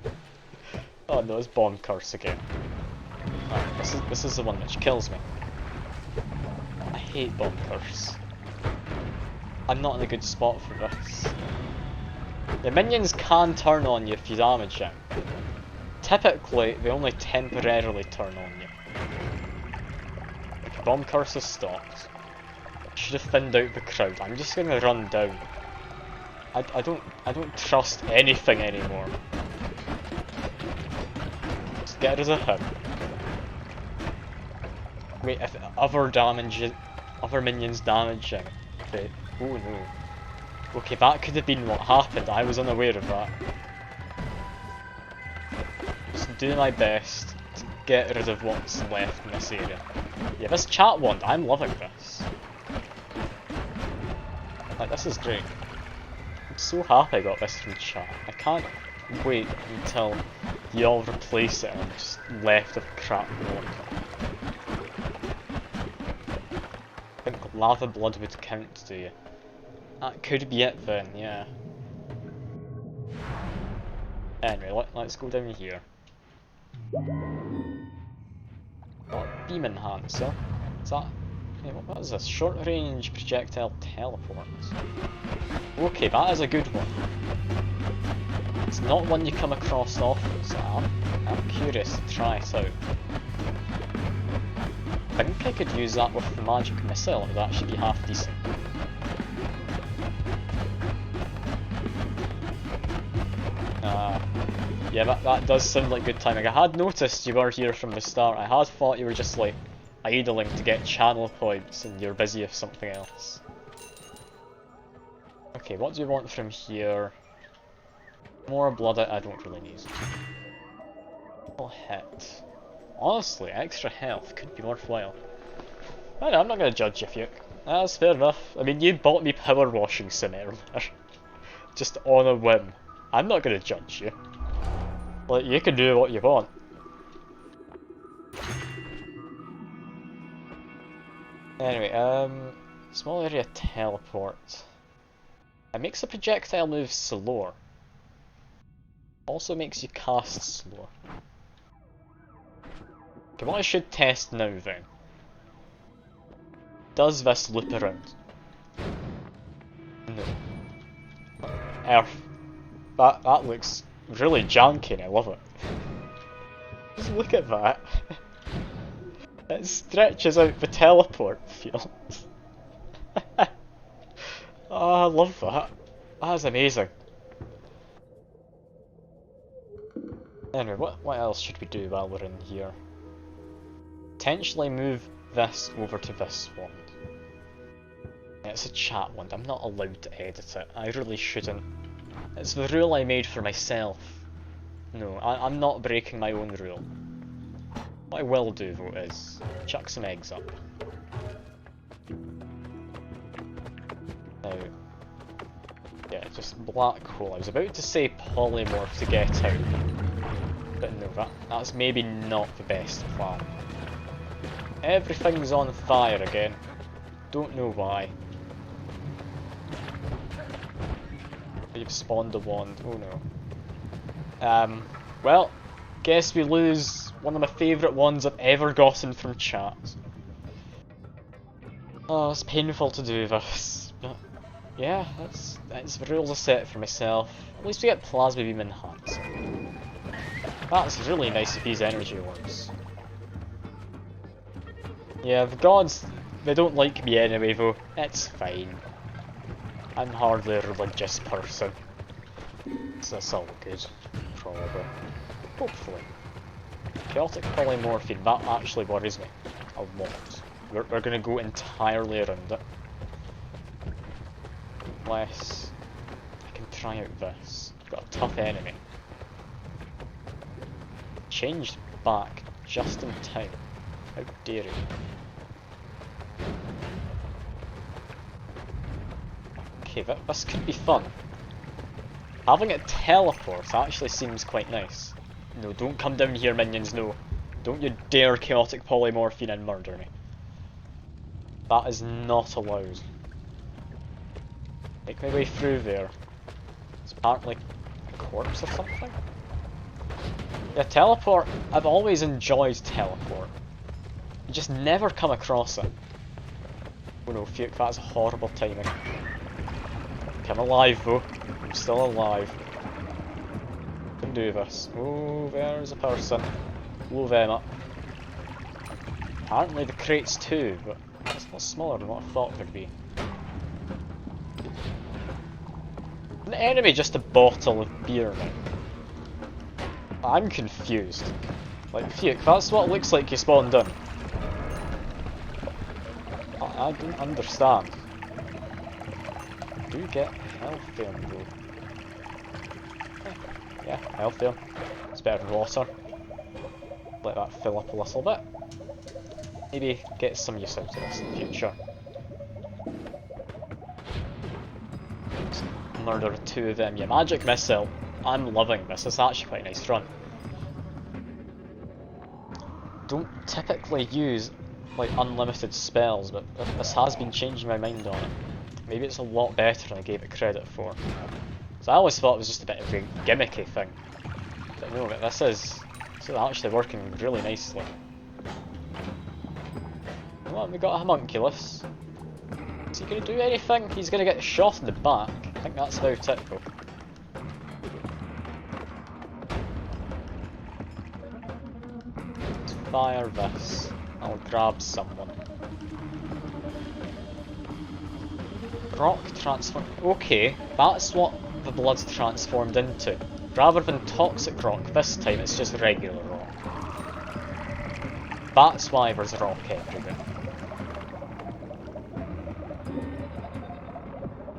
Oh no, it's bomb curse again. Right, this is the one which kills me. I hate bomb curse. I'm not in a good spot for this. The minions can turn on you if you damage them. Typically, they only temporarily turn on you. Okay, bomb curse has stopped. Should have thinned out the crowd. I'm just gonna run down. I don't trust anything anymore. Just get rid of him. Wait, if other minions damaging, okay. Oh no. Okay, that could have been what happened. I was unaware of that. Just do my best to get rid of what's left in this area. Yeah, this chat wand, I'm loving this. Like, this is great. I'm so happy I got this from chat. I can't wait until you all replace it and I'm just left with crap wand. I think lava blood would count, do you? That could be it then, yeah. Anyway, let's go down here. Oh, beam enhancer. Is that... Hey, what is this? Short range projectile teleport. Okay, that is a good one. It's not one you come across often, so I'm curious to try it out. I think I could use that with the magic missile, it would actually be half decent. Yeah, that does sound like good timing. I had noticed you were here from the start. I had thought you were just like idling to get channel points and you're busy with something else. Okay, what do you want from here? More blood I don't really need. Full hit. Honestly, extra health could be worthwhile. I know, I'm not going to judge you, Fuke. That's fair enough. I mean, you bought me power washing sim earlier. Just on a whim. I'm not going to judge you. Like, you can do what you want. Anyway, small area teleport. It makes a projectile move slower. Also makes you cast slower. Okay, what I should test now then. Does this loop around? No. Earth. That looks really janky and I love it. Just look at that. It stretches out the teleport field. I love that. That is amazing. Anyway, what else should we do while we're in here? Potentially move this over to this wand. It's a chat wand, I'm not allowed to edit it. I really shouldn't. It's the rule I made for myself. No, I'm not breaking my own rule. What I will do though is chuck some eggs up. Now, yeah, just black hole. I was about to say polymorph to get out, but no, that's maybe not the best plan. Everything's on fire again. Don't know why. You've spawned a wand. Oh no. Well, guess we lose one of my favourite wands I've ever gotten from chat. Oh, it's painful to do this, but yeah, that's the rules I set for myself. At least we get plasma beam enhanced. That's really nice of these energy orbs. Yeah, the gods, they don't like me anyway though. It's fine. I'm hardly a religious person. So that's all good, probably. Hopefully. Chaotic polymorphine, that actually worries me a lot. We're going to go entirely around it. Unless I can try out this. Got a tough enemy. Changed back just in time. How dare you. Okay, this could be fun. Having it teleport actually seems quite nice. No, don't come down here, minions, no. Don't you dare chaotic polymorphine and murder me. That is not allowed. Make my way through there. It's apparently a corpse or something? Yeah, teleport. I've always enjoyed teleport. You just never come across it. Oh no, Fuke, that's horrible timing. Okay, I'm alive though. I'm still alive. Can do this. Oh, there's a person. Blow them up. Apparently the crates too, but it's a lot smaller than what I thought it would be. An enemy just a bottle of beer now. I'm confused. Like, Fuke, that's what it looks like you spawned in. I don't understand. Do get healthium though. Yeah, healthium. It's better than water. Let that fill up a little bit. Maybe get some use out of this in the future. Murder two of them. Yeah, magic missile. I'm loving this. It's actually quite a nice run. Don't typically use like unlimited spells, but this has been changing my mind on it. Maybe it's a lot better than I gave it credit for. So I always thought it was just a bit of a gimmicky thing. But no, this is actually working really nicely. Well, we got a homunculus. Is he going to do anything? He's going to get shot in the back. I think that's about it though. Let's fire this. I'll grab someone. Rock transform. Okay, that's what the blood's transformed into. Rather than toxic rock, this time it's just regular rock. That's why there's rock everywhere.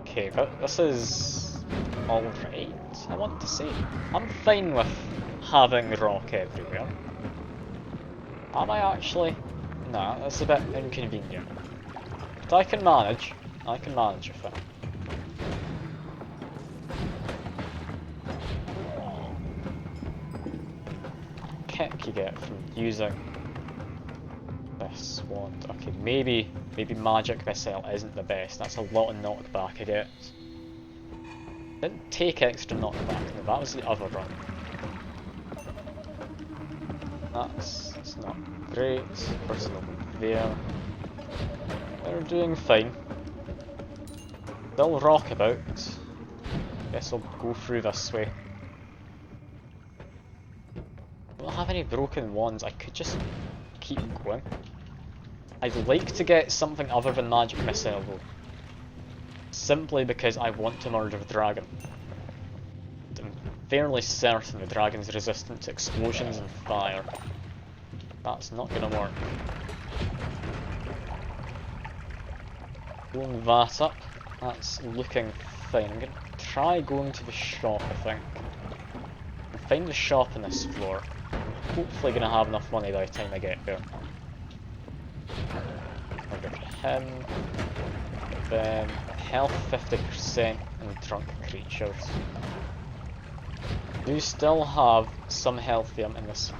Okay, this is alright, I want to say. I'm fine with having rock everywhere. Am I actually? Nah, that's a bit inconvenient. But I can manage with it. Kick you get from using this wand. Okay, maybe magic missile isn't the best. That's a lot of knockback I get. Didn't take extra knockback, no, that was the other run. That's not great. Person over there. They're doing fine. They'll rock about. Guess I'll go through this way. I don't have any broken wands, I could just keep going. I'd like to get something other than magic missile though. simply because I want to murder the dragon. I'm fairly certain the dragon's resistant to explosions and fire. That's not gonna work. Blowing that up, that's looking fine. I'm gonna try going to the shop, I think. And find the shop on this floor. Hopefully gonna have enough money by the time I get there. Murder him. Then health 50% and drunk creatures. Do still have some healthium in this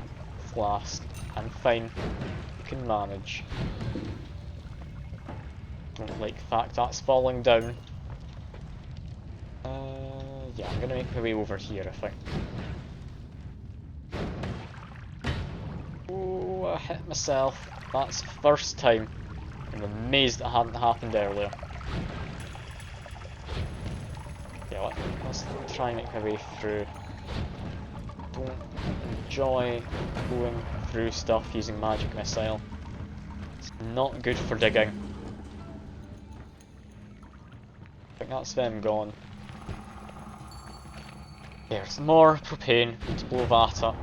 flask. I'm fine. You can manage. Don't like the fact that's falling down. Yeah, I'm gonna make my way over here, I think. Oh, I hit myself. That's the first time. I'm amazed it hadn't happened earlier. Yeah, let's try and make my way through. Don't enjoy going through stuff using magic missile. It's not good for digging. I think that's them gone. There's more propane. Need to blow that up.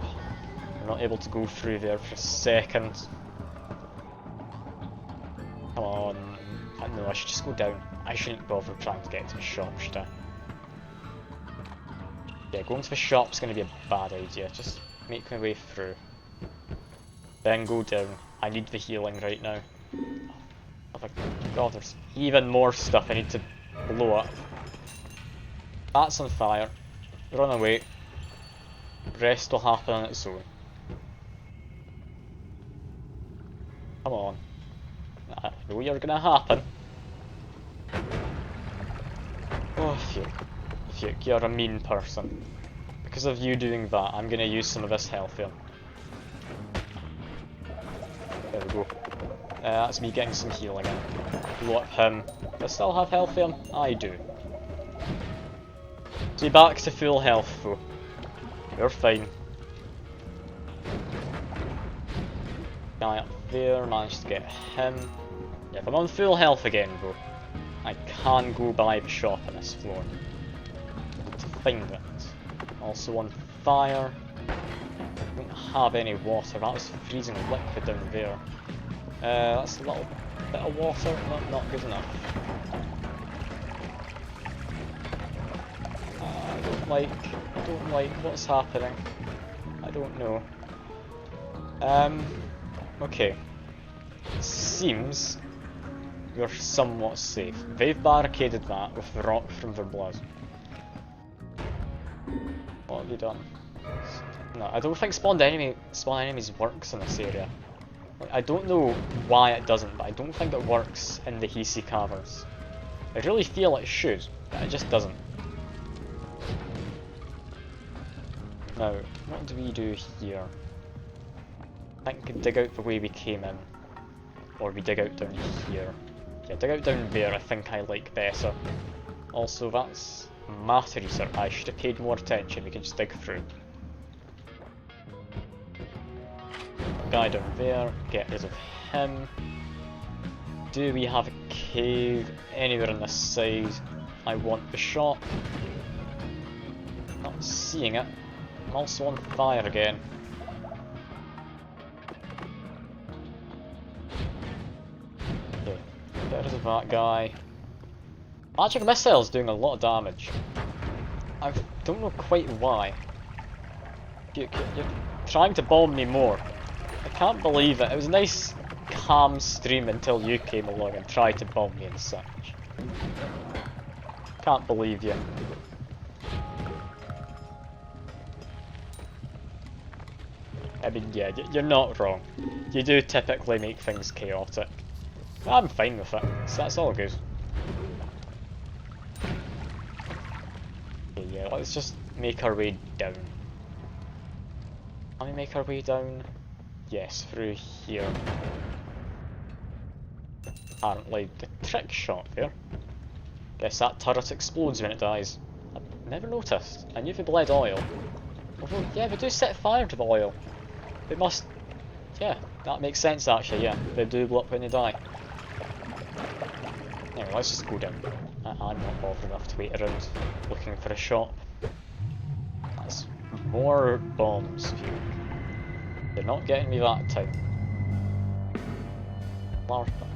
I'm not able to go through there for a second. Come on. No, I should just go down. I shouldn't bother trying to get to the shop, should I? Yeah, going to the shop's going to be a bad idea. Just make my way through. Then go down. I need the healing right now. Oh my god, there's even more stuff I need to blow up. That's on fire. Run away. Rest will happen on its own. Come on. I know you're gonna happen. Oh, Fuke, you're a mean person. Because of you doing that, I'm gonna use some of this healthium. There we go. That's me getting some healing in. Blow up him. Do I still have healthium? I do. So you're back to full health though. You're fine. Guy up there, managed to get him. Yeah, if I'm on full health again though, I can go by the shop on this floor. To find it. Also on fire. Don't have any water, that was freezing liquid down there. That's a little bit of water, not good enough. I don't like what's happening. I don't know. Okay. Seems we're somewhat safe. They've barricaded that with the rock from their blood. What have you done? No, I don't think spawn enemies works in this area. I don't know why it doesn't, but I don't think it works in the Hisi Caverns. I really feel it should, but it just doesn't. Now, what do we do here? I think we could dig out the way we came in. Or we dig out down here. Yeah, dig out down there I think I like better. Also, that's matter research. I should have paid more attention, we can just dig through. Guy down there, get rid of him. Do we have a cave anywhere on this side? I want the shop. Not seeing it. I'm also on fire again. Okay, get rid of that guy. Magic missile's doing a lot of damage. I don't know quite why. You're trying to bomb me more. I can't believe it. It was a nice, calm stream until you came along and tried to bomb me and such. Can't believe you. I mean, yeah, you're not wrong. You do typically make things chaotic. I'm fine with it, so that's all good. Okay, yeah, let's just make our way down. Can we make our way down? Yes, through here. Apparently, the trick shot there. Guess that turret explodes when it dies. I've never noticed. I knew they bled oil. Although, yeah, they do set fire to the oil. They must... yeah, that makes sense actually, yeah. They do blow up when they die. Anyway, let's just go down. I'm not bothered enough to wait around looking for a shop. That's more bombs, Fuke. You're not getting me that time. Larpa.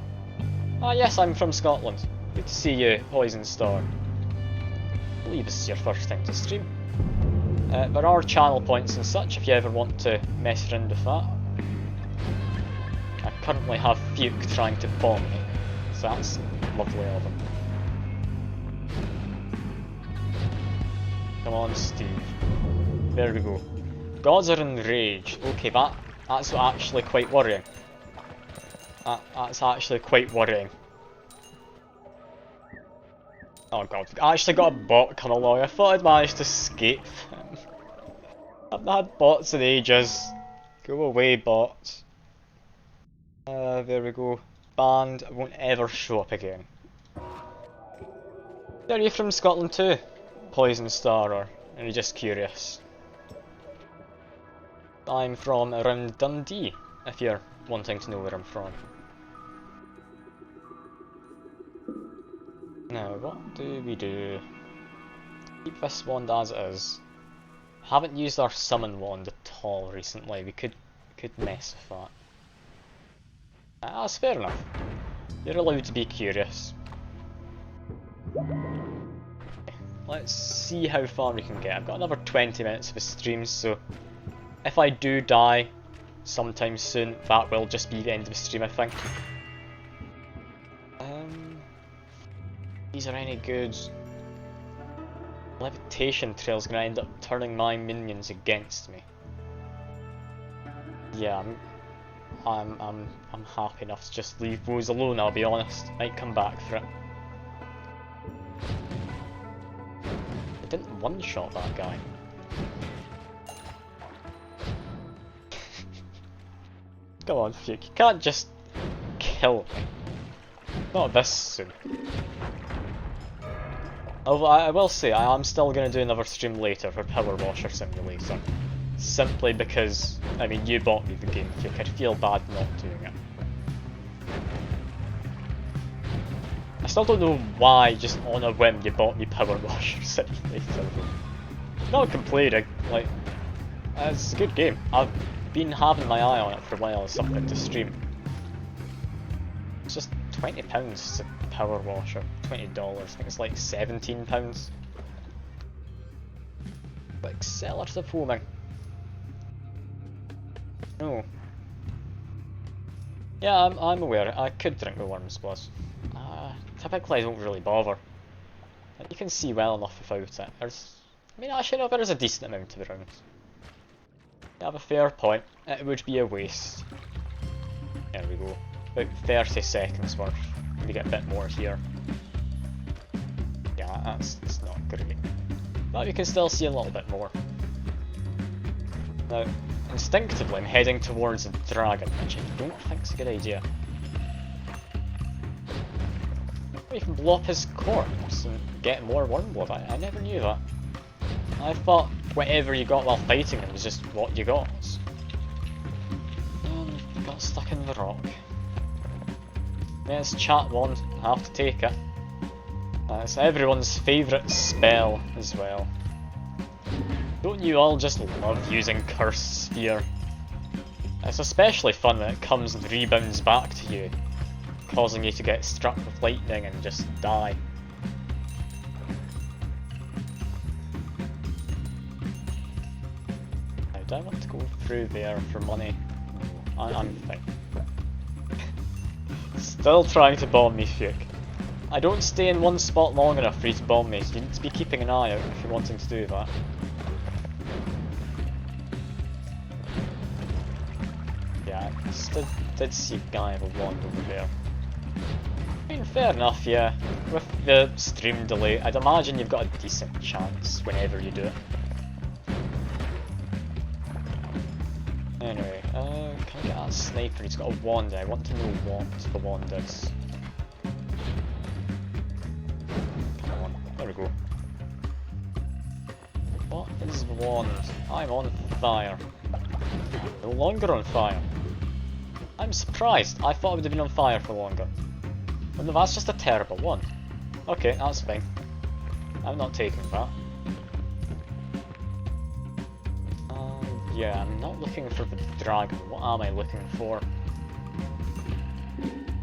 Ah yes, I'm from Scotland. Good to see you, Poison Star. I believe this is your first time to stream. There are channel points and such if you ever want to mess around with that. I currently have Fuke trying to bomb me, so that's lovely of him. Come on, Steve. There we go. Gods are enraged. Okay, that's actually quite worrying. That's actually quite worrying. Oh god, I actually got a bot come along. I thought I'd managed to escape him. I've not had bots in ages. Go away, bots. There we go. Banned. I won't ever show up again. Are you from Scotland too? Poison Star, or are you just curious? I'm from around Dundee, if you're wanting to know where I'm from. Now, what do we do? Keep this wand as it is. Haven't used our summon wand at all recently. We could mess with that. That's fair enough. You're allowed to be curious. Let's see how far we can get. I've got another 20 minutes of a stream, so if I do die sometime soon, that will just be the end of the stream, I think. These are any good. Levitation Trail's gonna end up turning my minions against me. Yeah, I'm happy enough to just leave Woes alone, I'll be honest. Might come back for it. I didn't one-shot that guy. Come on, Fuke, you can't just kill me. Not this soon. Although I will say, I am still going to do another stream later for Power Washer Simulator. Simply because, I mean, you bought me the game, Fuke. I'd feel bad not doing it. I still don't know why, just on a whim, you bought me Power Washer Simulator. Not complaining, like, it's a good game. I've been having my eye on it for a while as something to stream. It's just £20 to Power Washer, $20, I think it's like £17. Like sellers of homing. No. Yeah, I'm aware. I could drink the Worms Plus. Typically I don't really bother. You can see well enough without it. I mean, actually no, there is a decent amount of rounds. You have a fair point. It would be a waste. There we go. About 30 seconds worth. We get a bit more here. Yeah, that's not great. But you can still see a little bit more. Now, instinctively I'm heading towards a dragon, which I don't think is a good idea. You can blow up his corpse and get more Wormblood. I never knew that. I thought whatever you got while fighting him was just what you got. And got stuck in the rock. Yeah, it's chat wand, I have to take it. It's everyone's favourite spell as well. Don't you all just love using Curse Sphere? It's especially fun when it comes and rebounds back to you, causing you to get struck with lightning and just die. Now, do I want to go through there for money? No, I'm fine. Still trying to bomb me, Fuke. I don't stay in one spot long enough for you to bomb me, so you need to be keeping an eye out if you're wanting to do that. Yeah, I still did see a guy with a wand over there. I mean, fair enough, yeah. With the stream delay, I'd imagine you've got a decent chance whenever you do it. Anyway, can I get that sniper? He's got a wand. I want to know what the wand is. Come on, there we go. What is the wand? I'm on fire. No longer on fire. I'm surprised. I thought I would have been on fire for longer. Well, no, that's just a terrible one. Okay, that's fine. I'm not taking that. Yeah, I'm not looking for the dragon. What am I looking for?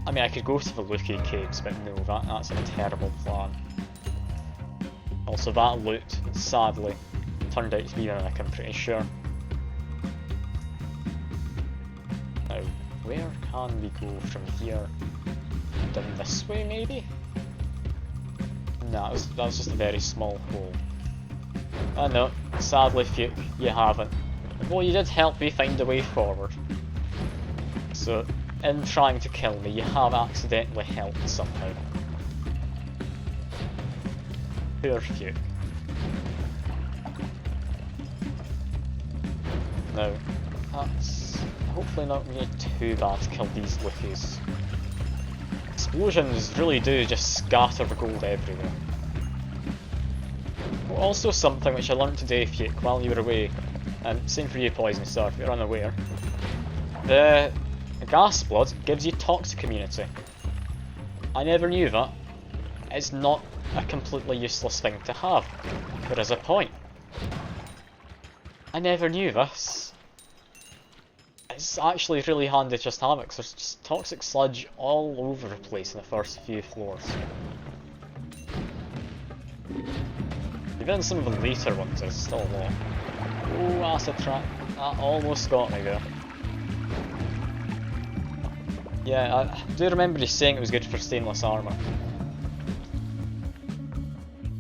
I mean, I could go to the Lucky Caves, but no, that's a terrible plan. Also, that loot, sadly, turned out to be a mimic, I'm pretty sure. Now, where can we go from here? Down this way, maybe? Nah, that was just a very small hole. Oh no, sadly, Fuke, you haven't. Well, you did help me find a way forward. So, in trying to kill me, you have accidentally helped somehow. Poor Fuke. Now, that's hopefully not going to be too bad to kill these Luckies. Explosions really do just scatter the gold everywhere. Well, also something which I learned today, Fuke, while you were away, and same for you, Poison Star, if you're unaware. The gas blood gives you toxic immunity. I never knew that. It's not a completely useless thing to have. There is a point. I never knew this. It's actually really handy to just have it, because there's just toxic sludge all over the place in the first few floors. Even some of the later ones, there's still a lot. Oh, acid trap. That almost got me there. Yeah, I do remember you saying it was good for stainless armour.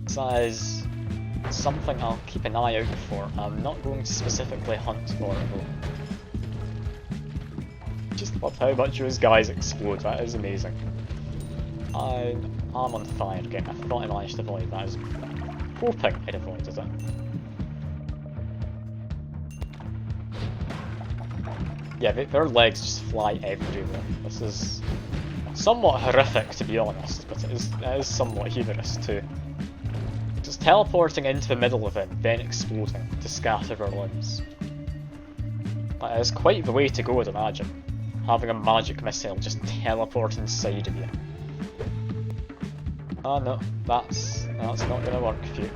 So that is something I'll keep an eye out for. I'm not going to specifically hunt for it though. Just love how much those guys explode, that is amazing. I'm on fire again. I thought I managed to avoid that. I was hoping I'd avoided it. Yeah, their legs just fly everywhere. This is somewhat horrific, to be honest, but it is somewhat humorous too. Just teleporting into the middle of it, then exploding to scatter their limbs. That is quite the way to go, I'd imagine. Having a magic missile just teleport inside of you. Oh no, that's not gonna work, Fuke.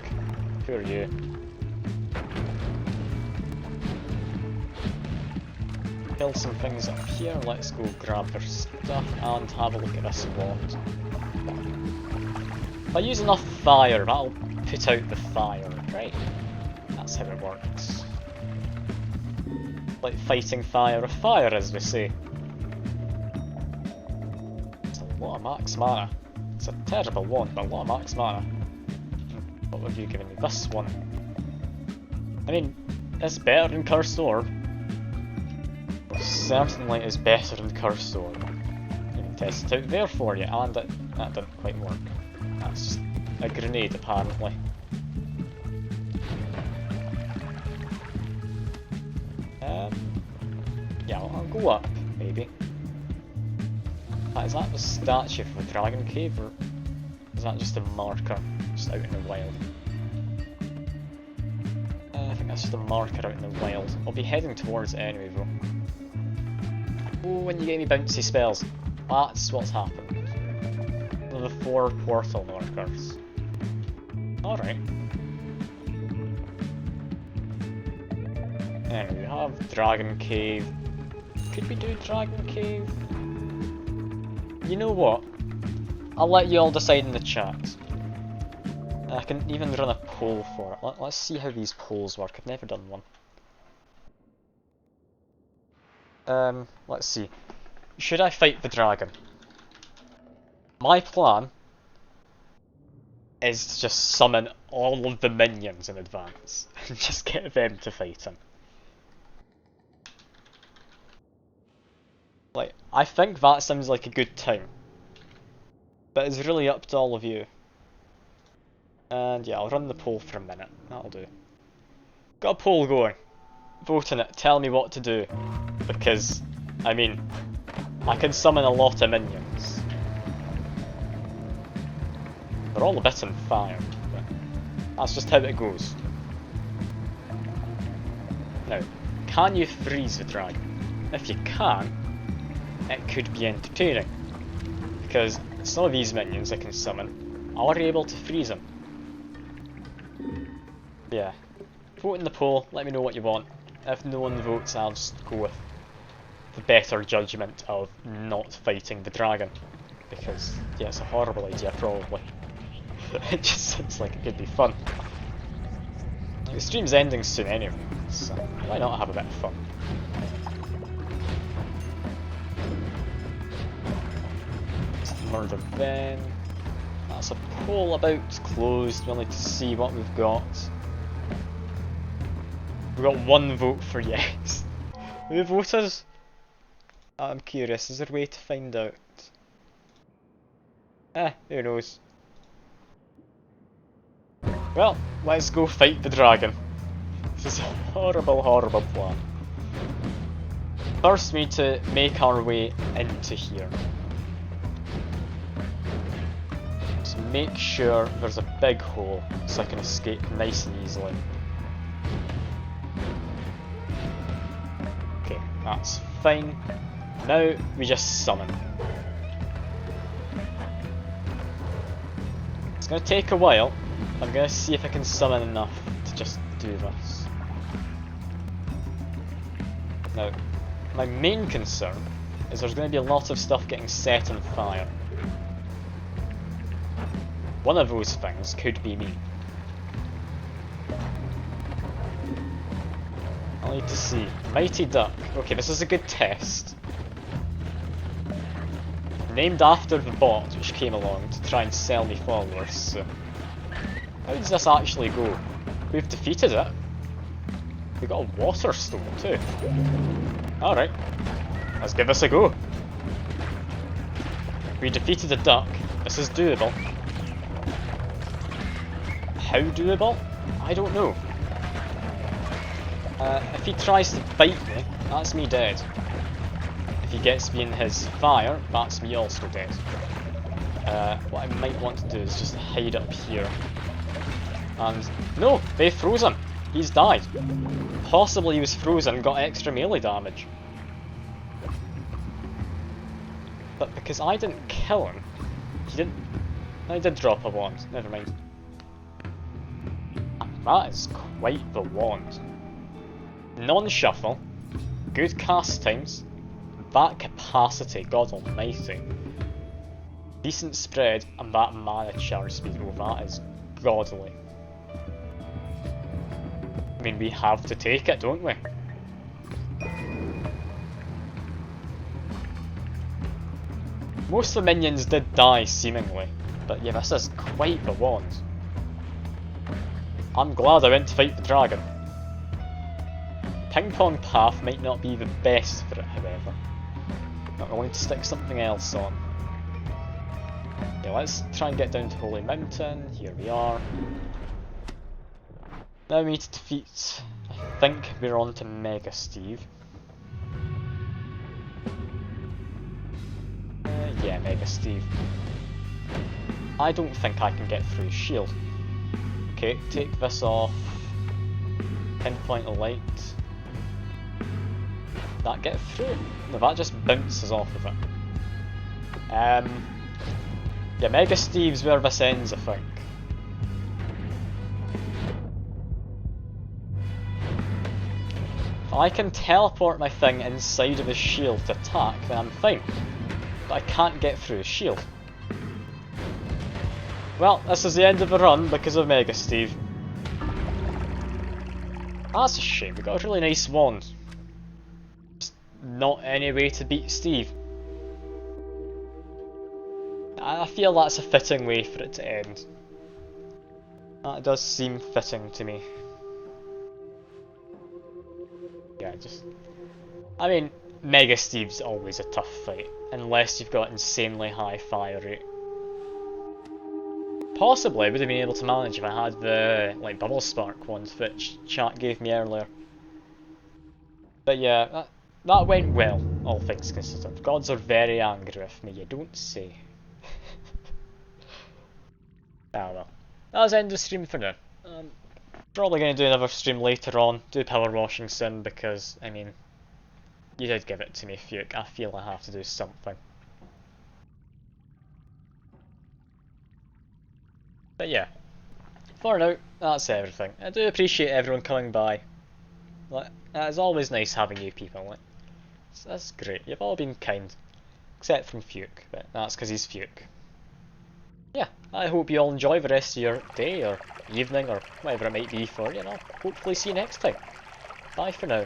Who are you? Kill some things up here, let's go grab their stuff and have a look at this wand. If I use enough fire, that'll put out the fire, right? That's how it works. Like fighting fire with fire, as we say. It's a lot of max mana. It's a terrible one, but a lot of max mana. What have you given me? This one. I mean, it's better than Cursed Orb. Certainly is better than Cursed Orb. You can test it out there for you, and that didn't quite work. That's just a grenade, apparently. Yeah, I'll go up, maybe. Is that the statue for the Dragon Cave, or is that just a marker just out in the wild? I think that's just a marker out in the wild. I'll be heading towards it anyway, though. Oh, when you gave me bouncy spells. That's what's happened. One of the 4 portal markers. Alright. Anyway, we have Dragon Cave. Could we do Dragon Cave? You know what? I'll let you all decide in the chat. I can even run a poll for it. Let's see how these polls work. I've never done one. Let's see. Should I fight the dragon? My plan is to just summon all of the minions in advance and just get them to fight him. Like, I think that sounds like a good time. But it's really up to all of you. And yeah, I'll run the poll for a minute. That'll do. Got a poll going. Vote on it. Tell me what to do. Because, I mean, I can summon a lot of minions. They're all a bit on fire, but that's just how it goes. Now, can you freeze the dragon? If you can, it could be entertaining. Because some of these minions I can summon Are you able to freeze him? Yeah. Vote in the poll, let me know what you want. If no one votes, I'll just go with the better judgment of not fighting the dragon. Because, yeah, it's a horrible idea, probably. It just seems like it could be fun. The stream's ending soon anyway, so why not have a bit of fun? Murder then. That's a poll about closed. We'll need to see what we've got. We've got one vote for yes. Who voted? I'm curious, is there a way to find out? Who knows? Well, let's go fight the dragon. This is a horrible, horrible plan. First we need to make our way into here. So make sure there's a big hole so I can escape nice and easily. Okay, that's fine. Now we just summon. It's going to take a while. I'm going to see if I can summon enough to just do this. Now, my main concern is there's going to be a lot of stuff getting set on fire. One of those things could be me. I'll need to see. Mighty Duck. Okay, this is a good test. Named after the bot which came along to try and sell me followers, so... How does this actually go? We've defeated it. We got a water stone too. Alright, let's give this a go. We defeated a duck. This is doable. How doable? I don't know. If he tries to bite me, that's me dead. If he gets me in his fire, that's me also dead. What I might want to do is just hide up here. And no, they froze him. He's died. Possibly he was frozen and got extra melee damage. But because I didn't kill him, he didn't... I did drop a wand, never mind. That is quite the wand. Non-shuffle, good cast times, that capacity, god almighty. Decent spread, and that mana charge speed, oh that is godly. I mean, we have to take it, don't we? Most of the minions did die, seemingly, but yeah, this is quite the wand. I'm glad I went to fight the dragon. Ping Pong Path might not be the best for it, however. I want to stick something else on. Yeah, let's try and get down to Holy Mountain. Here we are. Now we need to defeat... I think we're on to Mega Steve. Yeah, Mega Steve. I don't think I can get through his shield. Okay, take this off. Pinpoint of light. That get through? No, that just bounces off of it. Yeah, Mega Steve's where this ends, I think. If I can teleport my thing inside of his shield to attack, then I'm fine. But I can't get through his shield. Well, this is the end of the run because of Mega Steve. That's a shame, we got a really nice wand. Just not any way to beat Steve. I feel that's a fitting way for it to end. That does seem fitting to me. Yeah, just... I mean, Mega Steve's always a tough fight, unless you've got insanely high fire rate. Possibly I would have been able to manage if I had the like Bubble Spark wand which chat gave me earlier. But yeah, that went well, all things considered. Gods are very angry with me, you don't say. Ah well. That was the end of the stream for now. Probably going to do another stream later on, do power washing soon because, I mean, you did give it to me, Fuke. I feel I have to do something. But yeah, for now, that's everything. I do appreciate everyone coming by. Like, it's always nice having you people. Like, that's great. You've all been kind, except from Fuke, but that's because he's Fuke. Yeah, I hope you all enjoy the rest of your day or evening or whatever it might be for you, and I'll hopefully see you next time. Bye for now.